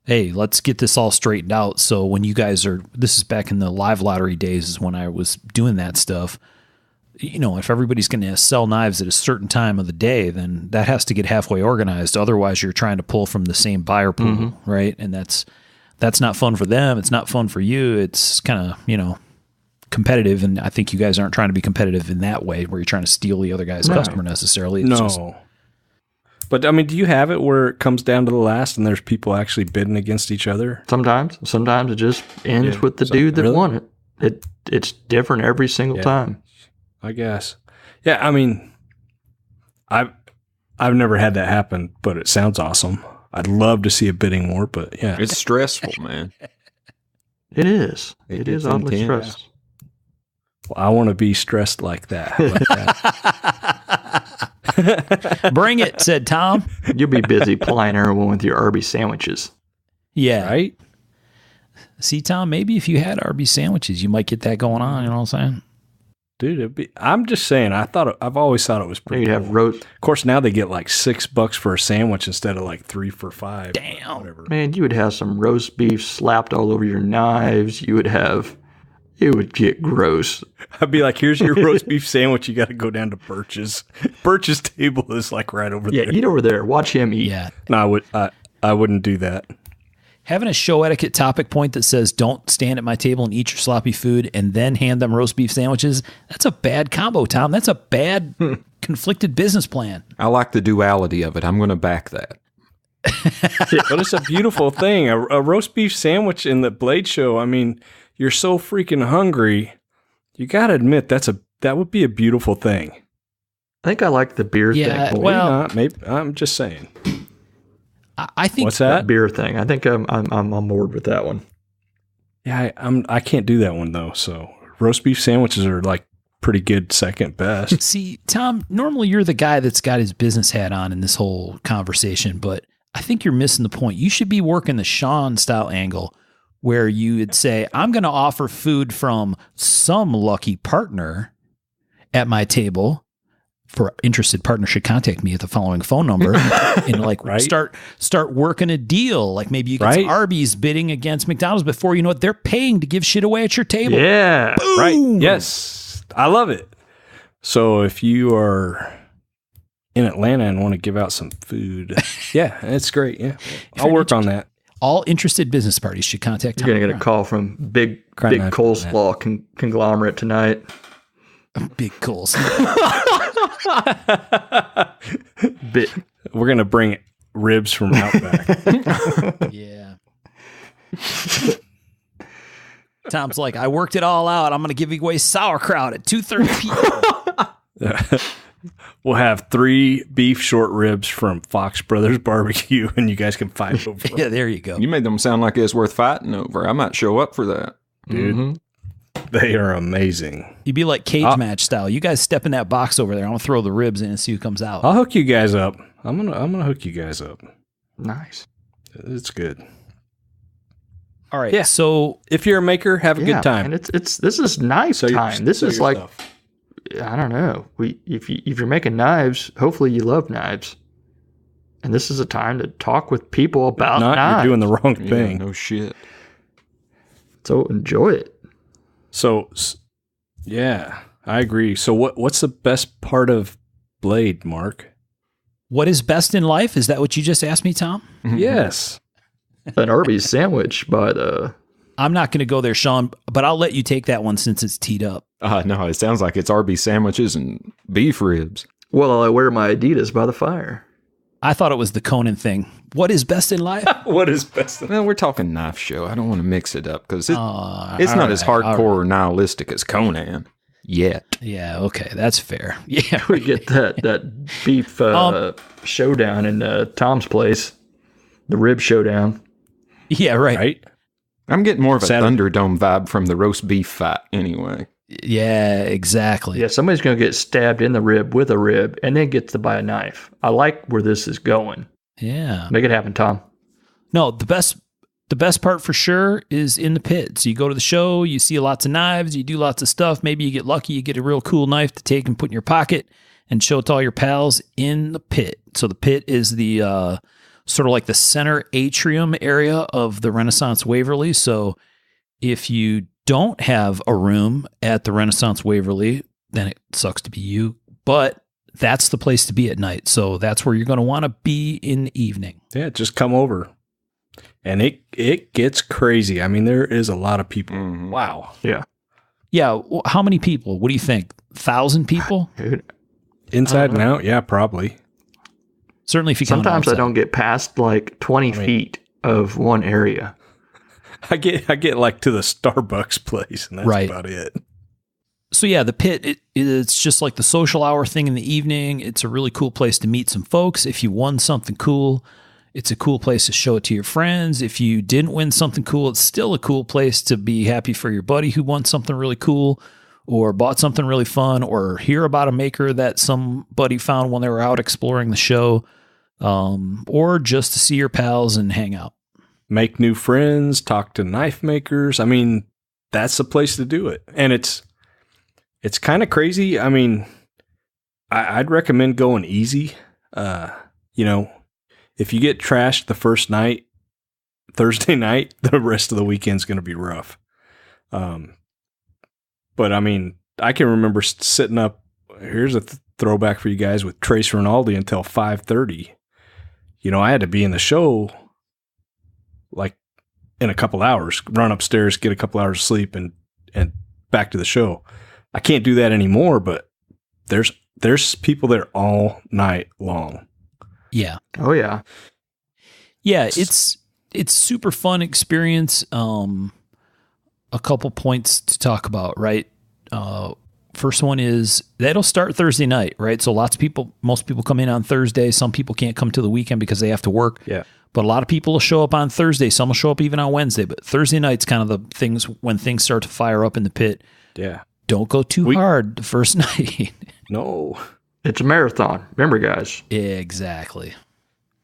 hey, let's get this all straightened out. So when you guys this is back in the live lottery days is when I was doing that stuff. You know, if everybody's going to sell knives at a certain time of the day, then that has to get halfway organized. Otherwise, you're trying to pull from the same buyer pool, right? And that's not fun for them. It's not fun for you. It's kind of, you know, competitive. And I think you guys aren't trying to be competitive in that way where you're trying to steal the other guy's customer necessarily. It's But I mean, do you have it where it comes down to the last and there's people actually bidding against each other? Sometimes it just ends with the dude that won it. It's different every single time. I guess. Yeah. I mean, I've never had that happen, but it sounds awesome. I'd love to see a bidding war, but yeah. It's stressful, man. It is. It is oddly stressful. Well, I want to be stressed like that. Bring it, said Tom. You'll be busy plying everyone with your Arby's sandwiches. Yeah. Right? See, Tom, maybe if you had Arby's sandwiches, you might get that going on. You know what I'm saying? Dude, I'm just saying, I've always thought it was pretty cool. Have roast. Of course, now they get like $6 for a sandwich instead of like 3 for $5. Damn. Whatever. Man, you would have some roast beef slapped all over your knives. It would get gross. I'd be like, here's your roast beef sandwich. You got to go down to Birch's. Birch's table is like right over there. Yeah, eat over there. Watch him eat. Yeah. No, I wouldn't do that. Having a show etiquette topic point that says don't stand at my table and eat your sloppy food and then hand them roast beef sandwiches, that's a bad combo, Tom. That's a bad conflicted business plan. I like the duality of it. I'm going to back that. But it's a beautiful thing. A roast beef sandwich in the Blade Show. I mean, you're so freaking hungry. You got to admit that would be a beautiful thing. I think I like the beer Yeah, thing. well- Maybe not. Maybe I'm just saying. I think What's that? Beer thing. I think I'm on board with that one. Yeah, I can't do that one though. So roast beef sandwiches are like pretty good second best. See, Tom, normally you're the guy that's got his business hat on in this whole conversation, but I think you're missing the point. You should be working the Sean style angle where you would say, I'm going to offer food from some lucky partner at my table. For interested partners should contact me at the following phone number and like Right. start working a deal. Like maybe you get some Right. Arby's bidding against McDonald's before you know it, they're paying to give shit away at your table. Yeah. Right. Boom. Yes. I love it. So if you are in Atlanta and want to give out some food, yeah, it's great. Yeah. I'll work on that. All interested business parties should contact You're Tom. going to get a call from big Crying out coleslaw conglomerate tonight. Big goals. Bit. We're going to bring ribs from Outback. Yeah. Tom's like, I worked it all out. I'm going to give you away sauerkraut at 2:30 p.m. We'll have 3 beef short ribs from Fox Brothers Barbecue, and you guys can fight over them. Yeah, there you go. You made them sound like it's worth fighting over. I might show up for that. Dude. Mm-hmm. They are amazing. You'd be like cage match style. You guys step in that box over there. I'm going to throw the ribs in and see who comes out. I'll hook you guys up. I'm gonna hook you guys up. Nice. It's good. All right. Yeah. So If you're a maker, have a good time. And this is knife time. This Sell is your like stuff. I don't know. If you're making knives, hopefully you love knives. And this is a time to talk with people about Not knives. you're doing the wrong Yeah, thing. no shit. So enjoy it. So yeah, I agree. So what's the best part of Blade, Mark? what is best in life? Is that what you just asked me, Tom? Yes. An Arby's sandwich by the I'm not going to go there, Sean, but I'll let you take that one since it's teed up. No, it sounds like it's Arby's sandwiches and beef ribs. well, I wear my Adidas by the fire. I thought it was the Conan thing. What is best in life? What is best? Well, we're talking knife show. I don't want to mix it up because it's all not as right, all hardcore or nihilistic as Conan yet. Yeah, okay, that's fair. Yeah, We get that beef showdown in Tom's place, the rib showdown. yeah, right. Right? I'm getting more of a Saturday. Thunderdome vibe from the roast beef fight anyway. Yeah, exactly. Yeah, somebody's going to get stabbed in the rib with a rib and then gets to buy a knife. I like where this is going. Yeah. Make it happen, Tom. No, the best part for sure is in the pit. So you go to the show, you see lots of knives, you do lots of stuff. Maybe you get lucky, you get a real cool knife to take and put in your pocket and show it to all your pals in the pit. So the pit is the sort of like the center atrium area of the Renaissance Waverly. So if you don't have a room at the Renaissance Waverly, then it sucks to be you. But that's the place to be at night. So that's where you're going to want to be in the evening. Yeah, just come over. And it gets crazy. I mean, there is a lot of people. Mhm. Wow. Yeah. Yeah. How many people? What do you think? 1,000 people? Dude, Inside and out, yeah, probably. Certainly if you count sometimes I outside. don't get past like 20 feet of one area. I get like to the Starbucks place, and that's Right. about it. So yeah, the pit, it's just like the social hour thing in the evening. It's a really cool place to meet some folks. If you won something cool, it's a cool place to show it to your friends. If you didn't win something cool, it's still a cool place to be happy for your buddy who won something really cool or bought something really fun or hear about a maker that somebody found when they were out exploring the show, or just to see your pals and hang out. Make new friends, talk to knife makers. I mean, that's the place to do it. And it's kind of crazy. I mean, I'd recommend going easy. You know, if you get trashed the first night, Thursday night, the rest of the weekend's going to be rough. But I mean, I can remember sitting up. Here's a throwback for you guys with Trace Rinaldi until 5:30. You know, I had to be in the show like in a couple hours, run upstairs, get a couple hours of sleep and back to the show. I can't do that anymore, but there's there's people there all night long. Yeah. Oh yeah. Yeah, it's super fun experience. A couple points to talk about, right? First one is that'll start Thursday night, right? So most people come in on Thursday. Some people can't come to the weekend because they have to work. Yeah. But a lot of people will show up on Thursday. Some will show up even on Wednesday. But Thursday night's kind of the things when things start to fire up in the pit. Yeah. Don't go too hard the first night. No. It's a marathon. Remember, guys. Exactly.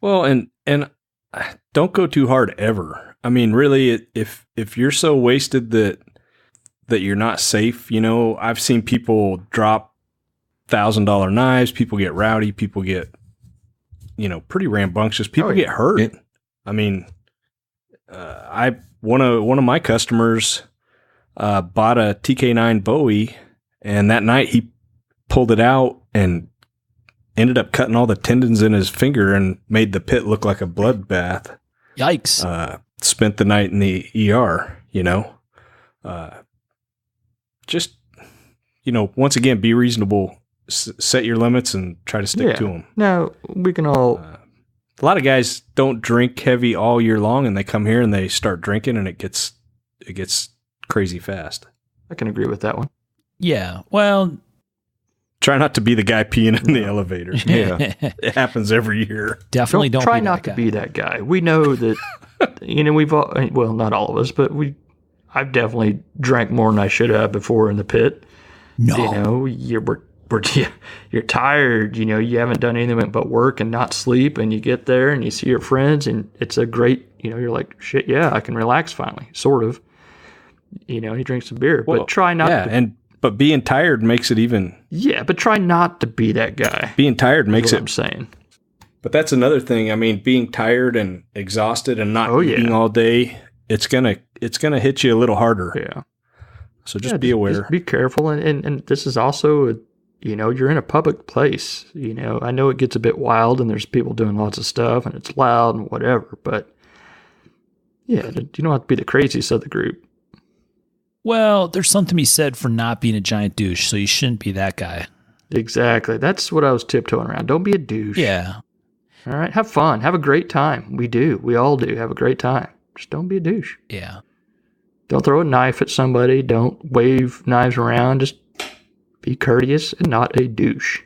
Well, and don't go too hard ever. I mean, really, if you're so wasted that you're not safe, I've seen people drop $1,000 knives. People get rowdy. People get, pretty rambunctious. People get hurt. Yeah. I mean, one of my customers bought a TK9 Bowie, and that night he pulled it out and ended up cutting all the tendons in his finger and made the pit look like a bloodbath. Yikes. Spent the night in the ER, just, once again, be reasonable, set your limits and try to stick to them. Now, we can all... a lot of guys don't drink heavy all year long, and they come here and they start drinking, and it gets crazy fast. I can agree with that one. Yeah. Well, try not to be the guy peeing in the elevator. Yeah. It happens every year. Definitely don't try be not that to guy. be that guy. We know that, we've all, well, not all of us, but I've definitely drank more than I should have before in the pit. No. You're tired, you haven't done anything but work and not sleep, and you get there and you see your friends, and it's a great, you're like, shit, yeah, I can relax finally, sort of. You drink some beer, but try not to. But being tired makes it even. Yeah, but try not to be that guy. Being tired makes it. I'm saying. But that's another thing. I mean, being tired and exhausted and not eating all day, it's gonna hit you a little harder. Yeah. So just be aware. Just be careful, and this is also, you're in a public place. I know it gets a bit wild, and there's people doing lots of stuff, and it's loud and whatever. But yeah, you don't have to be the craziest of the group. Well, there's something to be said for not being a giant douche, so you shouldn't be that guy. Exactly. That's what I was tiptoeing around. Don't be a douche. Yeah. All right. Have fun. Have a great time. We do. We all do. Have a great time. Just don't be a douche. Yeah. Don't throw a knife at somebody. Don't wave knives around. Just be courteous and not a douche.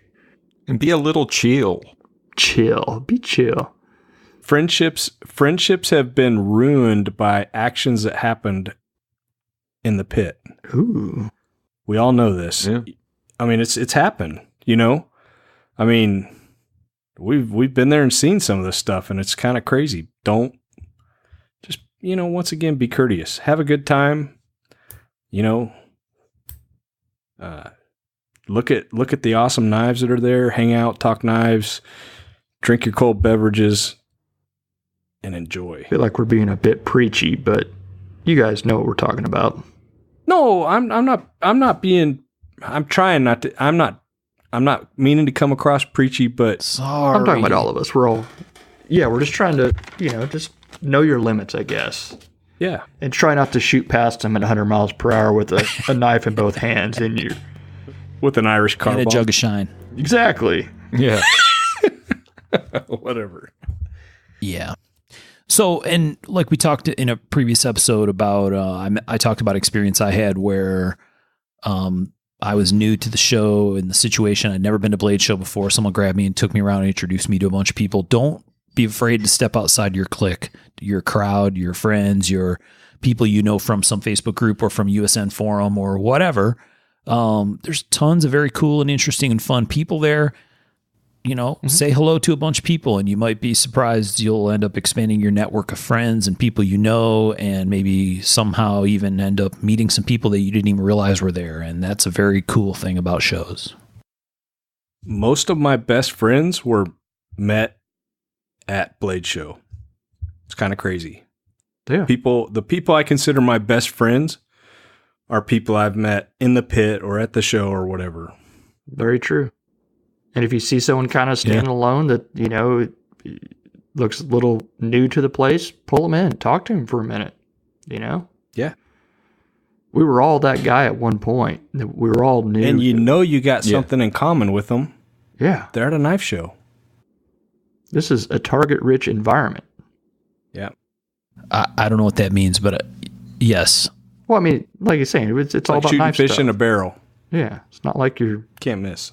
And be a little chill. Chill. Be chill. Friendships have been ruined by actions that happened in the pit. Ooh. We all know this. Yeah. I mean, it's happened, I mean, we've been there and seen some of this stuff, and it's kind of crazy. Don't just, once again, be courteous. Have a good time. Look at the awesome knives that are there. Hang out, talk knives, drink your cold beverages, and enjoy. I feel like we're being a bit preachy, but you guys know what we're talking about. No, I'm not being. I'm trying not to. I'm not meaning to come across preachy, but Sorry. I'm talking about all of us. We're just trying to, just know your limits, I guess. yeah, And try not to shoot past them at 100 miles per hour with a knife in both hands in you. with an Irish car And a bomb. jug of shine. Exactly. Yeah. Whatever. Yeah. So, and like we talked in a previous episode about, I talked about experience I had where I was new to the show and the situation. I'd never been to Blade Show before. Someone grabbed me and took me around and introduced me to a bunch of people. Don't be afraid to step outside your clique, your crowd, your friends, your people from some Facebook group or from USN forum or whatever. There's tons of very cool and interesting and fun people there. Say hello to a bunch of people, and you might be surprised you'll end up expanding your network of friends and people and maybe somehow even end up meeting some people that you didn't even realize were there. And that's a very cool thing about shows. Most of my best friends were met at Blade Show. It's kind of crazy. Yeah. The people I consider my best friends are people I've met in the pit or at the show or whatever. Very true. And if you see someone kind of standing alone that, looks a little new to the place, pull them in, talk to him for a minute, Yeah. We were all that guy at one point. We were all new. And you got something in common with them. Yeah. They're at a knife show. This is a target-rich environment. Yeah. I don't know what that means, but yes. Well, I mean, like you're saying, it's all Like about shooting knife fish stuff. in a barrel. Yeah, it's not like you're... Can't miss.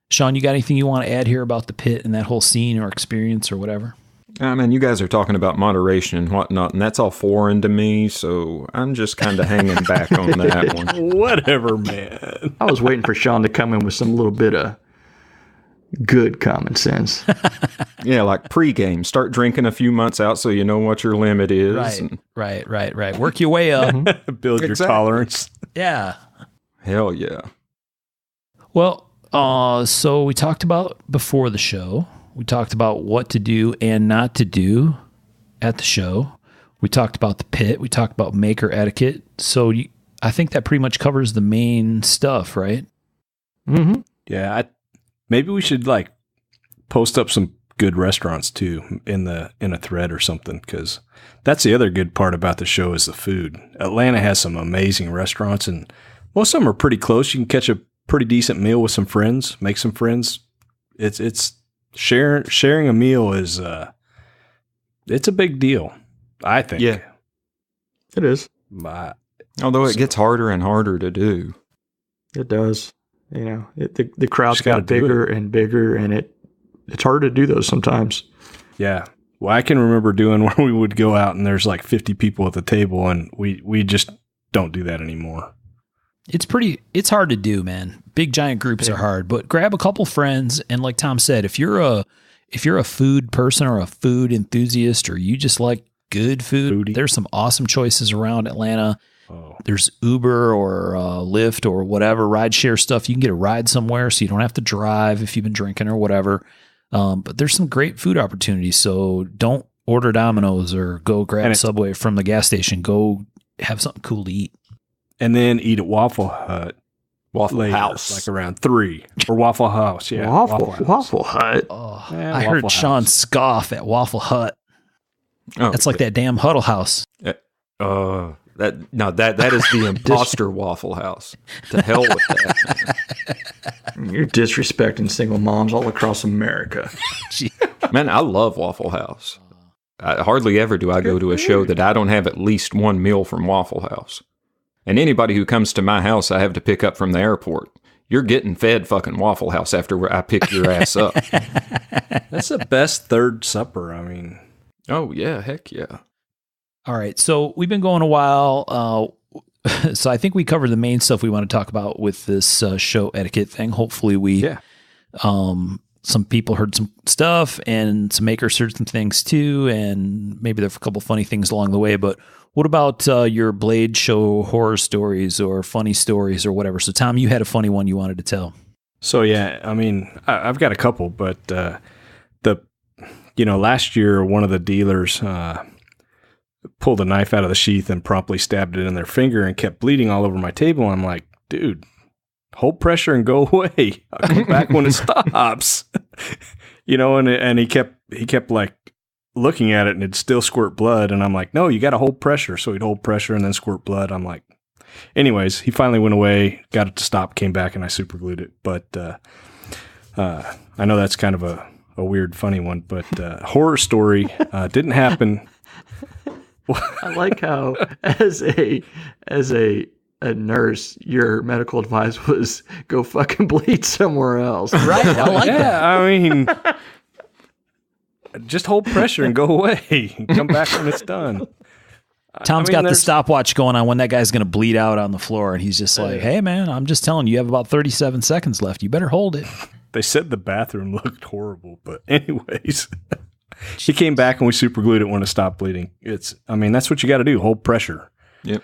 Sean, you got anything you want to add here about the pit and that whole scene or experience or whatever? I mean, you guys are talking about moderation and whatnot, and that's all foreign to me, so I'm just kind of hanging back on that one. Whatever, man. I was waiting for Sean to come in with some little bit of good common sense. Yeah, like pregame. Start drinking a few months out so you know what your limit is. Right. Work your way up. Build your Exactly. tolerance. Yeah. Hell yeah. Well, so we talked about before the show. We talked about what to do and not to do at the show. We talked about the pit. We talked about maker etiquette. So I think that pretty much covers the main stuff, right? Mm-hmm. Yeah, maybe we should like post up some good restaurants too in a thread or something, because that's the other good part about the show is the food. Atlanta has some amazing restaurants, and most of them are pretty close. You can catch a pretty decent meal with some friends, make some friends. It's sharing a meal is it's a big deal, I think. Yeah. It is. Although it gets harder and harder to do. It does. You know, the crowds Just gotta got do bigger and bigger, and it's hard to do those sometimes. Yeah. Well, I can remember doing where we would go out and there's like 50 people at the table, and we just don't do that anymore. It's hard to do, man. Big giant groups are hard, but grab a couple friends. And like Tom said, if you're a food person or a food enthusiast, or you just like good food, there's some awesome choices around Atlanta. Oh. There's Uber or Lyft or whatever rideshare stuff. You can get a ride somewhere, so you don't have to drive if you've been drinking or whatever. But there's some great food opportunities. So don't order Domino's or go grab Subway from the gas station. Go have something cool to eat. And then eat at Waffle Hut. Waffle later, House. like around 3. Or Waffle House, yeah. Waffle Hut. Oh, Yeah, I Waffle heard House. Sean scoff at Waffle Hut. Oh, That's like that damn Huddle House. that is the imposter Waffle House. To hell with that. You're disrespecting single moms all across America. Man, I love Waffle House. Hardly ever do I go to a show that I don't have at least one meal from Waffle House. And anybody who comes to my house, I have to pick up from the airport. You're getting fed fucking Waffle House after I pick your ass up. That's the best third supper. I mean, Oh, yeah. Heck yeah. All right. So we've been going a while. So I think we covered the main stuff we want to talk about with this show etiquette thing. Hopefully some people heard some stuff and some makers heard some things too. And maybe there were a couple funny things along the way, but what about your Blade Show horror stories or funny stories or whatever? So Tom, you had a funny one you wanted to tell. so yeah, I mean, I've got a couple, but last year one of the dealers pulled a knife out of the sheath and promptly stabbed it in their finger and kept bleeding all over my table. I'm like, dude, hold pressure and go away. I'll come back when it stops. And he kept like looking at it and it'd still squirt blood. And I'm like, no, you got to hold pressure. So he'd hold pressure and then squirt blood. I'm like, anyways, he finally went away, got it to stop, came back, and I super glued it. But I know that's kind of a weird, funny one, but horror story didn't happen. I like how as a nurse, your medical advice was go fucking bleed somewhere else. Right. I like that. Yeah, I mean, just hold pressure and go away and come back when it's done. Tom's got the stopwatch going on when that guy's going to bleed out on the floor. And he's just like, hey, man, I'm just telling you, you have about 37 seconds left. You better hold it. They said the bathroom looked horrible, but anyways, he came back and we super glued it when it stopped bleeding. That's what you got to do. Hold pressure. Yep.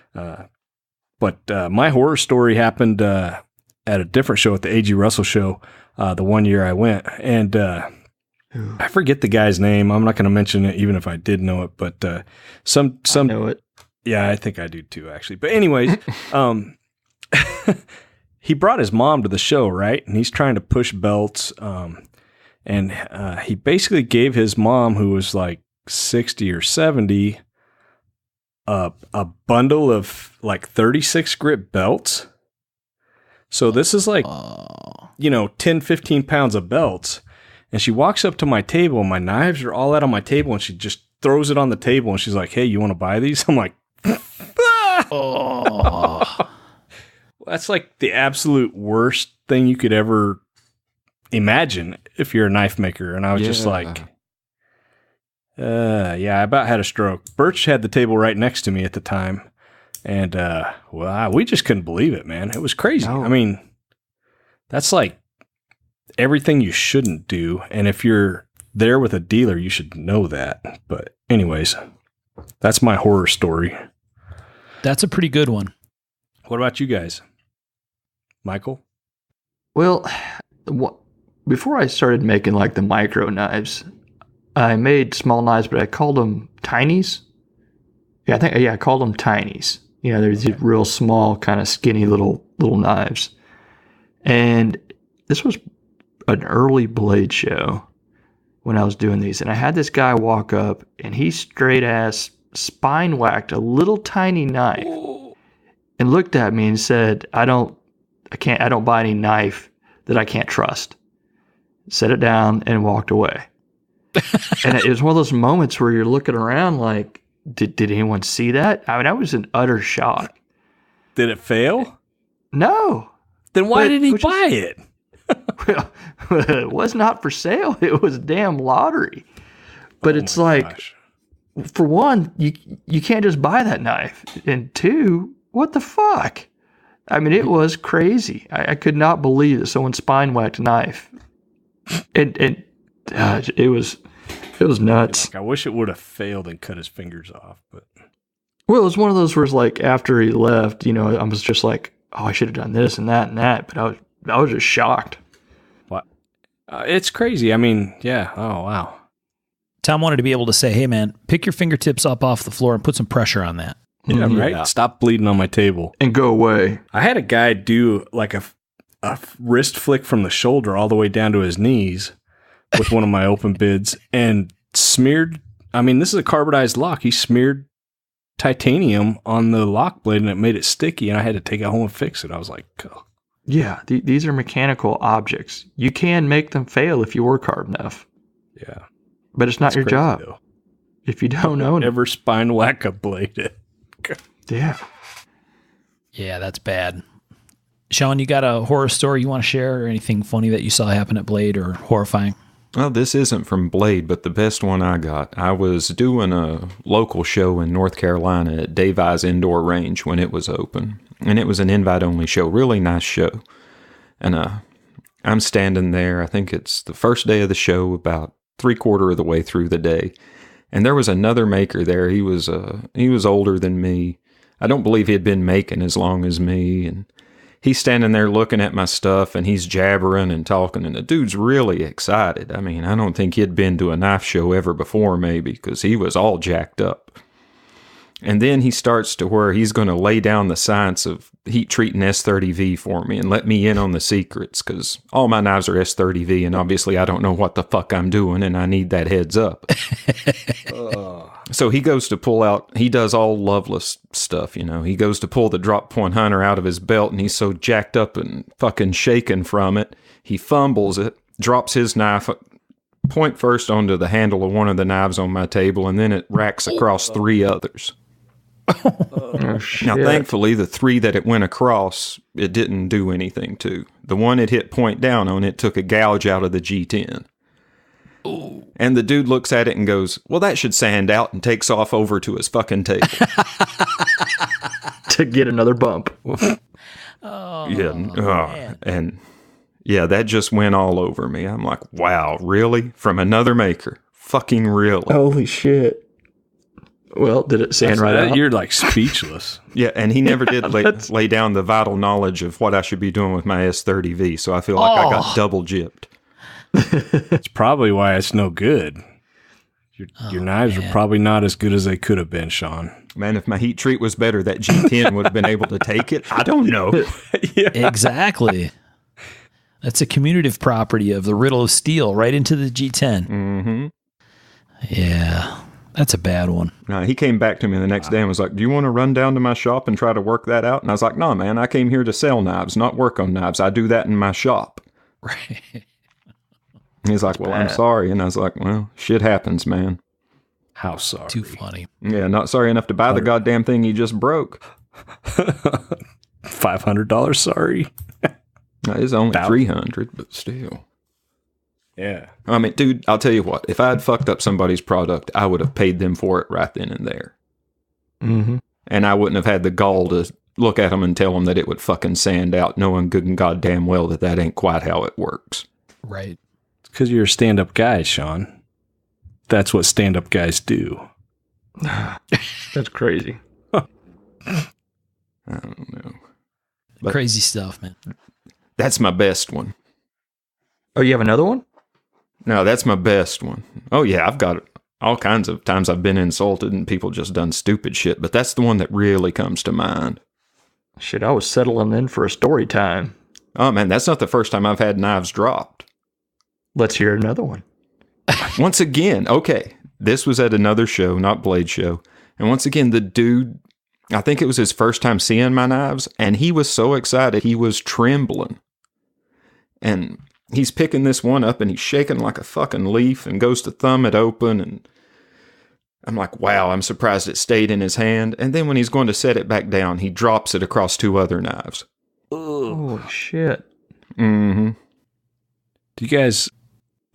But my horror story happened at a different show, at the A.G. Russell show, the one year I went. And I forget the guy's name. I'm not going to mention it, even if I did know it. But some I know it. Yeah, I think I do too, actually. But anyways, he brought his mom to the show, right? And he's trying to push belts. And he basically gave his mom, who was like 60 or 70, a bundle of like 36 grit belts. So this is like, 10, 15 pounds of belts. And she walks up to my table, and my knives are all out on my table, and she just throws it on the table, and she's like, hey, you want to buy these? I'm like, oh. That's like the absolute worst thing you could ever imagine if you're a knife maker. And I was just like, I about had a stroke. Birch had the table right next to me at the time. And, we just couldn't believe it, man. It was crazy. No. I mean, that's like everything you shouldn't do. And if you're there with a dealer, you should know that. But anyways, that's my horror story. That's a pretty good one. What about you guys? Michael? Well, before I started making like the micro knives, I made small knives, but I called them tinies. I called them tinies. They're these real small, kind of skinny little knives. And this was an early blade show when I was doing these. And I had this guy walk up, and he straight ass spine whacked a little tiny knife and looked at me and said, I don't buy any knife that I can't trust. Set it down and walked away. And it was one of those moments where you're looking around like, did anyone see that? I mean, I was in utter shock. Did it fail? No. Then why did he buy it? Well, it was not for sale. It was a damn lottery. But it's like, gosh. For one, you can't just buy that knife. And two, what the fuck? I mean, it was crazy. I could not believe that someone spine whacked a knife. And it was nuts. I wish it would have failed and cut his fingers off. But well, it was one of those where it's like after he left, I was just like, oh, I should have done this and that and that. But I was just shocked. What? It's crazy. I mean, yeah. Oh, wow. Tom wanted to be able to say, hey, man, pick your fingertips up off the floor and put some pressure on that. Yeah, right. Yeah. Stop bleeding on my table. And go away. I had a guy do like a wrist flick from the shoulder all the way down to his knees with one of my open bids and smeared. I mean, this is a carbonized lock. He smeared titanium on the lock blade and it made it sticky, and I had to take it home and fix it. I was like, oh. Yeah, these are mechanical objects. You can make them fail if you work hard enough. Yeah. But it's not your job. Though. If you don't own it. Never spine whack a blade. Yeah. Yeah, that's bad. Sean, you got a horror story you want to share or anything funny that you saw happen at Blade or horrifying? Well, this isn't from Blade, but the best one I got. I was doing a local show in North Carolina at Davies Indoor Range when it was open. And it was an invite-only show. Really nice show. And I'm standing there. I think it's the first day of the show, about 3/4 of the way through the day. And there was another maker there. He was older than me. I don't believe he had been making as long as me. And he's standing there looking at my stuff, and he's jabbering and talking, and the dude's really excited. I mean, I don't think he'd been to a knife show ever before, maybe, because he was all jacked up. And then he starts to where he's going to lay down the science of heat treating S30V for me and let me in on the secrets, because all my knives are S30V, and obviously I don't know what the fuck I'm doing, and I need that heads up. So he goes to pull out, he does all Loveless stuff, He goes to pull the drop point hunter out of his belt, and he's so jacked up and fucking shaken from it. He fumbles it, drops his knife point first onto the handle of one of the knives on my table, and then it racks across 3 others. Oh, shit. Now, thankfully, the 3 that it went across, it didn't do anything to. The one it hit point down on, it took a gouge out of the G10. Ooh. And the dude looks at it and goes, well, that should sand out, and takes off over to his fucking table. To get another bump. And yeah, that just went all over me. I'm like, wow, really? From another maker? Fucking really? Holy shit. Well, did it sand right out? You're like speechless. Yeah, and he never did lay down the vital knowledge of what I should be doing with my S30V, so I feel like I got double gypped. It's probably why it's no good. Your knives are probably not as good as they could have been, Sean. Man, if my heat treat was better, that G10 would have been able to take it. I don't know. Yeah. Exactly. That's a commutative property of the riddle of steel right into the G10. Mm-hmm. Yeah. That's a bad one. He came back to me the next day and was like, do you want to run down to my shop and try to work that out? And I was like, no, man, I came here to sell knives, not work on knives. I do that in my shop. Right. He's like, well, I'm sorry. And I was like, well, shit happens, man. How sorry? Too funny. Yeah, not sorry enough to buy the goddamn thing you just broke. $500 sorry. It's only $300, but still. Yeah. I mean, dude, I'll tell you what. If I had fucked up somebody's product, I would have paid them for it right then and there. Mm-hmm. And I wouldn't have had the gall to look at them and tell them that it would fucking sand out, knowing good and goddamn well that ain't quite how it works. Right. It's because you're a stand-up guy, Sean. That's what stand-up guys do. That's crazy. I don't know. But crazy stuff, man. That's my best one. Oh, you have another one? No, that's my best one. Oh, yeah, I've got all kinds of times I've been insulted and people just done stupid shit, but that's the one that really comes to mind. Shit, I was settling in for a story time. Oh, man, that's not the first time I've had knives dropped. Let's hear another one. Once again, okay, this was at another show, not Blade Show. And once again, the dude, I think it was his first time seeing my knives, and he was so excited, he was trembling. And he's picking this one up, and he's shaking like a fucking leaf, and goes to thumb it open, and I'm like, wow, I'm surprised it stayed in his hand. And then when he's going to set it back down, he drops it across two other knives. Oh, shit. Mm-hmm. Do you guys...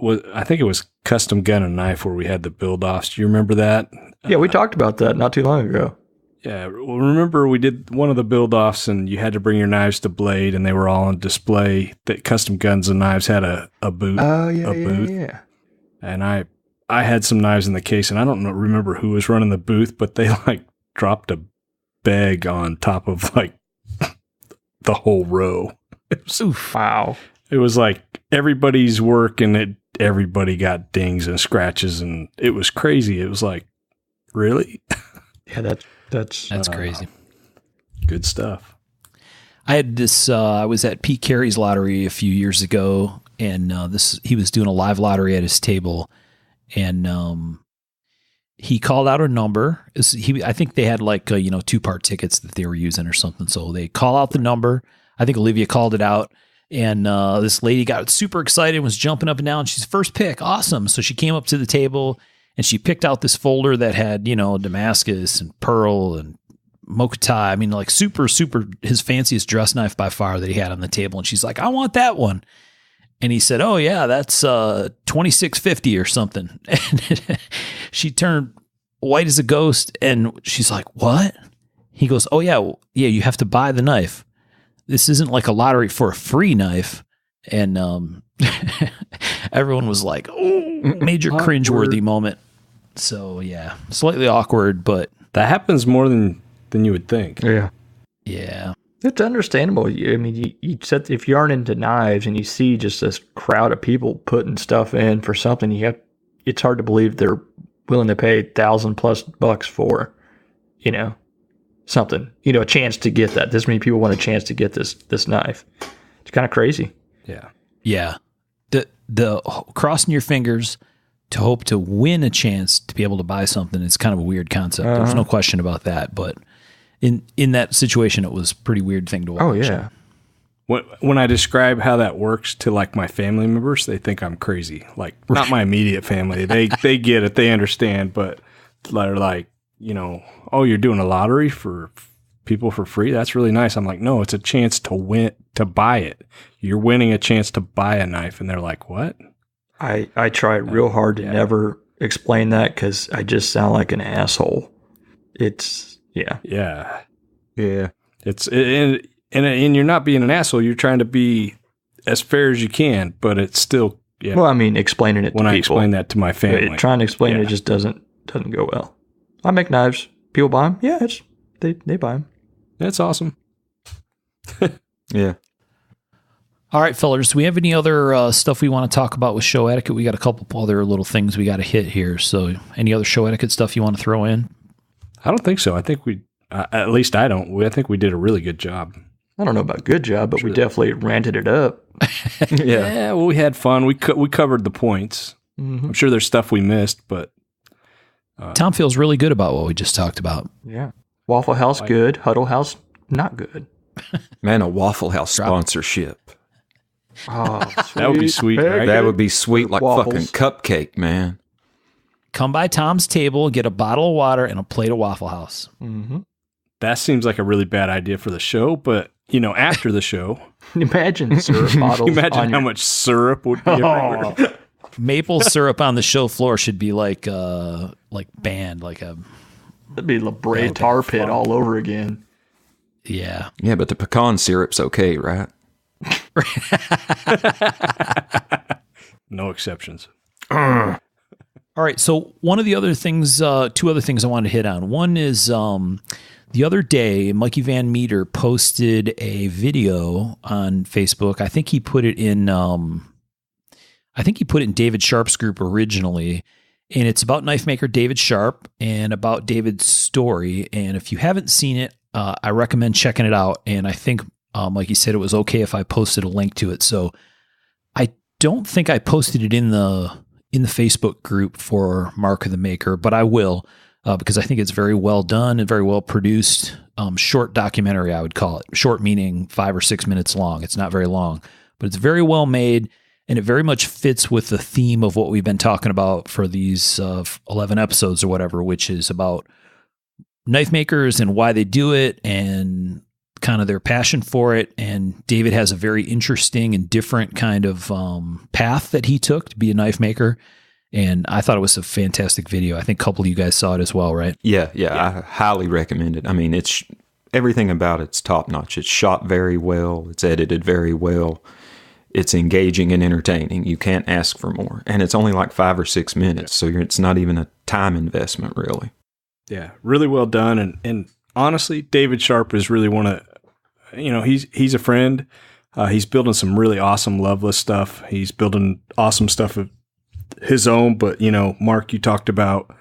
I think it was Custom Gun and Knife where we had the build-offs. Do you remember that? Yeah, we talked about that not too long ago. Yeah, well, remember we did one of the build-offs and you had to bring your knives to Blade and they were all on display. That Custom Guns and Knives had a booth. Oh, yeah, booth. yeah. And I had some knives in the case and I don't remember who was running the booth, but they like dropped a bag on top of like the whole row. Wow. It was like everybody's work and everybody got dings and scratches and it was crazy. It was like, really? Yeah, that's crazy. Good stuff. I had this, I was at Pete Carey's lottery a few years ago and he was doing a live lottery at his table and he called out a number. I think they had like, 2-part tickets that they were using or something. So they call out the number. I think Olivia called it out. And this lady got super excited, was jumping up and down. She's first pick. Awesome. So she came up to the table and she picked out this folder that had, Damascus and Pearl and Mokutai. I mean, like super, super his fanciest dress knife by far that he had on the table. And she's like, I want that one. And he said, oh, yeah, that's $26.50 or something. And she turned white as a ghost. And she's like, what? He goes, oh, yeah, you have to buy the knife. This isn't like a lottery for a free knife. And everyone was like, oh, major cringeworthy moment. So, yeah, slightly awkward, but. That happens more than you would think. Yeah. Yeah. It's understandable. I mean, you said if you aren't into knives and you see just this crowd of people putting stuff in for something, it's hard to believe they're willing to pay $1,000+ for, something, a chance to get that. This many people want a chance to get this knife. It's kind of crazy. Yeah. Yeah. The crossing your fingers to hope to win a chance to be able to buy something is kind of a weird concept. There's no question about that. But in that situation, it was a pretty weird thing to watch. Oh, yeah. When I describe how that works to like my family members, they think I'm crazy. Like not my immediate family. They get it. They understand, but they're like, oh, you're doing a lottery for people for free? That's really nice. I'm like, no, it's a chance to win, to buy it. You're winning a chance to buy a knife. And they're like, what? I try real hard to never explain that because I just sound like an asshole. It's, yeah. Yeah. Yeah. And you're not being an asshole. You're trying to be as fair as you can, but it's still, yeah. Well, I mean, explaining it to people. When I explain that to my family. Trying to explain it just doesn't go well. I make knives. People buy them. Yeah, they buy them. That's awesome. Yeah. All right, fellas, do we have any other stuff we want to talk about with show etiquette? We got a couple other little things we got to hit here. So any other show etiquette stuff you want to throw in? I don't think so. I think at least I don't. I think we did a really good job. I don't know about good job, but we definitely ranted it up. Yeah, well, we had fun. We covered the points. Mm-hmm. I'm sure there's stuff we missed, but Tom feels really good about what we just talked about. Yeah. Waffle House, good. Huddle House, not good. Man, a Waffle House sponsorship. Oh, That would be sweet, right? That would be sweet like Waffles. fucking cupcake, man. Come by Tom's table, get a bottle of water and a plate of Waffle House. Mm-hmm. That seems like a really bad idea for the show, but, after the show. Imagine syrup bottles. Imagine how much syrup would be everywhere. Maple syrup on the show floor should be like banned, like a... That'd be La Brea tar pit all over again. Yeah. Yeah, but the pecan syrup's okay, right? No exceptions. All right. So one of the other things, two other things I wanted to hit on. One is the other day, Mikey Van Meter posted a video on Facebook. I think he put it in David Sharp's group originally. And it's about knife maker David Sharp and about David's story. And if you haven't seen it, I recommend checking it out. And I think, like you said, it was okay if I posted a link to it. So I don't think I posted it in the Facebook group for Mark of the Maker, but I will, because I think it's very well done and very well produced. Short documentary, I would call it. Short meaning 5 or 6 minutes long. It's not very long, but it's very well made. And it very much fits with the theme of what we've been talking about for these 11 episodes or whatever, which is about knife makers and why they do it and kind of their passion for it. And David has a very interesting and different kind of path that he took to be a knife maker. And I thought it was a fantastic video. I think a couple of you guys saw it as well, right? Yeah. I highly recommend it. I mean, it's everything about it's top notch. It's shot very well. It's edited very well. It's engaging and entertaining. You can't ask for more. And it's only like 5 or 6 minutes. So it's not even a time investment, really. Yeah, really well done. And honestly, David Sharp is really one of, he's a friend. He's building some really awesome Loveless stuff. He's building awesome stuff of his own. But, Mark, you talked about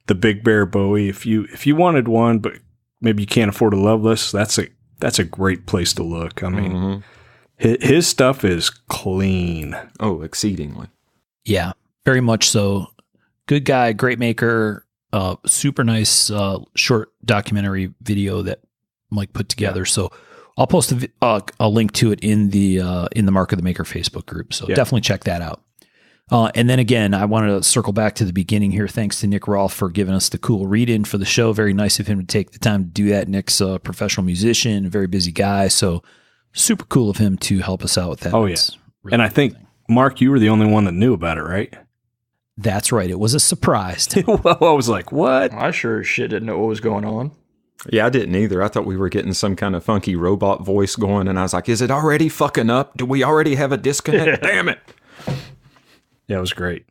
the Big Bear Bowie. If you wanted one, but maybe you can't afford a Loveless, that's a great place to look. I mean, his stuff is clean. Oh, exceedingly. Yeah, very much so. Good guy, great maker, super nice short documentary video that Mike put together. Yeah. So I'll post a link to it in the Mark of the Maker Facebook group. So definitely check that out. And then again, I wanted to circle back to the beginning here. Thanks to Nick Rolfe for giving us the cool read-in for the show. Very nice of him to take the time to do that. Nick's a professional musician, a very busy guy. So super cool of him to help us out with that. Oh, yeah. Really and I think, Mark, you were the only one that knew about it, right? That's right. It was a surprise. Well, I was like, what? I sure as shit didn't know what was going on. Yeah, I didn't either. I thought we were getting some kind of funky robot voice going, and I was like, is it already fucking up? Do we already have a disconnect? Damn it. Yeah, it was great.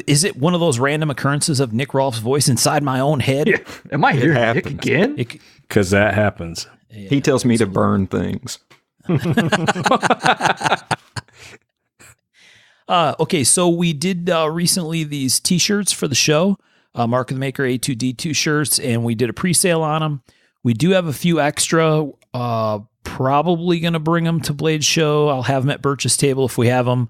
Is it one of those random occurrences of Nick Rolfe's voice inside my own head? Yeah. Am I hearing Nick again? Because that happens. Yeah, he tells me to burn things. Okay, so we did recently these T-shirts for the show, Mark of the Maker A2D2 shirts, and we did a pre-sale on them. We do have a few extra, probably going to bring them to Blade's show. I'll have them at Birch's table if we have them.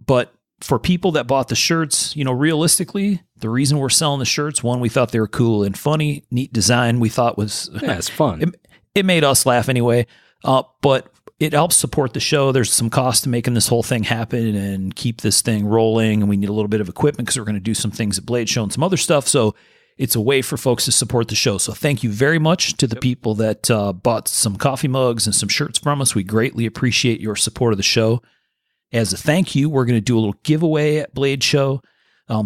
But for people that bought the shirts, realistically, the reason we're selling the shirts, one, we thought they were cool and funny, neat design. We thought was it's fun. It made us laugh anyway. But it helps support the show. There's some cost to making this whole thing happen and keep this thing rolling. And we need a little bit of equipment because we're going to do some things at Blade Show and some other stuff. So it's a way for folks to support the show. So thank you very much to the people that bought some coffee mugs and some shirts from us. We greatly appreciate your support of the show. As a thank you, we're going to do a little giveaway at Blade Show.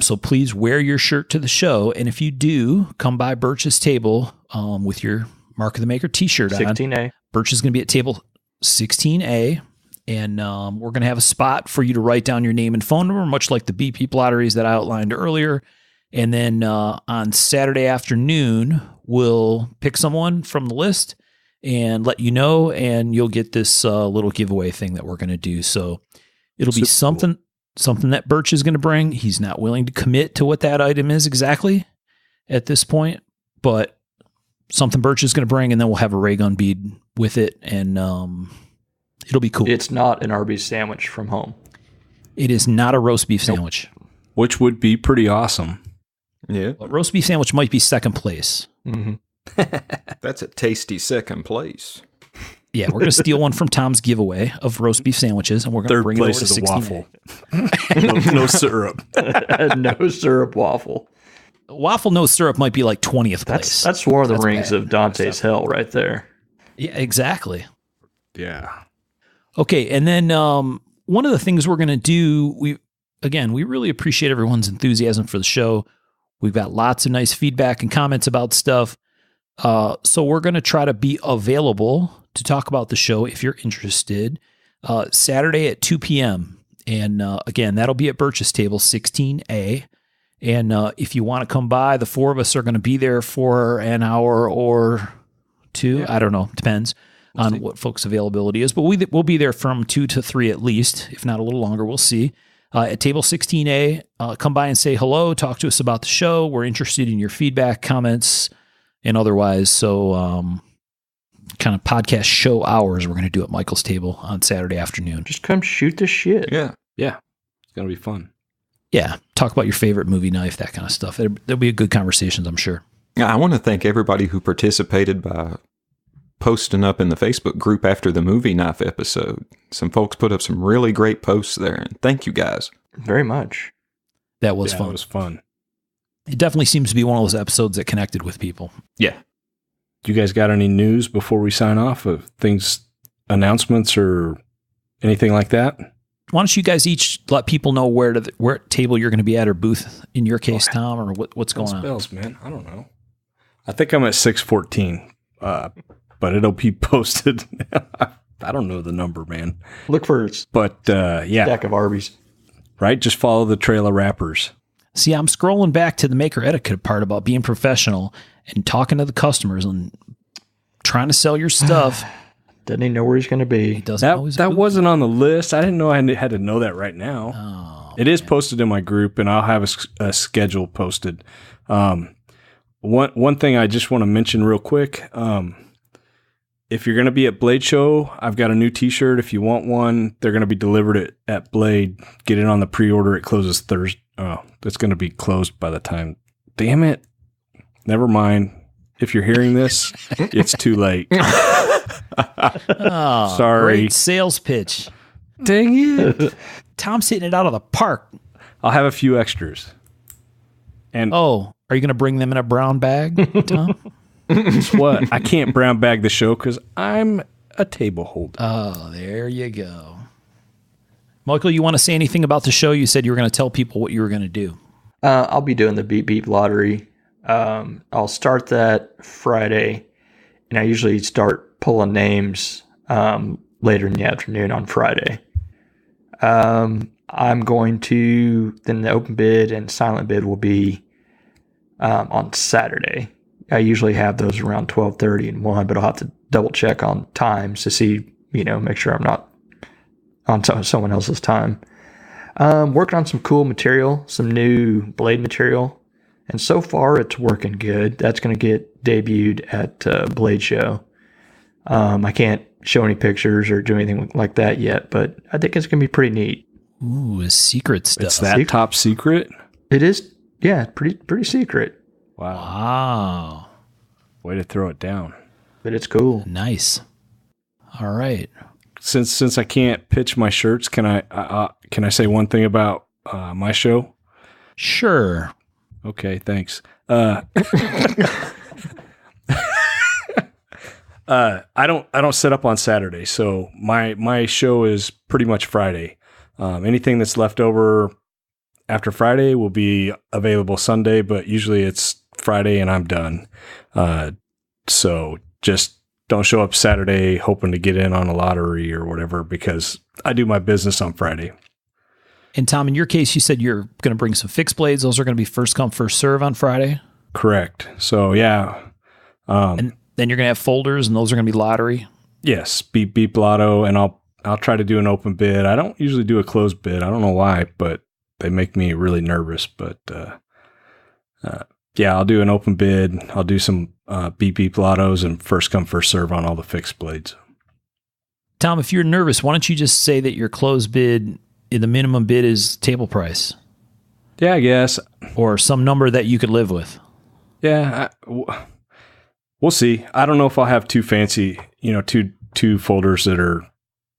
So please wear your shirt to the show. And if you do, come by Birch's table with your Mark of the Maker T-shirt 16A. on. Birch is going to be at table 16A. And we're going to have a spot for you to write down your name and phone number, much like the Beat People lotteries that I outlined earlier. And then on Saturday afternoon, we'll pick someone from the list and let you know, and you'll get this little giveaway thing that we're going to do. So it'll be something that Birch is going to bring. He's not willing to commit to what that item is exactly at this point, but something Birch is going to bring, and then we'll have a ray gun bead with it, and it'll be cool. It's not an Arby's sandwich from home. It is not a roast beef sandwich. Which would be pretty awesome. Yeah. But roast beef sandwich might be second place. Mm-hmm. That's a tasty second place. Yeah, we're going to steal one from Tom's giveaway of roast beef sandwiches, and we're going to Third bring it over place to is a 16. waffle. No syrup. No syrup waffle. Waffle no syrup might be like 20th place. That's one of the rings bad. of Dante's hell right there. Yeah, exactly. Yeah. Okay, and then one of the things we're going to do, we really appreciate everyone's enthusiasm for the show. We've got lots of nice feedback and comments about stuff. So we're going to try to be available to talk about the show if you're interested, Saturday at 2 p.m. And again, that'll be at Birch's Table 16A. And if you want to come by, the four of us are going to be there for an hour or two. Yeah. I don't know. Depends on what folks' availability is. But we'll be there from 2 to 3 at least, if not a little longer. We'll see. At Table 16A, come by and say hello. Talk to us about the show. We're interested in your feedback, comments, and otherwise. So kind of podcast show hours we're going to do at Michael's Table on Saturday afternoon. Just come shoot the shit. Yeah. It's going to be fun. Yeah. Talk about your favorite movie knife, that kind of stuff. There'll be a good conversations, I'm sure. I want to thank everybody who participated by posting up in the Facebook group after the movie knife episode. Some folks put up some really great posts there, and thank you guys. Very much. That was fun. It was fun. It definitely seems to be one of those episodes that connected with people. Yeah. Do you guys got any news before we sign off of things, announcements or anything like that? Why don't you guys each let people know where table you're going to be at, or booth in your case, Tom, or what's going on? Spells, man. I don't know. I think I'm at 614, but it'll be posted. I don't know the number, man. Look for but yeah, stack of Arby's. Right, just follow the trail of rappers. See, I'm scrolling back to the maker etiquette part about being professional and talking to the customers and trying to sell your stuff. Doesn't he know where he's going to be? He doesn't always. That wasn't on the list. I didn't know I had to know that right now. Oh, it is posted in my group, and I'll have a schedule posted. One thing I just want to mention real quick. If you're going to be at Blade Show, I've got a new T-shirt. If you want one, they're going to be delivered at Blade. Get it on the pre-order. It closes Thursday. Oh, it's going to be closed by the time. Damn it. Never mind. If you're hearing this, it's too late. Oh, sorry. Great sales pitch. Dang it. Tom's hitting it out of the park. I'll have a few extras. And are you going to bring them in a brown bag, Tom? guess what? I can't brown bag the show because I'm a table holder. Oh, there you go. Michael, you want to say anything about the show? You said you were going to tell people what you were going to do. I'll be doing the Beep Beep lottery. I'll start that Friday, and I usually start pulling names later in the afternoon on Friday. I'm going to, then the open bid and silent bid will be on Saturday. I usually have those around 12:30 and 1, but I'll have to double check on times to see, make sure I'm not on someone else's time. Working on some cool material, some new blade material, and so far it's working good. That's going to get debuted at Blade Show. I can't show any pictures or do anything like that yet, but I think it's going to be pretty neat. Ooh, secret stuff. It's that top secret? It is, yeah, pretty secret. Wow. Way to throw it down. But it's cool. Nice. All right. Since I can't pitch my shirts, can I say one thing about my show? Sure. Okay, thanks. I don't set up on Saturday, so my show is pretty much Friday. Anything that's left over after Friday will be available Sunday, but usually it's Friday and I'm done. So just don't show up Saturday hoping to get in on a lottery or whatever, because I do my business on Friday. And Tom, in your case, you said you're going to bring some fixed blades. Those are going to be first come, first serve on Friday? Correct. So, yeah. And then you're going to have folders, and those are going to be lottery? Yes, beep lotto, and I'll try to do an open bid. I don't usually do a closed bid. I don't know why, but they make me really nervous. But yeah, I'll do an open bid. I'll do some beep lottos and first come, first serve on all the fixed blades. Tom, if you're nervous, why don't you just say that your closed bid, the minimum bid is table price? Yeah, I guess. Or some number that you could live with? Yeah, we'll see. I don't know if I'll have too fancy, two folders that are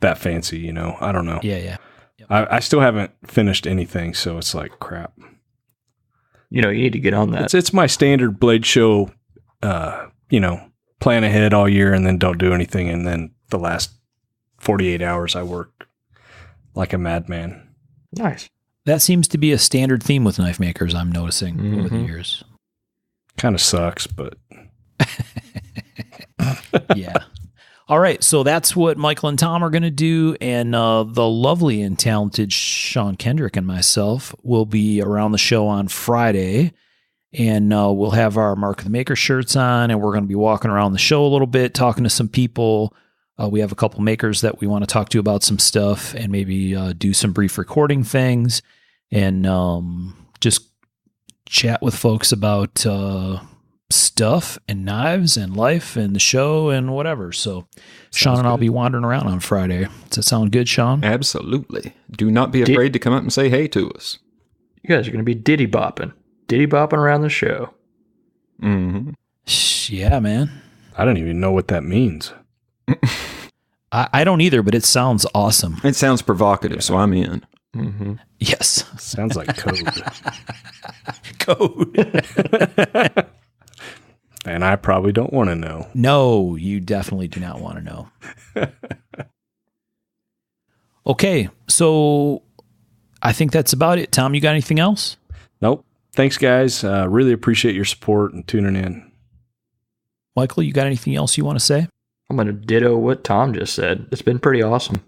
that fancy, I don't know. Yeah. Yep. I still haven't finished anything, so it's like crap. You need to get on that. It's my standard Blade Show, plan ahead all year and then don't do anything. And then the last 48 hours I work like a madman. Nice. That seems to be a standard theme with knife makers, I'm noticing over the years. Kind of sucks, but yeah. All right, so that's what Michael and Tom are going to do, and the lovely and talented Sean Kendrick and myself will be around the show on Friday, and we'll have our Mark of the Maker shirts on, and we're going to be walking around the show a little bit, talking to some people. We have a couple makers that we want to talk to about some stuff, and maybe do some brief recording things, and just chat with folks about stuff and knives and life and the show and whatever. So Sean and I'll be wandering around on Friday. Does that sound good, Sean? Absolutely. Do not be afraid to come up and say hey to us. You guys are going to be diddy bopping around the show. Mm-hmm. Yeah, man. I don't even know what that means. I don't either, but it sounds awesome. It sounds provocative, so I'm in. Mm-hmm. Yes. Sounds like code. Code. And I probably don't want to know. No, you definitely do not want to know. Okay, so I think that's about it. Tom, you got anything else? Nope. Thanks, guys. Really appreciate your support and tuning in. Michael, you got anything else you want to say? I'm going to ditto what Tom just said. It's been pretty awesome.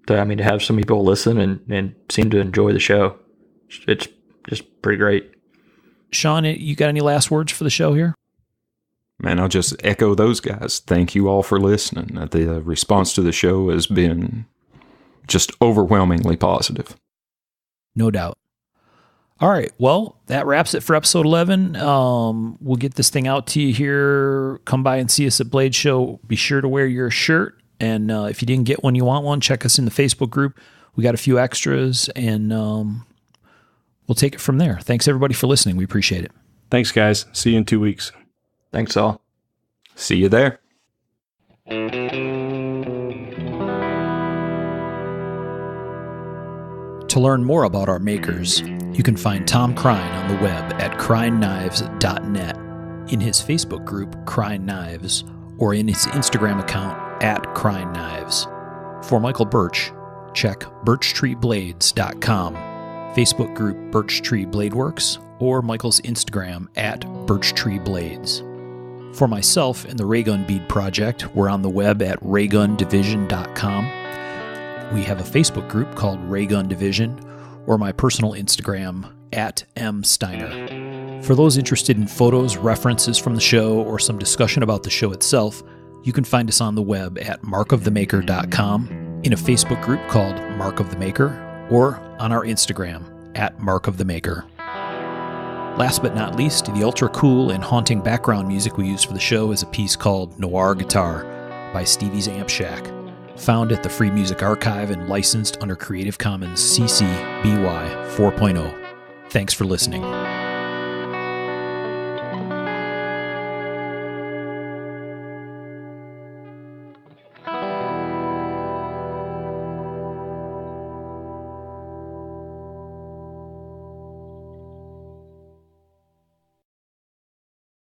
To have some people listen and seem to enjoy the show. It's just pretty great. Sean, you got any last words for the show here? Man, I'll just echo those guys. Thank you all for listening. The response to the show has been just overwhelmingly positive. No doubt. All right. Well, that wraps it for episode 11. We'll get this thing out to you here. Come by and see us at Blade Show. Be sure to wear your shirt. And if you didn't get one, you want one, check us in the Facebook group. We got a few extras, and we'll take it from there. Thanks, everybody, for listening. We appreciate it. Thanks, guys. See you in 2 weeks. Thanks all. See you there. To learn more about our makers, you can find Tom Crine on the web at crineknives.net, in his Facebook group, Crine Knives, or in his Instagram account, @CrineKnives. For Michael Birch, check birchtreeblades.com, Facebook group Birch Tree Blade Works, or Michael's Instagram @BirchTreeBlades. For myself and the Raygun Bead Project, we're on the web at raygundivision.com. We have a Facebook group called Raygun Division, or my personal Instagram @msteiner. For those interested in photos, references from the show, or some discussion about the show itself, you can find us on the web at markofthemaker.com, in a Facebook group called Mark of the Maker, or on our Instagram @markofthemaker. Last but not least, the ultra cool and haunting background music we use for the show is a piece called Noir Guitar by Stevie's Amp Shack, found at the Free Music Archive and licensed under Creative Commons CC BY 4.0. Thanks for listening.